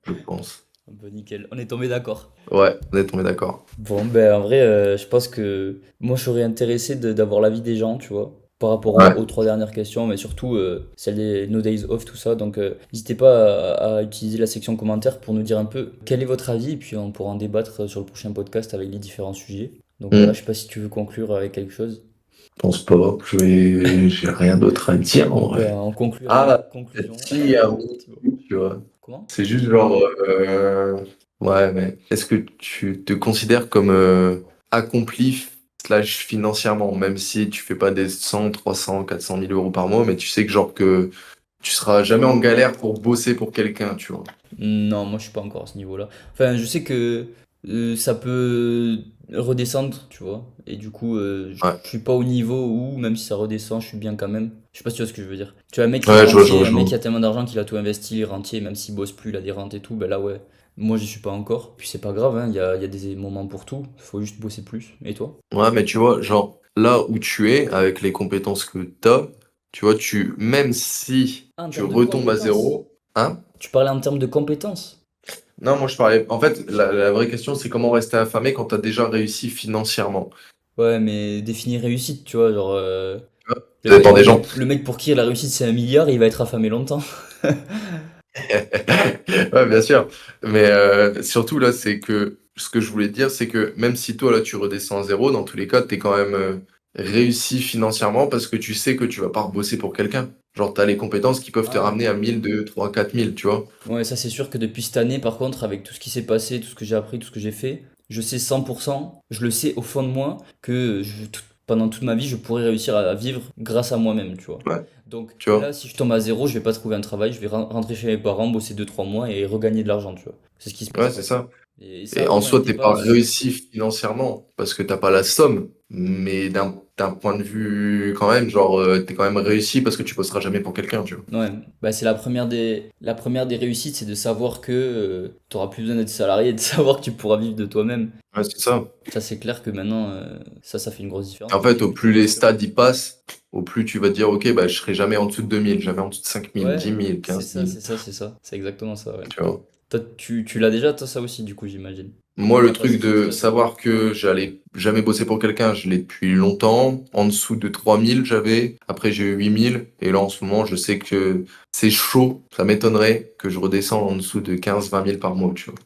Je pense. Un peu nickel. On est tombé d'accord. Ouais, on est d'accord. Bon, ben en vrai, je pense que moi je serais intéressé d'avoir l'avis des gens, tu vois, par rapport aux Ouais. trois dernières questions, mais surtout celle des No Days Off, tout ça. Donc n'hésitez pas à utiliser la section commentaires pour nous dire un peu quel est votre avis, et puis on pourra en débattre sur le prochain podcast avec les différents sujets. Donc voilà, je sais pas si tu veux conclure avec quelque chose. Je pense pas. J'ai rien d'autre à dire en Ben, vrai. en conclusion, Ah, conclusion. si, ah Thibaut. oui, tu vois. Comment? C'est juste genre, ouais, mais est-ce que tu te considères comme accompli slash financièrement, même si tu fais pas des 100, 300, 400 000 € par mois, mais tu sais que genre que tu seras jamais en galère pour bosser pour quelqu'un, tu vois. Non, moi je suis pas encore à ce niveau-là. Enfin, je sais que ça peut redescendre, tu vois. Et du coup, Ouais, je suis pas au niveau où, même si ça redescend, je suis bien quand même. Je sais pas si tu vois ce que je veux dire. Tu vois, un mec qui est ouais, je vois, je rentier, vois, un je mec vois. qui a tellement d'argent qu'il a tout investi, il est rentier, même s'il bosse plus, il a des rentes et tout, ben là ouais. Moi j'y suis pas encore. Puis c'est pas grave, hein, il y a des moments pour tout. Faut juste bosser plus. Et toi? Ouais, mais tu vois, genre, là où tu es, avec les compétences que t'as, tu vois, même si Ah, en tu termes de retombes à compétences. zéro, hein? Tu parlais en termes de compétences? Non, moi je parlais. En fait, la vraie question, c'est comment rester affamé quand t'as déjà réussi financièrement. Ouais, mais définir réussite, tu vois, genre. Tu vois. Le Ça dépend mec, le des gens. mec, le mec pour qui la réussite c'est un milliard, il va être affamé longtemps. Ouais, bien sûr. Mais surtout là, c'est que ce que je voulais te dire, c'est que même si toi là tu redescends à zéro, dans tous les cas, t'es quand même réussi financièrement parce que tu sais que tu vas pas rebosser pour quelqu'un. Genre, t'as les compétences qui peuvent te Ah, ramener ok. à 1000, 2, 3, 4000, tu vois. Ouais, ça c'est sûr que depuis cette année, par contre, avec tout ce qui s'est passé, tout ce que j'ai appris, tout ce que j'ai fait, je sais 100%, je le sais au fond de moi, que pendant toute ma vie, je pourrais réussir à vivre grâce à moi-même, tu vois. Ouais, Donc tu vois. là, si je tombe à zéro, je vais pas trouver un travail, je vais rentrer chez mes parents, bosser 2 3 mois et regagner de l'argent, tu vois. C'est ce qui se Ouais, passera. c'est ça. Et ça, Et en après, dans soi, les t'es pas dépenses, réussi financièrement parce que t'as pas la somme, mais d'un point de vue quand même, genre, t'es quand même réussi parce que tu bosseras jamais pour quelqu'un, tu vois. ouais, bah c'est la première des réussites, c'est de savoir que tu n'auras plus besoin d'être salarié et de savoir que tu pourras vivre de toi-même. Ouais, c'est ça. Ça, c'est clair que maintenant, ça fait une grosse Et en différence. fait, au plus les stades y passent, au plus tu vas te dire, ok, bah, je serai jamais en dessous de 2000, jamais en dessous de 5000, Ouais, 10 000, c'est 15 ça, 000, c'est ça, c'est ça. C'est exactement ça, ouais. tu vois. Toi, tu l'as déjà, toi, ça aussi, du coup, j'imagine. Moi, le T'as passé truc ce de stade. savoir que j'allais jamais bosser pour quelqu'un, je l'ai depuis longtemps. En dessous de 3000, j'avais. Après, j'ai eu 8000. Et là, en ce moment, je sais que c'est chaud. Ça m'étonnerait que je redescende en dessous de 15 20 000 par mois, tu vois.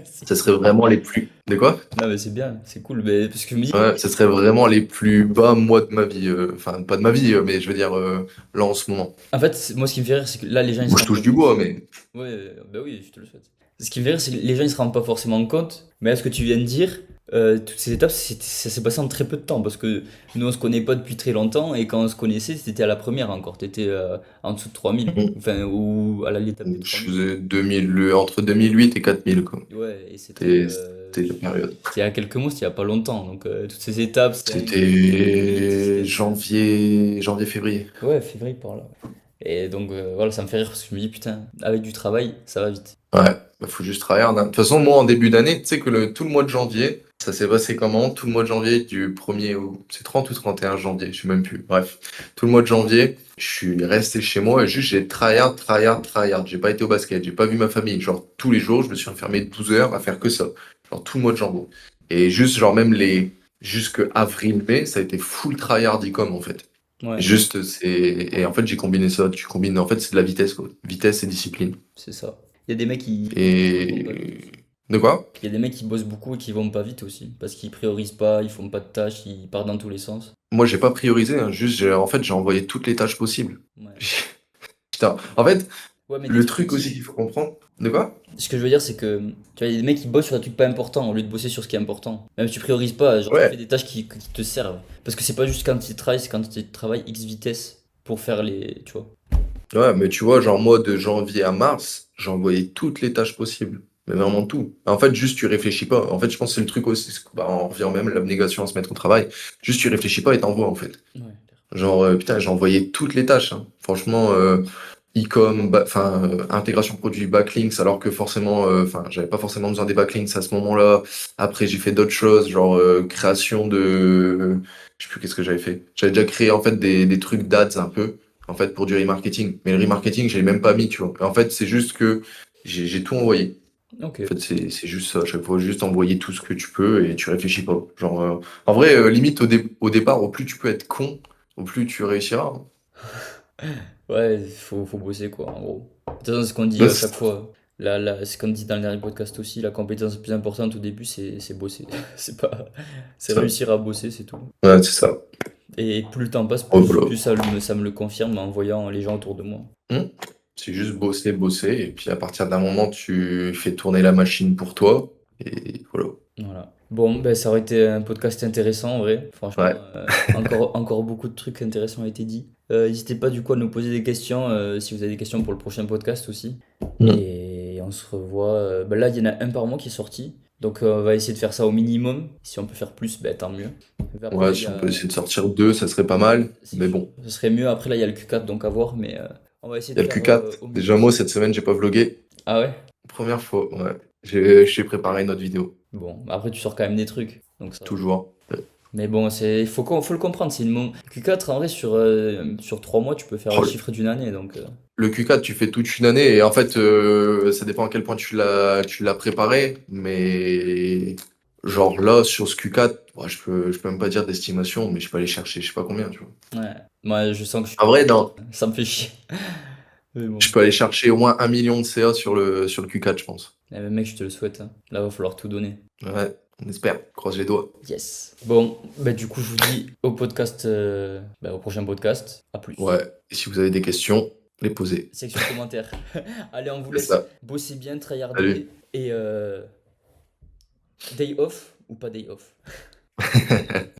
C'est Ça serait cool. vraiment les plus. De quoi? Non, mais c'est bien, c'est cool. Mais, parce que je me dis, Ouais, ça serait vraiment les plus bas mois de ma vie. Enfin, pas de ma vie, mais je veux dire, là, en ce moment. en fait, moi, ce qui me fait rire, c'est que là, les gens, ils se Moi, je rendent pas touche du bois, forcément. mais. Ouais, bah oui, je te le souhaite. Ce qui me fait rire, c'est que les gens, ils se rendent pas forcément compte. Mais à ce que tu viens de dire, toutes ces étapes, ça s'est passé en très peu de temps. Parce que nous, on se connaît pas depuis très longtemps. Et quand on se connaissait, c'était à la première encore. T'étais en dessous de 3000. Enfin, ou à l'étape des Je 3000. faisais 2000, entre 2008 et 4000, quoi. Ouais, et c'était C'était c'était la période. c'était il y a quelques mois, c'était il y a pas longtemps. Donc, toutes ces étapes, c'était allé vite. C'était janvier, février. Ouais, février par là. Et donc, voilà, ça me fait rire parce que je me dis, putain, avec du travail, ça va vite. Ouais, bah, faut juste travailler, hein. De toute façon, moi, en début d'année, tu sais que tout le mois de janvier, ça s'est passé comment? Tout le mois de janvier, du 1er au, c'est 30 ou 31 janvier, je sais même plus. Bref, tout le mois de janvier, je suis resté chez moi et juste j'ai tryhard, tryhard, tryhard. J'ai pas été au basket, j'ai pas vu ma famille. Genre, tous les jours, je me suis enfermé 12 heures à faire que ça. Genre, tout le mois de janvier. Et juste, genre, même jusque avril-mai, ça a été full tryhard e-com, en fait. Ouais, Juste, et en fait, j'ai combiné ça. Tu combines, en fait, c'est de la vitesse, quoi. Vitesse et discipline. c'est ça. Il y a des mecs qui vont pas vite. Et de quoi? Il y a des mecs qui bossent beaucoup et qui vont pas vite aussi. Parce qu'ils priorisent pas, ils font pas de tâches, ils partent dans tous les sens. Moi, j'ai pas priorisé, hein, juste, en fait, j'ai envoyé toutes les tâches possibles. Ouais. Putain. En fait, Ouais, mais des le trucs truc aussi utiles. qu'il faut comprendre. De quoi? Ce que je veux dire, c'est que tu vois, il y a des mecs qui bossent sur des trucs pas importants au lieu de bosser sur ce qui est important. Même si tu priorises pas, genre tu fais Ouais. des tâches qui te servent. Parce que c'est pas juste quand tu travailles, c'est quand tu travailles X vitesse pour faire les. Tu vois. Ouais, mais tu vois, genre, moi, de janvier à mars, j'ai envoyé toutes les tâches possibles. Mais vraiment tout. En fait, juste, tu réfléchis pas. En fait, je pense que c'est le truc aussi. Bah, on revient même à l'abnégation à se mettre au travail. Juste, tu réfléchis pas et t'envoies, en fait. Ouais. Genre, putain, j'ai envoyé toutes les tâches, hein. Franchement, e-com, enfin, intégration produit backlinks, alors que forcément, enfin, j'avais pas forcément besoin des backlinks à ce moment-là. Après, j'ai fait d'autres choses, genre création de, je sais plus qu'est-ce que j'avais fait. J'avais déjà créé en fait des trucs d'ads un peu, en fait, pour du remarketing. Mais le remarketing, j'ai même pas mis, tu vois. En fait, c'est juste que j'ai tout envoyé. Ok. En fait, c'est juste ça. À chaque fois, juste envoyer tout ce que tu peux et tu réfléchis pas. Genre, en vrai, limite au départ, au plus tu peux être con, au plus tu réussiras, hein. Ouais, faut bosser quoi, en gros. De toute façon, c'est ce qu'on dit Bah, à chaque fois. C'est ce qu'on dit dans le dernier podcast aussi. La compétence la plus importante au début, c'est bosser. C'est pas. C'est ça. réussir à bosser, c'est tout. Ouais, c'est ça. Et plus le temps passe, Oh, plus, voilà. plus ça me le confirme en voyant les gens autour de moi. Hmm. C'est juste bosser, bosser, et puis à partir d'un moment, tu fais tourner la machine pour toi, et voilà. Voilà. Bon, ben, ça aurait été un podcast intéressant en vrai. Franchement, Ouais. encore beaucoup de trucs intéressants ont été dit. N'hésitez pas du coup à nous poser des questions si vous avez des questions pour le prochain podcast aussi. Hmm. Et on se revoit. Ben là, il y en a un par mois qui est sorti. Donc on va essayer de faire ça au minimum. Si on peut faire plus, ben, tant mieux. Mais après, là, Ouais, il y si on peut a. essayer de sortir deux, ça serait pas mal, C'est mais sûr. bon. Ce serait mieux. Après, là, il y a le Q4, donc à voir. Mais on va essayer Il y de a le faire Q4. au mieux Déjà, moi, possible. cette semaine, j'ai pas vlogué. Ah ouais? Première fois, ouais. J'ai préparé une autre vidéo. Bon, après, tu sors quand même des trucs. Donc ça va. Toujours. Mais bon, faut le comprendre. Q4, en vrai, sur 3 mois, tu peux faire le Oh, chiffre d'une année. Donc, le Q4, tu fais toute une année, et en fait, ça dépend à quel point tu l'as préparé, mais genre là, sur ce Q4, ouais, je peux même pas dire d'estimation, mais je peux aller chercher, je sais pas combien, tu vois. ouais. Moi, je sens que je suis En pas vrai, bon. non. Ça me fait chier. Mais bon. Je peux aller chercher au moins 1 million de CA sur le Q4, je pense. Eh ben, mec, je te le souhaite, hein. Là, va falloir tout donner. Ouais, on espère. Croise les doigts. Yes. Bon, bah, du coup, je vous dis au prochain podcast. À plus. Ouais. Et si vous avez des questions, les posez. Section commentaires. Allez, on vous C'est laisse. ça. Bossez bien, tryhardez. Salut. Et day off ou pas day off?